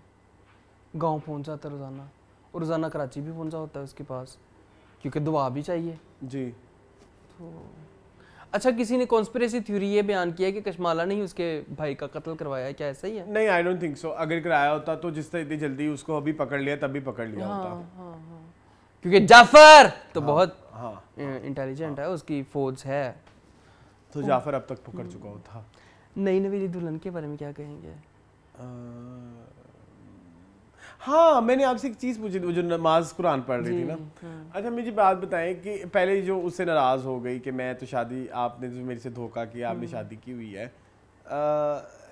गांव पहुंच जाता है रोजाना, और रोजाना कराची भी पहुंचा होता है उसके पास, क्योंकि दुआ भी चाहिए जी। तो अच्छा, किसी ने कॉन्स्पिरेसी थ्योरी ये बयान किया कि कश्माला ने ही उसके भाई का कत्ल करवाया है, क्या ऐसा ही है? नहीं, आई डोंट थिंक सो। अगर कराया होता तो जिस तरह इतनी जल्दी उसको अभी पकड़ लिया तभी पकड़ लिया होता। क्योंकि जाफर तो बहुत इंटेलिजेंट है, उसकी फौज है, तो जाफर अब तक पकड़ चुका था। नई नवेली दुल्हन के बारे में क्या कहेंगे? हाँ, मैंने आपसे एक चीज़ पूछी थी, जो नमाज कुरान पढ़ रही थी ना। अच्छा मुझे बात बताएं कि पहले जो उससे नाराज़ हो गई कि मैं तो शादी, आपने जो मेरे से धोखा किया, आपने शादी की हुई है,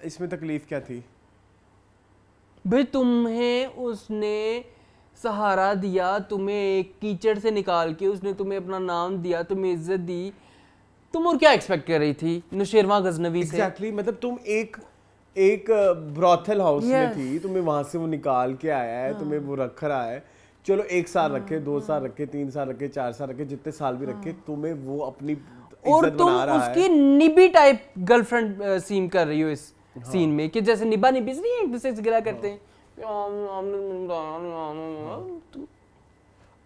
इसमें तकलीफ क्या थी? भाई तुम्हें उसने सहारा दिया, तुम्हें एक कीचड़ से निकाल के उसने तुम्हें अपना नाम दिया, तुम्हें इज्जत दी, तुम और क्या एक्सपेक्ट कर रही थी नौशेरवां गजनवी से? एग्जैक्टली, मतलब तुम एक ब्रॉथल हाउस में थी, तुम्हें वहां से वो निकाल के आया है, तुम्हें वो रख रहा है, चलो 1 साल रखे, 2 साल रखे, 3 साल रखे, 4 साल रखे, जितने साल भी रखे, तुम्हें वो अपनी और तुम उसकी निबी टाइप गर्लफ्रेंड सीन कर रही हो इस सीन में, कि जैसे निभा निबी नहीं एक दूसरे से गिला करते हैं।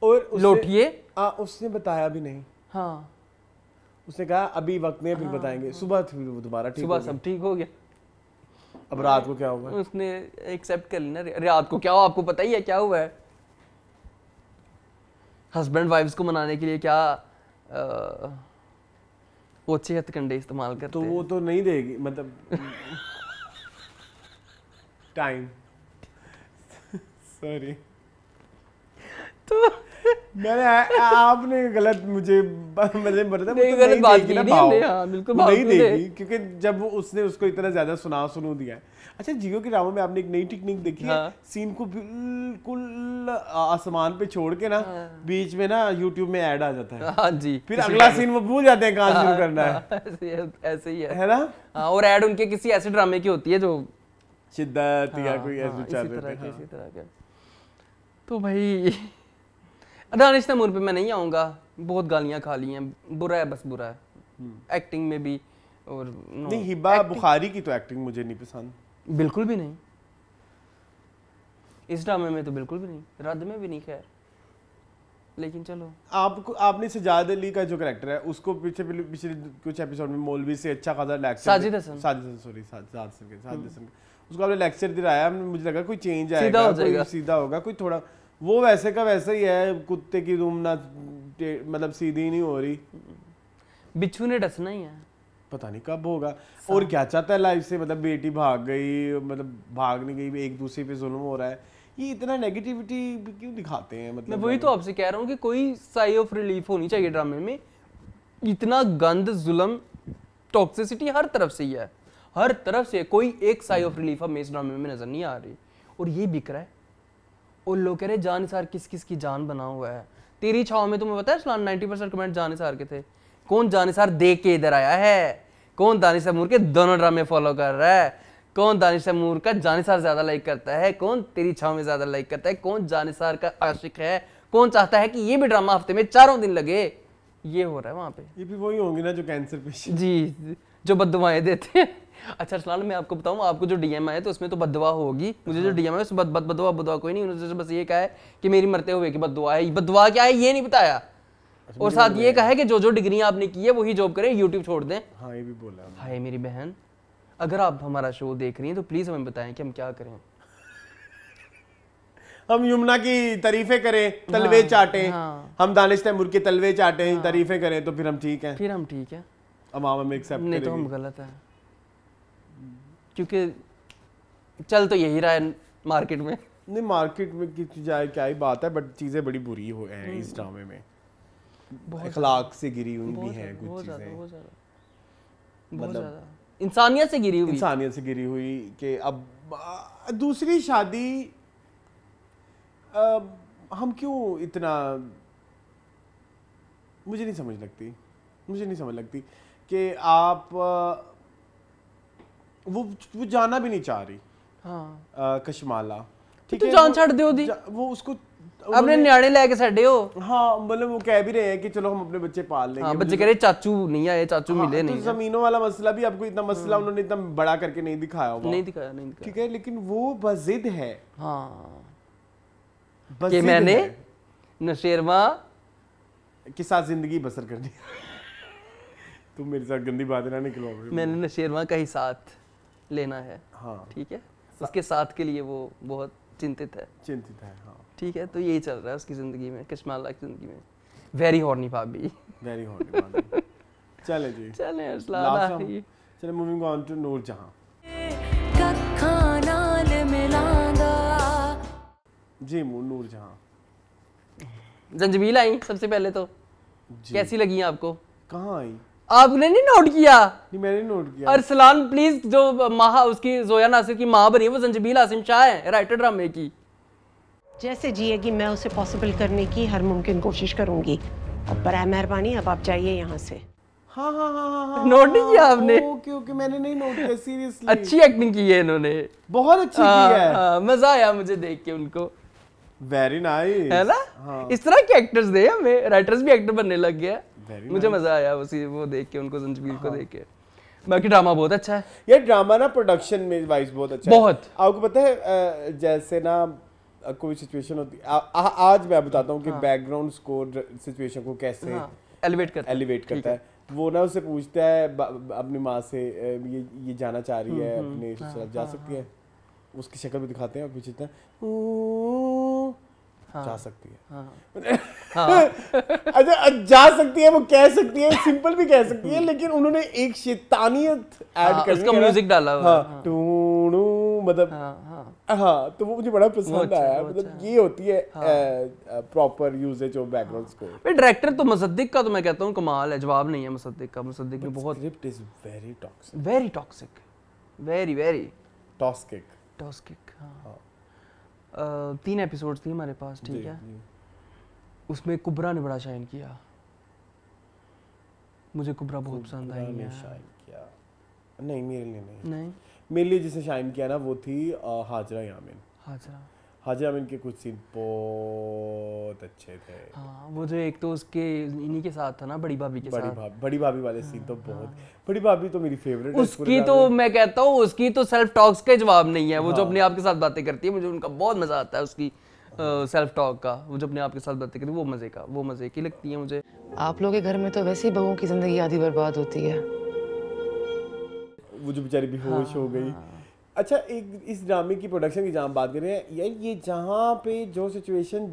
और लोटिए उसने बताया भी नहीं। हाँ, उसने कहा अभी वक्त नहीं है, फिर बताएंगे। सुबह दोबारा ठीक, सुबह सब ठीक हो गया। अब रात को क्या होगा? उसने एक्सेप्ट कर लेना, रात को क्या हो आपको पता ही है क्या हुआ है। हस्बैंड वाइफ्स को मनाने के लिए क्या ओछे हथकंडे इस्तेमाल करते तो वो तो नहीं देगी, मतलब टाइम सॉरी तो मैंने आपने गलत मुझे मतलब बता नहीं, गलत बात की ना, हाँ, बिल्कुल नहीं देगी, क्योंकि जब उसने उसको इतना ज्यादा सुनू दिया है। अच्छा, जियो के ड्रामा में आपने एक नई टेक्निक देखी है, सीन को बिल्कुल आसमान पे छोड़ के ना बीच में ना यूट्यूब में ऐड आ जाता है। हाँ जी, फिर अगला सीन वो भूल जाते हैं कहाँ शुरू करना है। ऐसे ही है ना? हाँ, और ऐड उनके किसी ऐसे ड्रामे की होती है जो शिद्दत या कोई ऐसे चल रहे हैं, इसी तरह के। तो भाई दानिश तैमूर पे मैं नहीं आऊँगा, बहुत गालियाँ खा ली हैं, बुरा है, बस बुरा है एक्टिंग में भी। और नहीं, हिबा बुखारी की तो एक्टिंग मुझे नहीं पसंद, बिल्कुल भी नहीं, इस ड्रामे में तो बिल्कुल भी नहीं, रद्द में भी नहीं, खैर। लेकिन चलो, आपने सजाद अली का जो कैरेक्टर है उसको पिछले कुछ एपिसोड में मौलवी से अच्छा खासा लेक्चर, साजिद हसन उसको आपने लेक्चर दिलाया, मुझे लगा कोई चेंज आएगा, कोई सीधा होगा, कोई थोड़ा वो वैसे का वैसा ही है, कुत्ते की दुम ना मतलब सीधी नहीं हो रही, बिच्छू ने डसना ही है, पता नहीं कब होगा। और क्या चाहता है लाइफ से, मतलब बेटी भाग गई, मतलब भाग नहीं गई, एक दूसरे पे जुल्म हो रहा है, ये इतना नेगेटिविटी क्यों दिखाते हैं? मतलब मैं वही तो आपसे कह रहा हूँ कि कोई साई ऑफ रिलीफ होनी चाहिए ड्रामे में। इतना गंद, जुल्म, टॉक्सिसिटी हर तरफ से ही है, हर तरफ से। कोई एक साई ऑफ रिलीफ हमें इस ड्रामे में नजर नहीं आ रही, और ये बिक रहा है। और लोग कह रहे जानिसार किस किस की जान बना हुआ है। तेरी छाव में तुम्हें पता है सलान 90% कमेंट जानिसार के थे। कौन जानिसार देख के इधर आया है? कौन दानिश तैमूर के दोनों ड्रामे फॉलो कर रहा है? कौन दानिश तैमूर का जानिसार ज्यादा लाइक करता है? कौन तेरी छाव में ज्यादा लाइक करता है? कौन जानिसार का आशिक है? कौन चाहता है कि ये भी ड्रामा हफ्ते में 4 दिन लगे? ये हो रहा है वहां पे। ये भी वही होंगे ना जो कैंसर पेशेंट जी, जो बद्दुआएं देते हैं। अच्छा सलाल, मैं आपको बताऊं, आपको जो डीएम आए तो उसमें तो बद्दुआ होगी। मुझे जो डीएम है उसमें बद्दुआ कोई नहीं। उन्होंने बस ये कहा है कि मेरी मरते हुए की बद्दुआ है। बद्दुआ क्या है ये नहीं बताया, और साथ ये कहा है कि जो डिग्री आपने की है वही जॉब करें, यूट्यूब छोड़ दें। हाँ ये भी बोला। हाय मेरी बहन, अगर आप हमारा शो देख रही हैं तो प्लीज हमें बताएं कि हम क्या करें। हम यमुना की तारीफें करें, तलवे चाटें, हम दानिश तैमूर के तलवे चाटें, तारीफें करें तो फिर हम ठीक हैं। फिर हम ठीक है, अवाम हमें एक्सेप्ट नहीं तो हम गलत है। क्योंकि चल तो यही रहा है मार्केट में। नहीं मार्केट में की जाए क्या ही बात है, बट चीजें बड़ी बुरी हो हैं इस ड्रामे में। अखलाक से गिरी हुई भी हैं कुछ चीजें, मतलब इंसानियत से गिरी हुई, इंसानियत से गिरी हुई कि अब दूसरी शादी हम क्यों इतना, मुझे नहीं समझ लगती कि आप वो जाना भी नहीं चाह रही। हाँ कशमाला ठीक है, जान छड़ दो दी, वो उसको अपने न्याणे लेके छड़े हो। हाँ मतलब वो कह भी रहे हैं कि चलो हम अपने बच्चे पाल लेंगे। हाँ, बच्चे कह रहे चाचू नहीं आए, चाचू मिले नहीं। तो जमीनों वाला मसला भी आपको इतना मसला उन्होंने इतना बड़ा करके नहीं दिखाया होगा। नहीं दिखाया। ठीक है, लेकिन वो बजिद है। हाँ कि मैंने नशेरमा के साथ जिंदगी बसर करनी। तुम मेरे साथ गंदी बातें ना निकलवाओ। मैंने नशेरमा का ही साथ लेना है। हाँ ठीक है, उसके साथ के लिए वो बहुत चिंतित है। हाँ ठीक है, तो यही चल रहा है उसकी जिंदगी में, कशमाला की जिंदगी में। वेरी हॉर्नी भाभी, वेरी हॉर्नी भाभी। चले जी, चले मूविंग ऑन टू नूरजहां। जी नूरजहां, जंजीबील आई सबसे पहले तो कैसी लगी आपको? कहाँ आई? आपने नहीं नोट किया? नहीं मैंने नोट किया। अरसलान प्लीज, जो माँ उसकी जोया नासिर की माँ बनी है वो जंजीबील आसिम शाह है, राइटर ड्रामे की। जैसे जिएगी मैं उसे पॉसिबल करने की हर मुमकिन कोशिश करूंगी। अब बराए मेहरबानी अब आप जाइए यहाँ से। हाँ हाँ हाँ हाँ नोट नहीं किया आपने? ओके मैंने नहीं नोट किया सीरियसली। अच्छी एक्टिंग की है इन्होंने, बहुत अच्छी की है। मजा आया मुझे देख के उनको। वेरी नाइस है ना? इस तरह के एक्टर्स दे हमें, राइटर्स भी एक्टर बनने लग गया। मुझे मजा आया वो देख के, उनको जंजीबील को देख के। बाकी ड्रामा बहुत अच्छा है ये ड्रामा ना, प्रोडक्शन में वाइज बहुत अच्छा है। बहुत आपको पता है जैसे ना कोई सिचुएशन होती है, आज मैं बताता हूँ कि बैकग्राउंड स्कोर सिचुएशन को कैसे एलिवेट करता है। वो ना उससे पूछता है अपनी माँ से, ये जाना चाह रही है अपने तरफ, जा सकती है? उसकी शक्ल भी दिखाते हैं और पूछते हैं जा सकती है। अच्छा जा सकती है, वो कह सकती है, सिंपल भी कह सकती है, लेकिन उन्होंने एक शैतानियत ऐड कर उसका म्यूजिक डाला हुआ है। मतलब हाँ, तो वो मुझे बड़ा पसंद आया। मतलब ये होती है proper usages of background score. Director तो मुसद्दिक का तो मैं कहता हूँ कमाल है, जवाब नहीं है मुसद्दिक का। मुसद्दिक में बहुत script is very toxic, very toxic, very toxic. हाँ 3 एपिसोड्स थी हमारे पास, ठीक है। उसमें कुबरा ने बड़ा शाइन किया, मुझे कुबरा बहुत पसंद आई है। शाइन किया नहीं मेरे लिए नहीं, मेरे लिए जिसने शाइन किया ना वो थी हाजरा यामिन। हाजरा यामिन के कुछ सीन बहुत अच्छे थे। हाँ वो जो एक तो उसके इन्हीं के साथ था ना, बड़ी भाभी के साथ। बड़ी भाभी वाले सीन तो बहुत, बड़ी भाभी तो मेरी फेवरेट है। उसकी तो मैं कहता हूँ उसकी तो सेल्फ टॉक्स का जवाब नहीं है। वो जो अपने आप के साथ बातें करती है, मुझे उनका बहुत मजा आता है उसकी सेल्फ टॉक का। वो जो अपने आप के साथ बातें करती है वो मजे की लगती है मुझे। आप लोगों के घर में तो वैसे ही बहुओं की जिंदगी आधी बर्बाद होती है। वो जो बेचारी बेहोश हो गई, अच्छा, एक इस ड्रामे की प्रोडक्शन की जहाँ बात कर रहे हैं यार, ये जहाँ पे जो सिचुएशन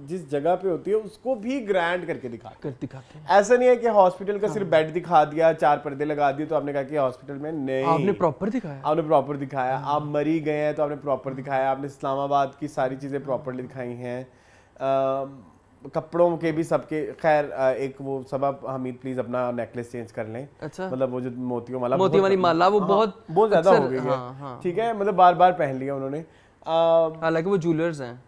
जिस जगह पे होती है उसको भी ग्रैंड करके दिखाते हैं। ऐसा नहीं है कि हॉस्पिटल का सिर्फ बेड दिखा दिया, 4 पर्दे लगा दिए तो आपने कहा कि हॉस्पिटल में नहीं, आपने प्रॉपर दिखाया। आप मरी गए हैं तो आपने प्रॉपर दिखाया। आपने इस्लामाबाद की सारी चीज़ें प्रॉपरली दिखाई हैं, कपड़ों के भी सबके। खैर एक वो सबब, हमीद प्लीज अपना नेकलेस चेंज कर लें। अच्छा। मतलब वो जो मोती वाली माला वो बहुत ज्यादा हो गई है। ठीक है, मतलब बार बार पहन लिया उन्होंने, हालांकि वो ज्वेलर्स हैं।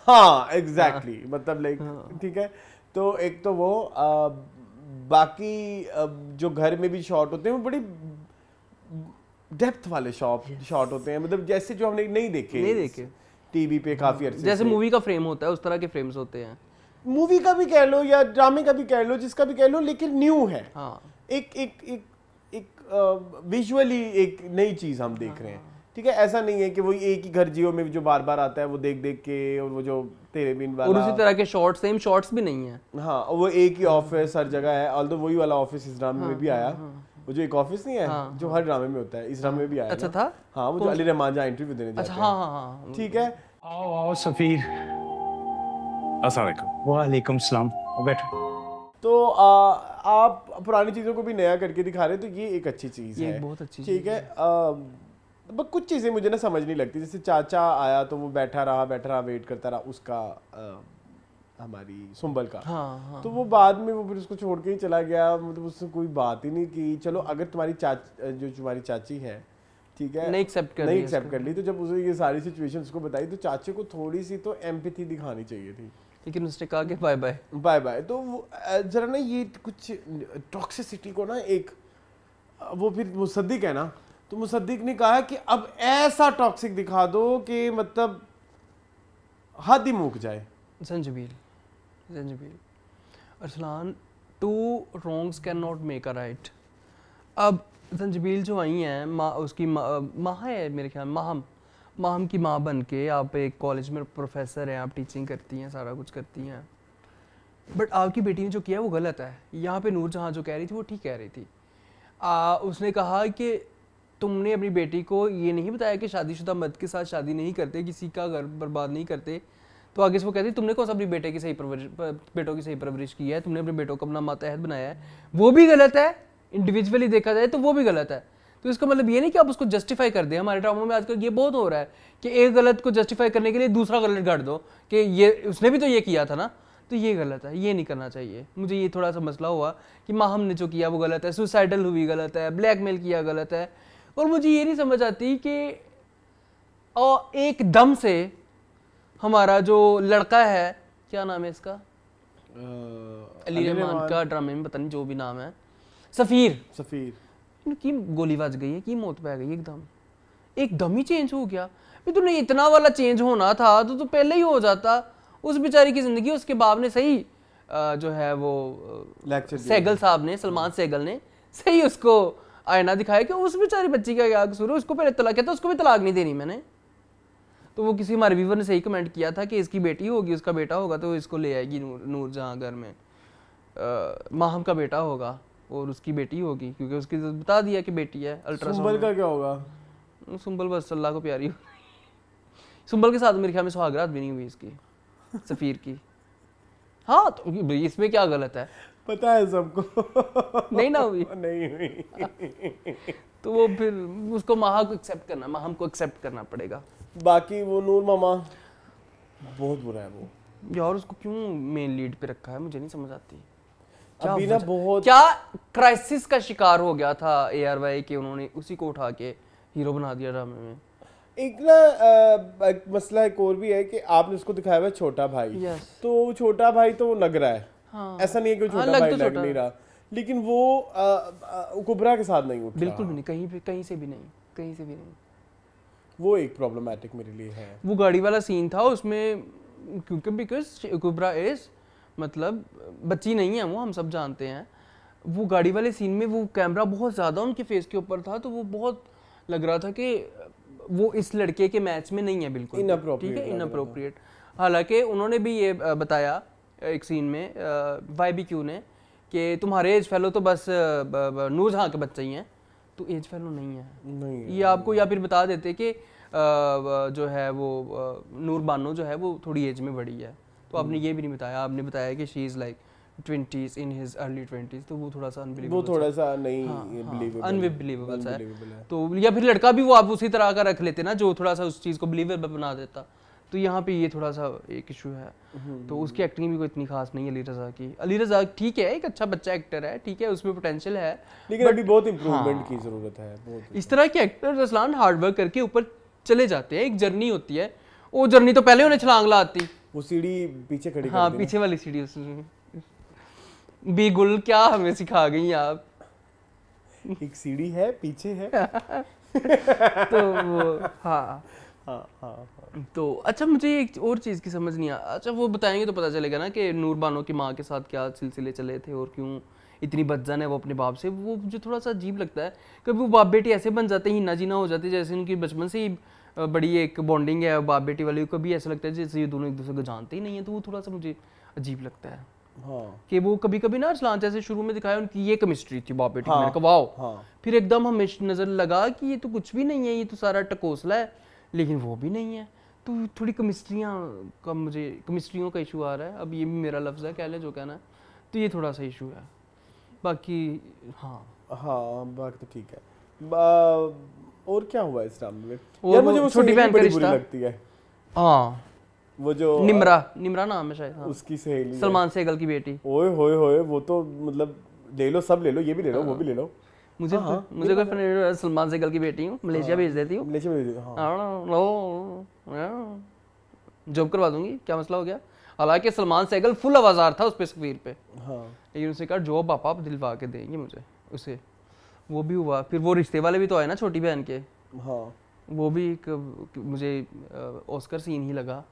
हाँ एग्जैक्टली, मतलब लाइक ठीक है। तो एक तो वो बाकी जो घर में भी शॉट होते हैं वो बड़ी डेप्थ वाले शॉट होते हैं, मतलब जैसे जो हमने नहीं देखे टीवी पे काफी अर्से, जैसे मूवी का फ्रेम होता है उस तरह के फ्रेम्स होते हैं। मूवी का भी कह लो या ड्रामे का भी कह लो, जिसका भी कह लो, लेकिन न्यू है। एक विजुअली एक नई चीज हम देख रहे हैं। ठीक है, ऐसा नहीं है कि वो एक ही घर जियो में जो बार बार आता है वो देख देख के, और वो जो तेरे बिन वाला और उसी तरह के शॉट्स, सेम शॉट्स भी नहीं है। हाँ, वो एक ही ऑफिस हर जगह है, ऑल्दो वही वाला ऑफिस इस ड्रामे में भी आया। वो जो एक ऑफिस नहीं है जो हर ड्रामे में होता है, इस ड्रामे में भी आया। अच्छा था। हाँ, वो जो अली रहमान जहाँ इंटरव्यू देने जाते हैं। हाँ, ठीक है। आओ सफीर। अस्सलाम वालेकुम सलाम, बैठो। तो आप पुरानी चीज़ों को भी नया करके दिखा रहे हैं, तो ये एक अच्छी चीज़ है, बहुत अच्छी। ठीक है। बस कुछ चीज़ें मुझे ना समझ नहीं लगती, जैसे चाचा आया तो वो बैठा रहा वेट करता रहा उसका, हमारी सुंबल का। हाँ। तो वो बाद में वो फिर उसको छोड़ के ही चला गया, मतलब उससे कोई बात ही नहीं की। चलो अगर तुम्हारी तुम्हारी चाची है, ठीक है, नहीं एक्सेप्ट कर ली, तो जब उसने ये सारी सिचुएशन उसको बताई तो चाचे को थोड़ी सी तो एम्पैथी दिखानी चाहिए थी, लेकिन उसने कहा कि बाय बाय। तो जरा ना ये कुछ टॉक्सिसिटी को ना, एक वो फिर मुसद्दिक है ना, तो मुसद्दिक ने कहा कि अब ऐसा टॉक्सिक दिखा दो कि मतलब हद ही मुक जाए। Sanjbeel Arsalan, 2 wrongs can not make a right. अब संजबील जो आई हैं, उसकी माँ है मेरे ख्याल, माहम की माँ बन के आप एक कॉलेज में प्रोफेसर हैं, आप टीचिंग करती हैं, सारा कुछ करती हैं, बट आपकी बेटी ने जो किया वो गलत है। यहाँ पे नूरजहाँ जो कह रही थी वो ठीक कह रही थी। उसने कहा कि तुमने अपनी बेटी को ये नहीं बताया कि शादीशुदा मर्द के साथ शादी नहीं करते, किसी का घर बर्बाद नहीं करते। तो आगे से वो कहती तुमने कौन सा अपनी बेटों की सही परवरिश की है, तुमने अपने बेटों को अपना मातहत बनाया है, वो भी गलत है। इंडिविजुअली देखा जाए तो वो भी गलत है। तो इसका मतलब ये नहीं कि आप उसको जस्टिफाई कर दें। हमारे ड्रामों में आजकल ये बहुत हो रहा है कि एक गलत को जस्टिफाई करने के लिए दूसरा गलत गाड़ दो कि ये उसने भी तो ये किया था ना, तो ये गलत है, ये नहीं करना चाहिए। मुझे ये थोड़ा सा मसला हुआ कि माहम ने जो किया वो गलत है, सुसाइडल हुई गलत है, ब्लैकमेल किया गलत है। और मुझे ये नहीं समझ आती कि एकदम से हमारा जो लड़का है, क्या नाम है इसका, अली रहमान का ड्रामे में पता नहीं जो भी नाम है, सफीर की गोली बज गई है, की मौत पै गई, एकदम ही चेंज हो गया। तुमने इतना वाला चेंज होना था तो पहले ही हो जाता। उस बेचारी की जिंदगी उसके बाप ने सही जो है वो सहगल साहब ने, सलमान सहगल ने सही उसको आईना दिखाया कि उस बेचारी बच्ची का क्या कसूर है, उसको पहले तलाक कहता, उसको भी तलाक नहीं देनी मैंने। तो वो किसी हमारे व्यूवर ने सही कमेंट किया था कि इसकी बेटी होगी, उसका बेटा होगा तो इसको ले आएगी नूरजहाँ घर में, माहम का बेटा होगा और उसकी बेटी होगी, क्योंकि उसकी बता दिया कि बेटी है। अल्ट्रासाउंड सुंबल का क्या होगा? सुंबल बस अल्लाह को प्यारी सुंबल के साथ मेरे ख्याल में सुहागरात भी नहीं हुई इसकी, सफीर की। हाँ, तो इसमें क्या गलत है? पता है सबको। नहीं ना हुई, नहीं हुई। तो वो फिर उसको माहम को एक्सेप्ट करना पड़ेगा। बाकी वो नूर मामा बहुत बुरा है वो यार, उसको क्यों मेन लीड पे रखा है मुझे नहीं समझ आती। अभी ना बहुत क्या क्राइसिस का शिकार हो गया था ARY के, उन्होंने उसी को उठा के हीरो बना दिया ड्रामे में। एक ना मसला एक और भी है कि आपने उसको दिखाया हुआ छोटा भाई, तो छोटा भाई तो लग रहा है, हाँ। ऐसा नहीं है कि छोटा भाई लग नहीं रहा, लेकिन वो कुबरा के साथ नहीं उठ बिल्कुल भी नहीं, कहीं से भी नहीं। वो एक प्रॉब्लमैटिक मेरे लिए है। वो गाड़ी वाला सीन था उसमें, क्योंकि बिकॉज कुबरा इज मतलब बच्ची नहीं है वो, हम सब जानते हैं। वो गाड़ी वाले सीन में वो कैमरा बहुत ज़्यादा उनके फेस के ऊपर था, तो वो बहुत लग रहा था कि वो इस लड़के के मैच में नहीं है, बिल्कुल ठीक है, इनअप्रोप्रिएट। हालांकि उन्होंने भी ये बताया एक सीन में YBQ ने कि तुम्हारे एज फेलो तो बस नूरजहाँ के बच्चे ही हैं, तो एज फैलो नहीं है। नहीं ये आपको या फिर बता देते कि जो है वो नूर बानो जो है वो थोड़ी एज में बड़ी है, तो आपने ये भी नहीं बताया। आपने बताया कि she is like 20s in his early 20s, तो वो थोड़ा सा अनबिलीवेबल, वो थोड़ा सा नहीं अनबिलीवेबल सा है। तो या फिर लड़का भी वो आप उसी तरह का रख लेते ना जो थोड़ा सा उस चीज़ को बिलीवेबल बना देता। तो यहाँ पे ये थोड़ा सा एक इशू है। तो उसकी एक्टिंग भी कोई इतनी खास नहीं है अली रज़ा की। अली रज़ा ठीक है, एक अच्छा बच्चा एक्टर है, ठीक है, उसमें पोटेंशियल है, लेकिन अभी बहुत इंप्रूवमेंट की जरूरत है। बहुत इस तरह के एक्टर रसलान हार्ड वर्क करके ऊपर चले जाते हैं। एक जर्नी होती है, वो जर्नी तो पहले उन्हें छलांग लाती, वो सीढ़ी पीछे खड़ी हाँ पीछे वाली सीढ़ी उसमें बी गुल क्या हमें सिखा गई आप। एक सीढ़ी है पीछे है तो वो हाँ तो अच्छा मुझे एक और चीज़ की समझ नहीं आ, अच्छा वो बताएंगे तो पता चलेगा ना कि नूर बानो की माँ के साथ क्या सिलसिले चले थे और क्यों इतनी बदजन है वो अपने बाप से। वो मुझे थोड़ा सा अजीब लगता है, कभी वो बाप बेटी ऐसे बन जाते हैं, हिना जीना हो जाते हैं, जैसे उनकी बचपन से ही बड़ी एक बॉन्डिंग है बाप बेटी वाली। कभी ऐसा लगता है जैसे ये दोनों एक दूसरे को जानते ही नहीं है, तो वो थोड़ा सा मुझे अजीब लगता है। हाँ। कि वो कभी कभी ना अरसलान जैसे शुरू में दिखाया उनकी ये केमिस्ट्री थी बाप बेटी, मैंने कहा वाओ, फिर एकदम हमें नजर लगा कि ये तो कुछ भी नहीं है, ये तो सारा टकोसला है, लेकिन वो भी नहीं है। तो थोड़ी केमिस्ट्रियों का इशू आ रहा है। अब ये भी मेरा लफ्ज़ है, कह ले जो कहना है, तो ये थोड़ा सा इशू है। बाकी बाकी तो ठीक है। और क्या हुआ इस ड्रामे में? यार मुझे वो छोटी बहन का रिश्ता लगती है। हाँ वो जो निम्रा नाम है शायद, हाँ। उसकी सहेली सलमान सहगल की बेटी। ओए होए होए, वो तो मतलब ले लो, सब ले लो, ये भी ले लो, वो भी ले लो। मुझे कोई सलमान सहगल की बेटी हूँ, मलेशिया भेज देती हूँ, जॉब करवा दूंगी, क्या मसला हो गया। हालांकि सलमान सहगल फुल आवाज़ार था उस पे सफीर पे, लेकिन उसने कहा जॉब पापा आप दिलवा के देंगे मुझे उसे। वो भी हुआ। फिर वो रिश्ते वाले भी तो आए ना छोटी बहन के, वो भी एक मुझे ऑस्कर सीन ही लगा।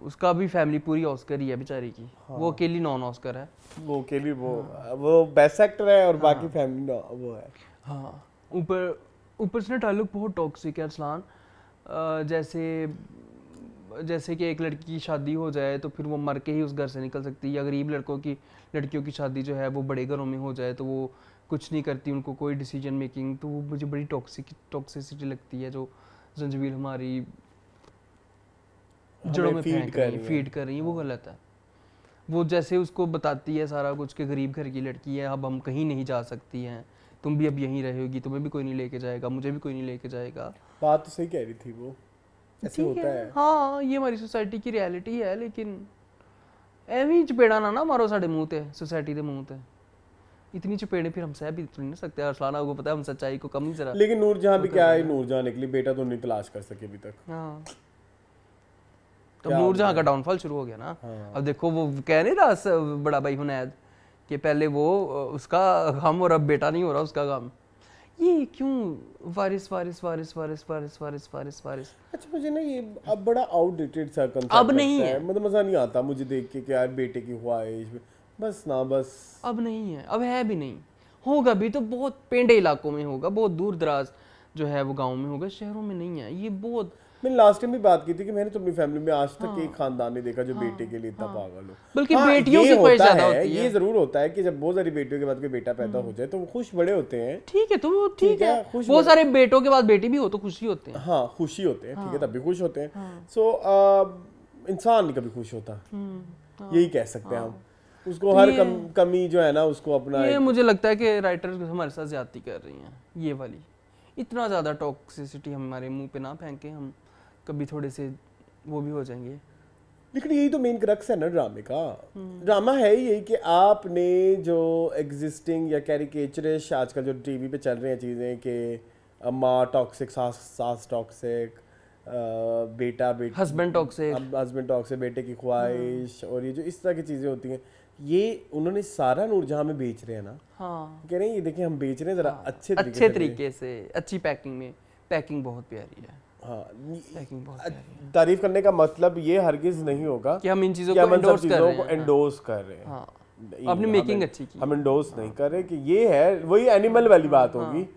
उसका भी फैमिली पूरी ऑस्कर ही है बेचारी की, वो अकेली नॉन ऑस्कर है, वो अकेली वो बेस्ट एक्टर है और बाकी फैमिली वो है। हाँ ऊपर से डायलॉग बहुत टॉक्सिक है अरसलान। जैसे कि एक लड़की की शादी हो जाए तो फिर वो मर के ही उस घर से निकल सकती है, या गरीब लड़कियों की शादी जो है वो बड़े घरों में हो जाए तो वो कुछ नहीं करती, उनको कोई डिसीजन मेकिंग। तो वो मुझे बड़ी टॉक्सिसिटी लगती है जो जंजीर हमारी जड़ों में फीड कर रही है, वो गलत है। वो जैसे उसको बताती है सारा कुछ कि गरीब घर की लड़की है, अब हम कहीं नहीं जा सकती हैं, तुम भी अब यहीं रहेगी, तुम्हें भी कोई नहीं लेके जाएगा, मुझे भी कोई नहीं लेके जाएगा। बात तो सही कह रही थी वो, ऐसे होता है। हाँ ये हमारी सोसाइटी की रियलिटी है, लेकिन एवं चपेड़ा ना मारो साढ़े मुँह ते, सोसाइटी के मुँह ते। इतनी चपेड़े फिर हम सह भी नहीं सकते। अरसलान आपको पता है हम सच्चाई को कम नहीं जरा। लेकिन नूरजहां भी क्या है, नूरजहां निकली, बेटा तो नहीं तलाश कर सके अभी तक। हाँ तो नूरजहां का डाउनफॉल शुरू हो गया ना। अब देखो वो कह नहीं रहा बड़ा भाई हुनैद कि पहले वो उसका गम और अब बेटा नहीं हो रहा उसका गम। ये क्यों वारिस। अच्छा मुझे ना ये अब बड़ा आउटडेटेड सा कंसेप्ट अब नहीं है, मतलब मजा नहीं आता मुझे देख के कि यार बेटे की ख्वाहिश बस अब नहीं है, अब है भी नहीं, होगा भी तो बहुत पेंडे इलाकों में होगा, बहुत दूर दराज जो है वो गाँव में होगा, शहरों में नहीं है। ये बहुत मैंने लास्ट टाइम भी बात की थी कि मैंने तो अपनी फैमिली में आज तक एक खानदान नहीं देखा जो बेटे के लिए इतना पागल हो। बल्कि बेटियों की ख्वाहिश ज्यादा होती है। ये जरूर होता है कि जब बहुत सारी बेटियों के बाद कोई बेटा पैदा हो जाए तो वो खुश बड़े होते हैं। ठीक है, तो वो ठीक है, बहुत सारे बेटों के बाद बेटी भी हो तो खुशी होते हैं। हाँ खुशी होते हैं, ठीक है, तब भी खुश होते हैं। सो इंसान नहीं कभी खुश होता, यही कह सकते हैं हम। उसको हर कमी जो है ना उसको अपना, ये मुझे लगता है कि राइटर्स हमारे साथ ज्यादती कर रही हैं ये वाली। इतना ज़्यादा टॉक्सिसिटी हमारे मुंह पे ना फेंके, हम कभी थोड़े से वो भी हो जाएंगे। लेकिन यही तो मेन क्रक्स है ना ड्रामे का। ड्रामा है यही कि आपने जो एग्जिस्टिंग या कैरिकेचरिश आजकल जो टीवी पे चल रही हैं चीज़ें कि माँ टॉक्सिक, सास टॉक्सिक, बेटा हस्बैंड टॉक्सिक, बेटे की ख्वाहिश, और ये जो इस तरह की चीज़ें होती हैं ये उन्होंने सारा नूरजहां में बेच रहे हैं ना। कह रहे हैं ये देखिए हम बेच रहे हैं जरा अच्छे तरीके से, अच्छी पैकिंग में। पैकिंग बहुत प्यारी है। तारीफ करने का मतलब ये हरगिज नहीं होगा कि हम इन चीजों को एंडोर्स कर रहे हैं। अपनी मेकिंग अच्छी की, हम एंडोर्स नहीं कर रहे कि ये है वही एनिमल वाली बात होगी।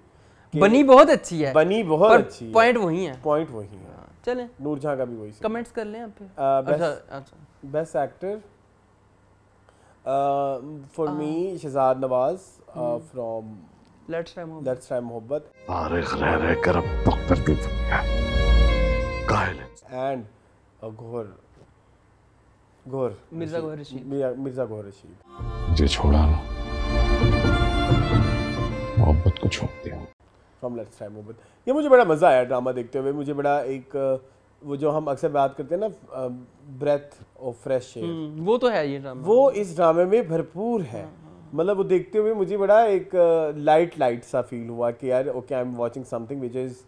बनी बहुत अच्छी है, बनी बहुत अच्छी है, पॉइंट वही है, पॉइंट वही है। चलें नूरजहां का भी वही। कमेंट्स कर लें आप। Best actor for me Shahzad Nawaz from let's try Mohabbat फारिग रह कर अब तक करती दुनिया कायल एंड गौर मिर्जा गौहर रशीद मुझे छोड़ा ना, मोहब्बत को छोड़ दिया। फ्रॉम लेट्स ट्राई मोहब्बत। ये मुझे बड़ा मज़ा आया ड्रामा देखते हुए। मुझे बड़ा एक वो जो हम अक्सर बात करते हैं ना ब्रेथ ऑफ फ्रेश एयर, वो तो है ये ड्रामा, वो इस ड्रामे में भरपूर है। मतलब वो देखते हुए मुझे बड़ा एक लाइट सा फील हुआ कि यार okay I am watching something which is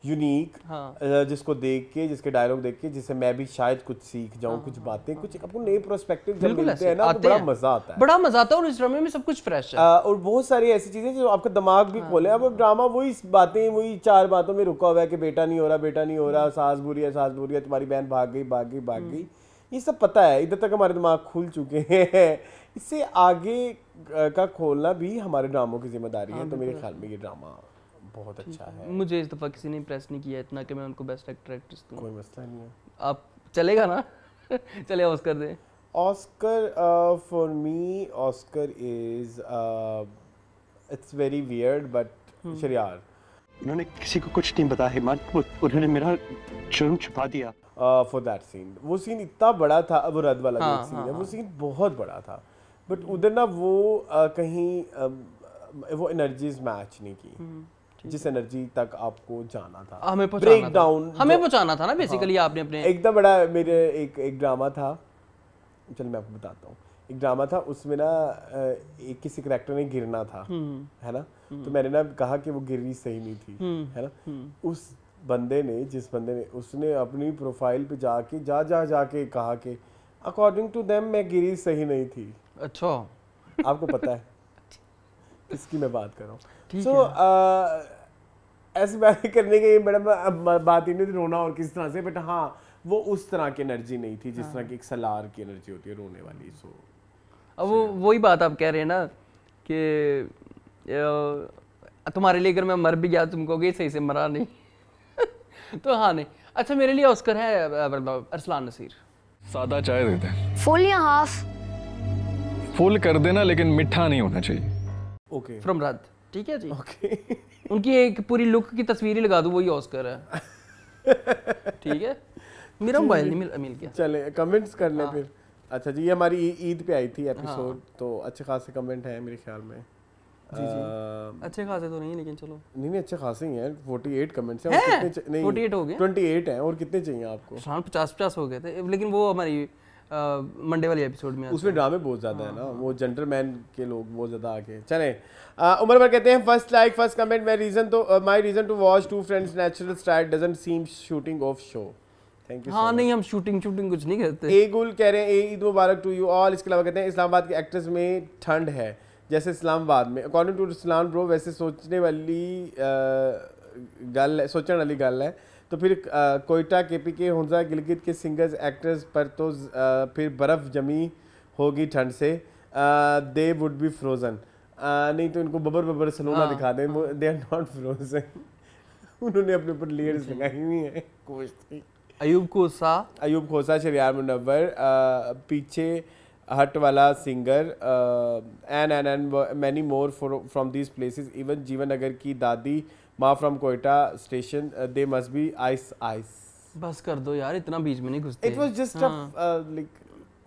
unique, जिसको देख के, जिसके डायलॉग देख के, जिससे मैं भी शायद कुछ सीख जाऊं, कुछ बातें, कुछ आपको नए पर्सपेक्टिव जब मिलते हैं ना तो बड़ा मजा आता है, बड़ा मजा आता है। और इस ड्रामे में सब कुछ फ्रेश है और बहुत सारी ऐसी चीजें जो आपका दिमाग भी खोले। अब ड्रामा वही बातें, वही 4 बातों में रुका हुआ है कि बेटा नहीं हो रहा, सास बुरी है, तुम्हारी बहन भाग गई, ये सब पता है। इधर तक हमारे दिमाग खुल चुके हैं। इससे आगे का खोलना भी हमारे ड्रामों की जिम्मेदारी है। तो मेरे ख्याल में ये ड्रामा बहुत अच्छा है। मुझे इस दफ़ा किसी ने इम्प्रेस नहीं किया इतना कि मैं उनको बेस्ट एक्टर एक्ट्रेस दूं। कोई मसला नहीं है, आप चलेगा ना? चले ऑस्कर दें। Oscar for me, Oscar is it's very weird but Shahriar. उन्होंने किसी को कुछ नहीं बताया हिमात, उन्होंने मेरा जुर्म छुपा दिया। फॉर दैट सीन, वो सीन इतना बड़ा था, वो रद वाला जो सीन है, वो सीन बहुत बड़ा था, बट उधर ना वो कहीं वो एनर्जीज मैच नहीं की जिस एनर्जी तक आपको जाना था, हमें पहुंचाना था ना बेसिकली। आपने अपने एकदम बड़ा मेरे एक ड्रामा था, चल मैं आपको बताता हूँ। एक ड्रामा था, उसमें ना एक किसी करैक्टर ने गिरना था, है ना, तो मैंने ना कहा कि वो गिरी सही नहीं थी, है ना। उस बंदे ने, जिस बंदे ने, उसने अपनी प्रोफाइल पे जाके कहा कि अकॉर्डिंग टू देम मैं गिरी सही नहीं थी। अच्छा, आपको पता है किसकी मैं बात कर रहा हूँ। सो ऐसी बातें करने के बड़ा बात ही नहीं थी रोना और किस तरह से, बट हाँ वो उस तरह की एनर्जी नहीं थी जिस तरह की एक सलार की एनर्जी होती है रोने वाली। सो अब वो वही बात आप कह रहे हैं ना कि तुम्हारे लिए अगर मैं मर भी गया तुम कहोगे सही से मरा नहीं। तो हाँ नहीं, अच्छा मेरे लिए ऑस्कर है अरसलान नसीर। सादा चाय देते हैं, फुल या हाफ? फुल कर देना लेकिन मीठा नहीं होना चाहिए। ओके, फ्रॉम रद, ठीक है जी। ओके उनकी एक पूरी लुक की तस्वीर ही लगा दूं, वही ऑस्कर है। ठीक है, मेरा मोबाइल नहीं मिल गया। चले कमेंट्स कर ले फिर। अच्छा जी, ये हमारी ईद पे आई थी एपिसोड, तो अच्छे खासे कमेंट हैं मेरे ख्याल में। जी। अच्छे खासे तो नहीं लेकिन चलो नहीं अच्छे खासे ही हैं। 48 कमेंट्स हैं। कितने 48 हो गए? 28 हैं। और कितने चाहिए आपको? 50 हो गए थे, लेकिन वो हमारी मंडे वाली एपिसोड में उसमें ड्रामे बहुत ज़्यादा है ना, वो जेंटलमैन के लोग बहुत ज़्यादा आके चले। उमर भर कहते हैं first like first comment, my reason to watch two friends natural style doesn't seem shooting of show. Thank you. हाँ नहीं, हम शूटिंग कुछ नहीं करते। ए गुल कह रहे हैं ईद मुबारक टू यू ऑल। इसके अलावा कहते हैं इस्लामाबाद के एक्ट्रेस में ठंड है जैसे इस्लामाबाद में। अकॉर्डिंग टू इस्लाम ब्रो, वैसे सोचने वाली गल है तो फिर कोयटा KPK हुंजा गिलगित के सिंगर्स एक्टर्स पर तो फिर बर्फ़ जमी होगी ठंड से, दे वुड बी फ्रोजन। नहीं तो इनको बबर सलोना दिखा दें, दे आर नॉट फ्रोजन। उन्होंने अपने ऊपर लेयर्स लगाई हुई हैं। अयूब खोसा, शरियार मुनव्वर, पीछे हट वाला singer, and many more from these places, even Jeevannagar की दादी माँ from Quetta station, they must be ice. बस कर दो यार, इतना बीच में नहीं घुसते। इट वाज जस्ट लाइक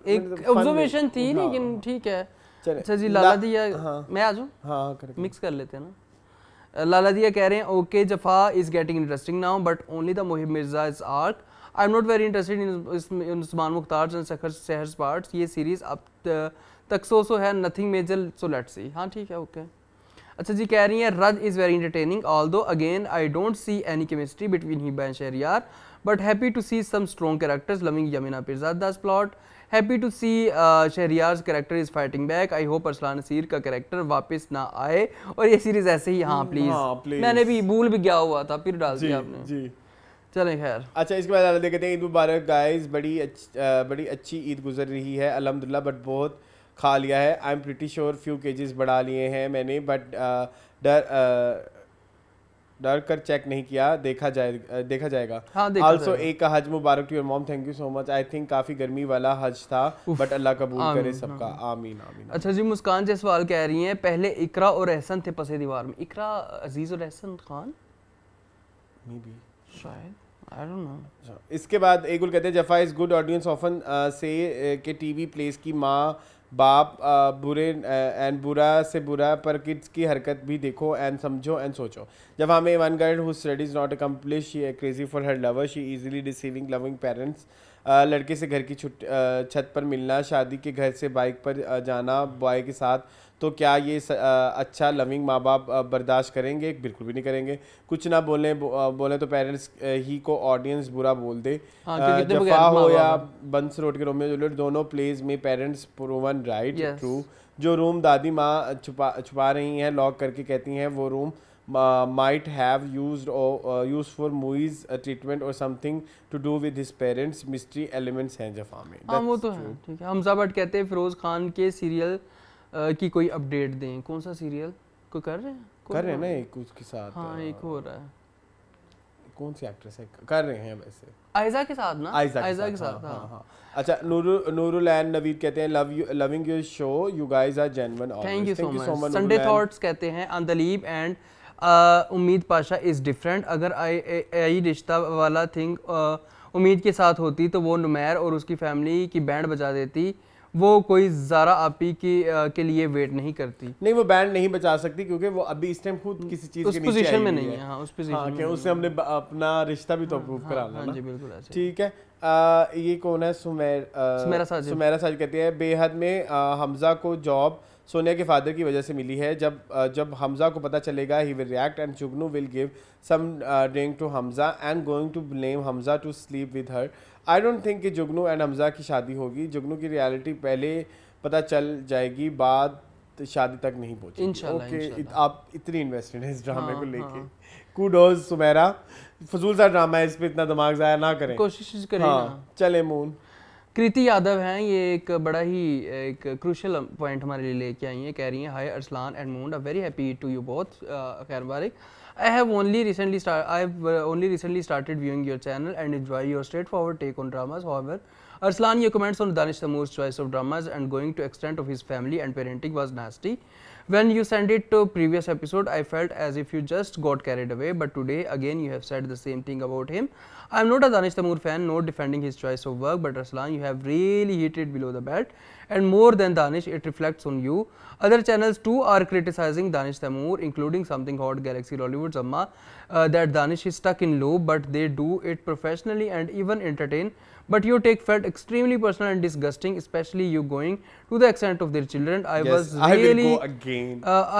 एक ऑब्जर्वेशन थी, लेकिन ठीक है। अच्छा जी, लाला दिया मैं आ जाऊँ? हाँ, मिक्स कर लेते हैं ना। लाला दिया कह रहे हैं okay Jafaa is getting interesting now but only the Mohib Mirza is arc. I am not very interested in Usman Mukhtar and Sehar's parts. ये सीरीज अब तक सो है, nothing major, so let's see. हाँ ठीक है, ओके। अच्छा जी, कह रही हैं Radd is very entertaining although again I don't see any chemistry between Hiba and Shehryar but happy to see some strong characters loving Yamuna Pirzada's plot, happy to see Shehryar's character is fighting back. I hope Arsalan Naseer का कैरेक्टर वापस ना आए और ये सीरीज ऐसे ही। हाँ प्लीज़, मैंने भी भूल भी गया हुआ था, फिर डाल दिया आपने जी। चलें खैर। अच्छा, इसके बाद कहते हैं ईद मुबारक गाइस, बड़ी अच्छी ईद गुजर रही है अल्हम्दुलिल्लाह, बट बहुत खा लिया है। I am pretty sure few kgs बढ़ा लिए हैं मैंने, बट डर कर चेक नहीं किया, देखा जाएगा। हाँ, आल्सो एक हज मुबारक to your mom, thank you so much. I think काफी गर्मी वाला हज था, बट अल्लाह कबूल करे सबका, आमीन आमीन। अच्छा जी, मुस्कान जी सवाल कह रही हैं, पहले इकरा और एहसन थे पसे दीवार में, इकरा अजीज और एहसन खान मे बी शायद, आई डोंट नो। इसके बाद एगुल कहते हैं जफा इज गुड ऑडियंस ऑफन से के टीवी प्लेस की माँ बाप बुरे एंड बुरा से बुरा, पर किड्स की हरकत भी देखो एंड समझो एंड सोचो। जब हमें one girl who studies not accomplish, she crazy for her lover, she easily receiving loving parents, लड़के से घर की छत पर मिलना, शादी के घर से बाइक पर जाना बॉय के साथ, तो क्या ये अच्छा लविंग माँ बाप बर्दाश्त करेंगे? बिल्कुल भी नहीं करेंगे। कुछ ना बोले तो पेरेंट्स ही को ऑडियंस बुरा बोल दे। जफा हो या बंस रोड के रोमियो जूलियट, दोनों प्लेज में पेरेंट्स प्रूवन राइट ट्रू। जो रूम दादी माँ छुपा रही हैं लॉक करके, कहती हैं वो room might have used for Muiz treatment or something to do with his parents, mystery elements हैं जफा में। हाँ वो तो है, ठीक है। हमजा भट्ट कहते हैं फिरोज खान के सीरियल की कोई अपडेट दें। कौन सा सीरियल को कर रहे हैं ना एक उसके साथ? हाँ एक हो रहा है, कौन सी एक्ट्रेस है कर रहे हैं वैसे? आयजा के साथ ना, आयजा के साथ। हाँ। अच्छा, नूरुल एंड नवीद कहते हैं loving your show, you guys are genuine always, thank you so much. Sunday thoughts कहते हैं अंदलीब एंड उम्मीद पाशा इज डिफरेंट, अगर आई रिश्ता वाला थिंग उम्मीद के साथ होती तो वो नुमैर और उसकी फैमिली की बैंड बजा देती, वो कोई ज़ारा आपी के लिए वेट नहीं करती। नहीं, वो बैंड नहीं बचा सकती क्योंकि वो अभी इस टाइम खुद किसी चीज के नीचे पोजीशन में नहीं है। हाँ, उस पोजीशन में उससे हमने अपना रिश्ता भी तो अप्रूव कराना ना। जी बिल्कुल ऐसे। ठीक है। ये कौन है? सुमेरा साजिद कहते हैं बेहद में हमजा को जॉब सोनिया के फादर की वजह से मिली है। जब हमजा को पता चलेगा ही will react and Jugnu will give some drink to Hamza and going to blame Hamza to sleep with her. I don't think कि जुगनू एंड हमजा की शादी होगी। जुगनू की रियलिटी पहले पता चल जाएगी, बाद शादी तक नहीं पहुंचेगी। इंशाल्लाह। आप इतनी इन्वेस्टेड हैं इस ड्रामे को लेके। कूडोज सुमेरा, फजूल सा ड्रामा है, इस पे इतना दिमाग ज़ाया ना करें, कोशिश करें ना। चले मून। कृति यादव हैं, ये एक बड़ा ही एक क्रूशल पॉइंट हमारे लिए लेके आई हैं। कह रही हैं hi Arsalan and Moon, very happy to you both, खैर मुबारक। I have only recently started viewing your channel and enjoy your straightforward take on dramas. However, Arslan, your comments on Danish Taimoor's choice of dramas and going to extent of his family and parenting was nasty. When you sent it to previous episode, I felt as if you just got carried away. But today, again, you have said the same thing about him. I am not a Danish Taimoor fan, not defending his choice of work. But Arslan, you have really hit it below the belt. And more than Danish, it reflects on you. Other channels too are criticizing Danish Taimoor, including Something Hot, Galaxy, Rollywood, Zamma, that Danish is stuck in loop, but they do it professionally and even entertain. But your take felt extremely personal and disgusting, especially you going to the extent of their children. I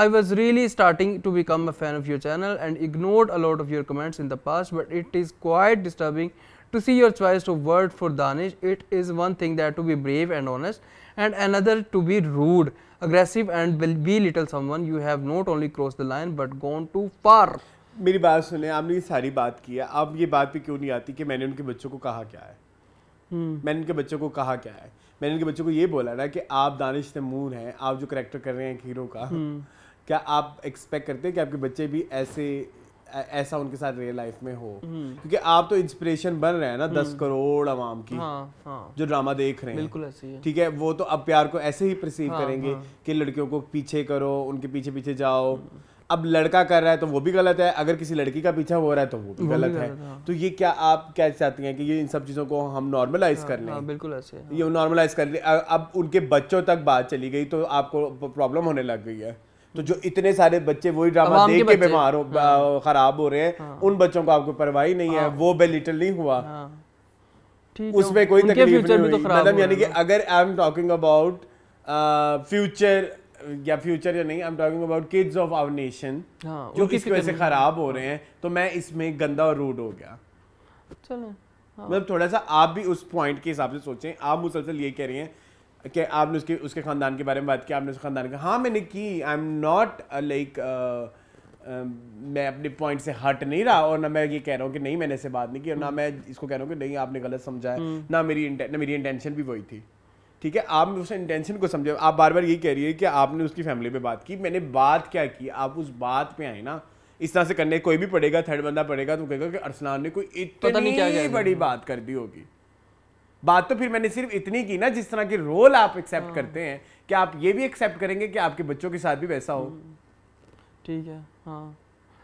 was really starting to become a fan of your channel and ignored a lot of your comments in the past, but it is quite disturbing to see your choice of word for Danish. It is one thing that to be brave and honest, and another to be rude, aggressive and belittle someone. You have not only crossed the line but gone too far. मेरी बात सुने, आपने ये सारी बात की है, अब ये बात पे क्यों नहीं आती कि मैंने उनके बच्चों को कहा क्या है? मैंने उनके बच्चों को कहा क्या है? मैंने उनके बच्चों को ये बोला ना कि आप दानिश तैमूर हैं, आप जो करैक्टर कर रहे हैं हीरो का, क्या आप एक्सपेक्ट करते हैं कि आपके बच्चे भी ऐसा उनके साथ रियल लाइफ में हो? क्योंकि आप तो इंस्पिरेशन बन रहे हैं ना 10 करोड़ आवाम की, जो ड्रामा देख रहे हैं। बिल्कुल ऐसे ही है। ठीक है, वो तो अब प्यार को ऐसे ही परसीव करेंगे कि लड़कियों को पीछे करो, उनके पीछे पीछे जाओ। अब लड़का कर रहा है तो वो भी गलत है, अगर किसी लड़की का पीछा हो रहा है तो वो भी गलत है। तो ये क्या आप क्या चाहती हैं कि ये इन सब चीज़ों को हम नॉर्मलाइज कर लें? बिल्कुल ऐसे ये नॉर्मलाइज कर ले। अब उनके बच्चों तक बात चली गई तो आपको प्रॉब्लम होने लग गई है। तो जो इतने सारे बच्चे वही ड्रामा देख के बीमार हो, खराब हो रहे हैं, उन बच्चों को आपको परवाही नहीं है, वो बेलिटल नहीं हुआ, उसमें कोई तकलीफ नहीं हुई। मतलब यानी कि अगर I am talking about future या I am talking about kids of our nation जो इसकी वजह से खराब हो रहे हैं, तो मैं इसमें गंदा और रूड हो गया। चलो मतलब थोड़ा सा आप भी उस पॉइंट के हिसाब से सोचें। आप मुसलसल ये कह रही हैं कि आपने उसके ख़ानदान के बारे में बात की, आपने उसके ख़ानदान का, हाँ मैंने की। आई एम नॉट लाइक मैं अपने पॉइंट से हट नहीं रहा, और ना मैं ये कह रहा हूँ कि नहीं मैंने ऐसे बात नहीं की, और ना मैं इसको कह रहा हूँ कि नहीं आपने गलत समझा है, ना मेरी इंटेंशन भी वही थी। ठीक है, आप उस इंटेंशन को समझे। आप बार बार यही कह रही है कि आपने उसकी फैमिली पे बात की। मैंने बात क्या की? आप उस बात पे आए ना इस तरह से करने कोई भी पड़ेगा, थर्ड बंदा पड़ेगा तो कहेगा कि अरसलान ने कोई इतनी बड़ी बात कर दी होगी। बात तो फिर मैंने सिर्फ इतनी की ना, जिस तरह के रोल आप एक्सेप्ट करते हैं, कि आप ये भी एक्सेप्ट करेंगे कि आपके बच्चों के साथ भी वैसा हो। ठीक है, हाँ।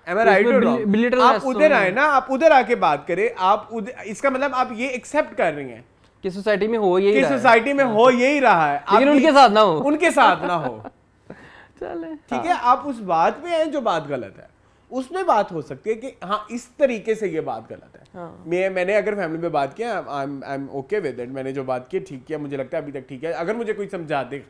Am I right or wrong? आप उधर आए ना, आप उधर आके बात करें, आप इसका मतलब आप ये एक्सेप्ट कर रही हैं कि सोसाइटी में हो यही रहा है, सोसाइटी में हो यही रहा है, लेकिन उनके साथ ना हो, उनके साथ ना हो। चले ठीक है, आप उस बात पे हैं जो बात गलत है, उसमें बात हो सकती है कि हाँ इस तरीके से ये बात गलत है। मैंने अगर फैमिली में बात किया, I am okay with it, मैंने जो बात की ठीक किया, मुझे लगता है अभी तक ठीक है। अगर मुझे कोई समझा दे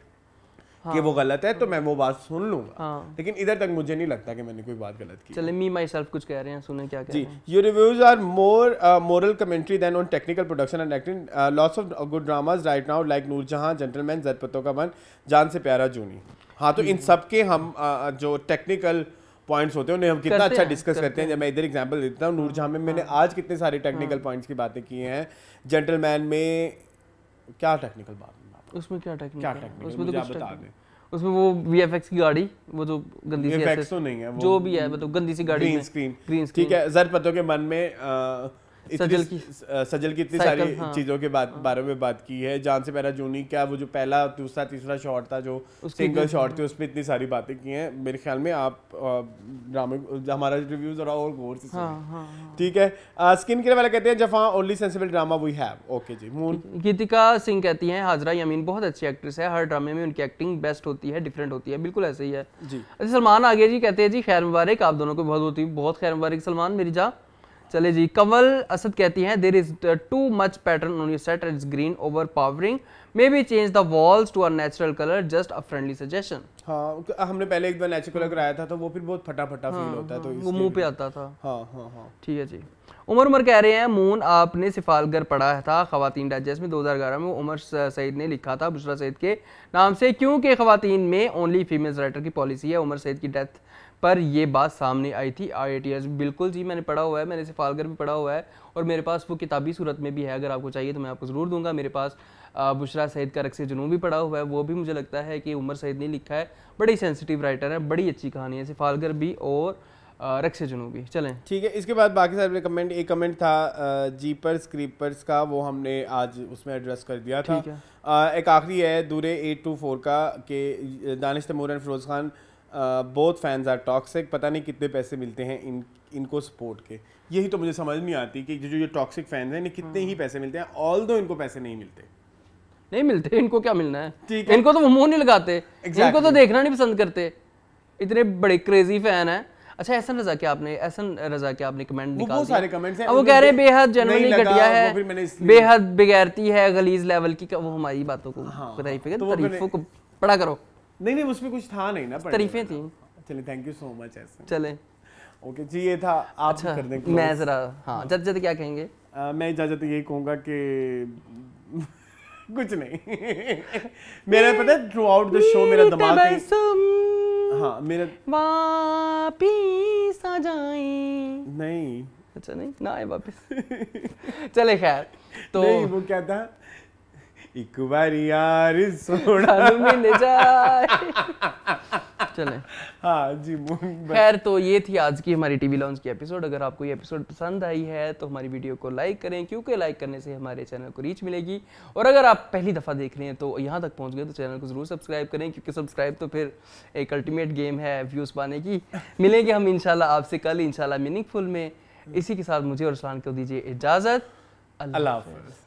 कि वो गलत है तो मैं वो बात सुन लूंगा, लेकिन इधर तक मुझे नहीं लगता कि मैंने कोई बात गलत की। चले मी माई सेल्फ कुछ कह रहे हैं, सुने क्या कह रहे हैं। Your reviews are more moral commentary than on technical production and acting. Lots of good dramas right now like Noor Jahan, Gentleman, ज़रपतों का मन, जान से प्यारा जूनी। हाँ, तो इन सब के हम जो टेक्निकल पॉइंट्स होते हैं उन्हें हम कितना अच्छा डिस्कस करते हैं। जब मैं इधर एग्जांपल देता हूँ, नूरजहां में मैंने आज कितने सारे टेक्निकल पॉइंट्स की बातें की हैं, जेंटलमैन में क्या टेक्निकल बात, उसमें क्या टेक्निकल, उसमें तो बता दें। उसमें वो VFX की गाड़ी, वो जो गंदी सी VFX तो नहीं है, वो जो भी है मतलब गंदी सी गाड़ी ग्रीन स्क्रीन। ठीक है, ज़रपतों के मन में सजल की इतनी सारी चीजों के बारे में बात की है। जान से प्यारा जूनी, क्या वो जो पहला दूसरा तीसरा शॉट था, जो सिंगल शॉट थे, उसमें इतनी सारी बातें की हैं। मेरे ख्याल में आप ड्रामे हमारा रिव्यूज और गौर से सुनिए। ठीक है, स्किन केयर वाला कहते हैं Jafaa only sensible drama we have. Okay जी। मून गीतिका सिंह कहती हैं हाजरा यामीन बहुत अच्छी एक्ट्रेस है, हर ड्रामे में उनकी एक्टिंग बेस्ट होती है, डिफरेंट होती है। बिल्कुल ऐसे ही है जी। अच्छा, सलमान आगे जी कहते हैं जी खैर मुबारक, आप दोनों को बहुत खैर मुबारक सलमान मेरी जा। चले जी। कंवल असद कहती हैं there is too much pattern on your set, it's green overpowering, maybe change the walls to a natural colour, just a friendly suggestion. हाँ, हमने पहले एक बार नेचुरल कलर कराया था तो वो फिर बहुत फटा फील होता है, तो वो मुंह पे आता था। हाँ। ठीक है जी। उमर कह रहे हैं मून आपने सिफालगर पढ़ा था खवातीन डाइजेस्ट में 2011 में, उमर सईद ने लिखा था बुशरा सईद के नाम से, क्योंकि खवातीन में ओनली फीमेल राइटर की पॉलिसी है। उमर सईद की डेथ पर ये बात सामने आई थी IITS। बिल्कुल जी, मैंने पढ़ा हुआ है, मैंने सिफालगर भी पढ़ा हुआ है और मेरे पास वो किताबी सूरत में भी है, अगर आपको चाहिए तो मैं आपको ज़रूर दूंगा। मेरे पास बुशरा सईद का रक्स जुनून भी पढ़ा हुआ है, वो भी मुझे लगता है कि उमर सईद ने लिखा है, बड़ी सेंसिटिव राइटर है, बड़ी अच्छी कहानी है सिफालगर भी और रक्स जुनून भी। चलें ठीक है। इसके बाद बाकी सारे कमेंट, एक कमेंट था जीपर्स क्रीपर्स का, वो हमने आज उसमें एड्रेस कर दिया था। एक आखिरी है दूरे 824 का कि Danish Taimoor and Feroze Khan both fans are toxic, पता नहीं कितने पैसे मिलते हैं इनको सपोर्ट के। यही तो मुझे समझ नहीं आती कि जो ये टॉक्सिक फैंस हैं इन्हें कितने ही पैसे मिलते हैं, ऑल्दो इनको पैसे नहीं मिलते। इनको क्या मिलना है, इनको तो वो मुंह नहीं लगाते, इनको तो देखना नहीं पसंद करते, इतने बड़े क्रेजी फैन है। अच्छा, एहसन रजा के आपने कमेंट निकाल बहुत सारे कमेंट्स हैं, वो कह रहे हैं बेहद जेन्युइनली घटिया है, बेहद बेगैरती है, गलीज लेवल की। वो हमारी बातों को तारीफों को पढ़ा करो। नहीं उसमें कुछ था नहीं ना, तारीफें थी। चलिए, थैंक यू सो मच। चले ओके जी, ये था आप। अच्छा, कर दें मैं जरा जद क्या कहेंगे। मैं इजाजत यही कहूँगा कि कुछ नहीं मेरा पता है थ्रू आउट द शो मेरा दिमाग मेरा वापिस आ जाए नहीं। अच्छा, नहीं ना आए वापस चले खैर, तो नहीं वो क्या था, एक बार यार सोना मिल जाए। चले हाँ जी। खैर, तो ये थी आज की हमारी टीवी लॉन्च की एपिसोड। अगर आपको ये एपिसोड पसंद आई है तो हमारी वीडियो को लाइक करें, क्योंकि लाइक करने से हमारे चैनल को रीच मिलेगी। और अगर आप पहली दफ़ा देख रहे हैं तो यहाँ तक पहुँच गए तो चैनल को ज़रूर सब्सक्राइब करें, क्योंकि सब्सक्राइब तो फिर एक अल्टीमेट गेम है व्यूज़ पाने की। मिलेंगे हम इंशाल्लाह आपसे कल, इंशाल्लाह मीनिंगफुल में। इसी के साथ मुझे और अरसलान को दीजिए इजाज़त। अल्लाह हाफ़िज़।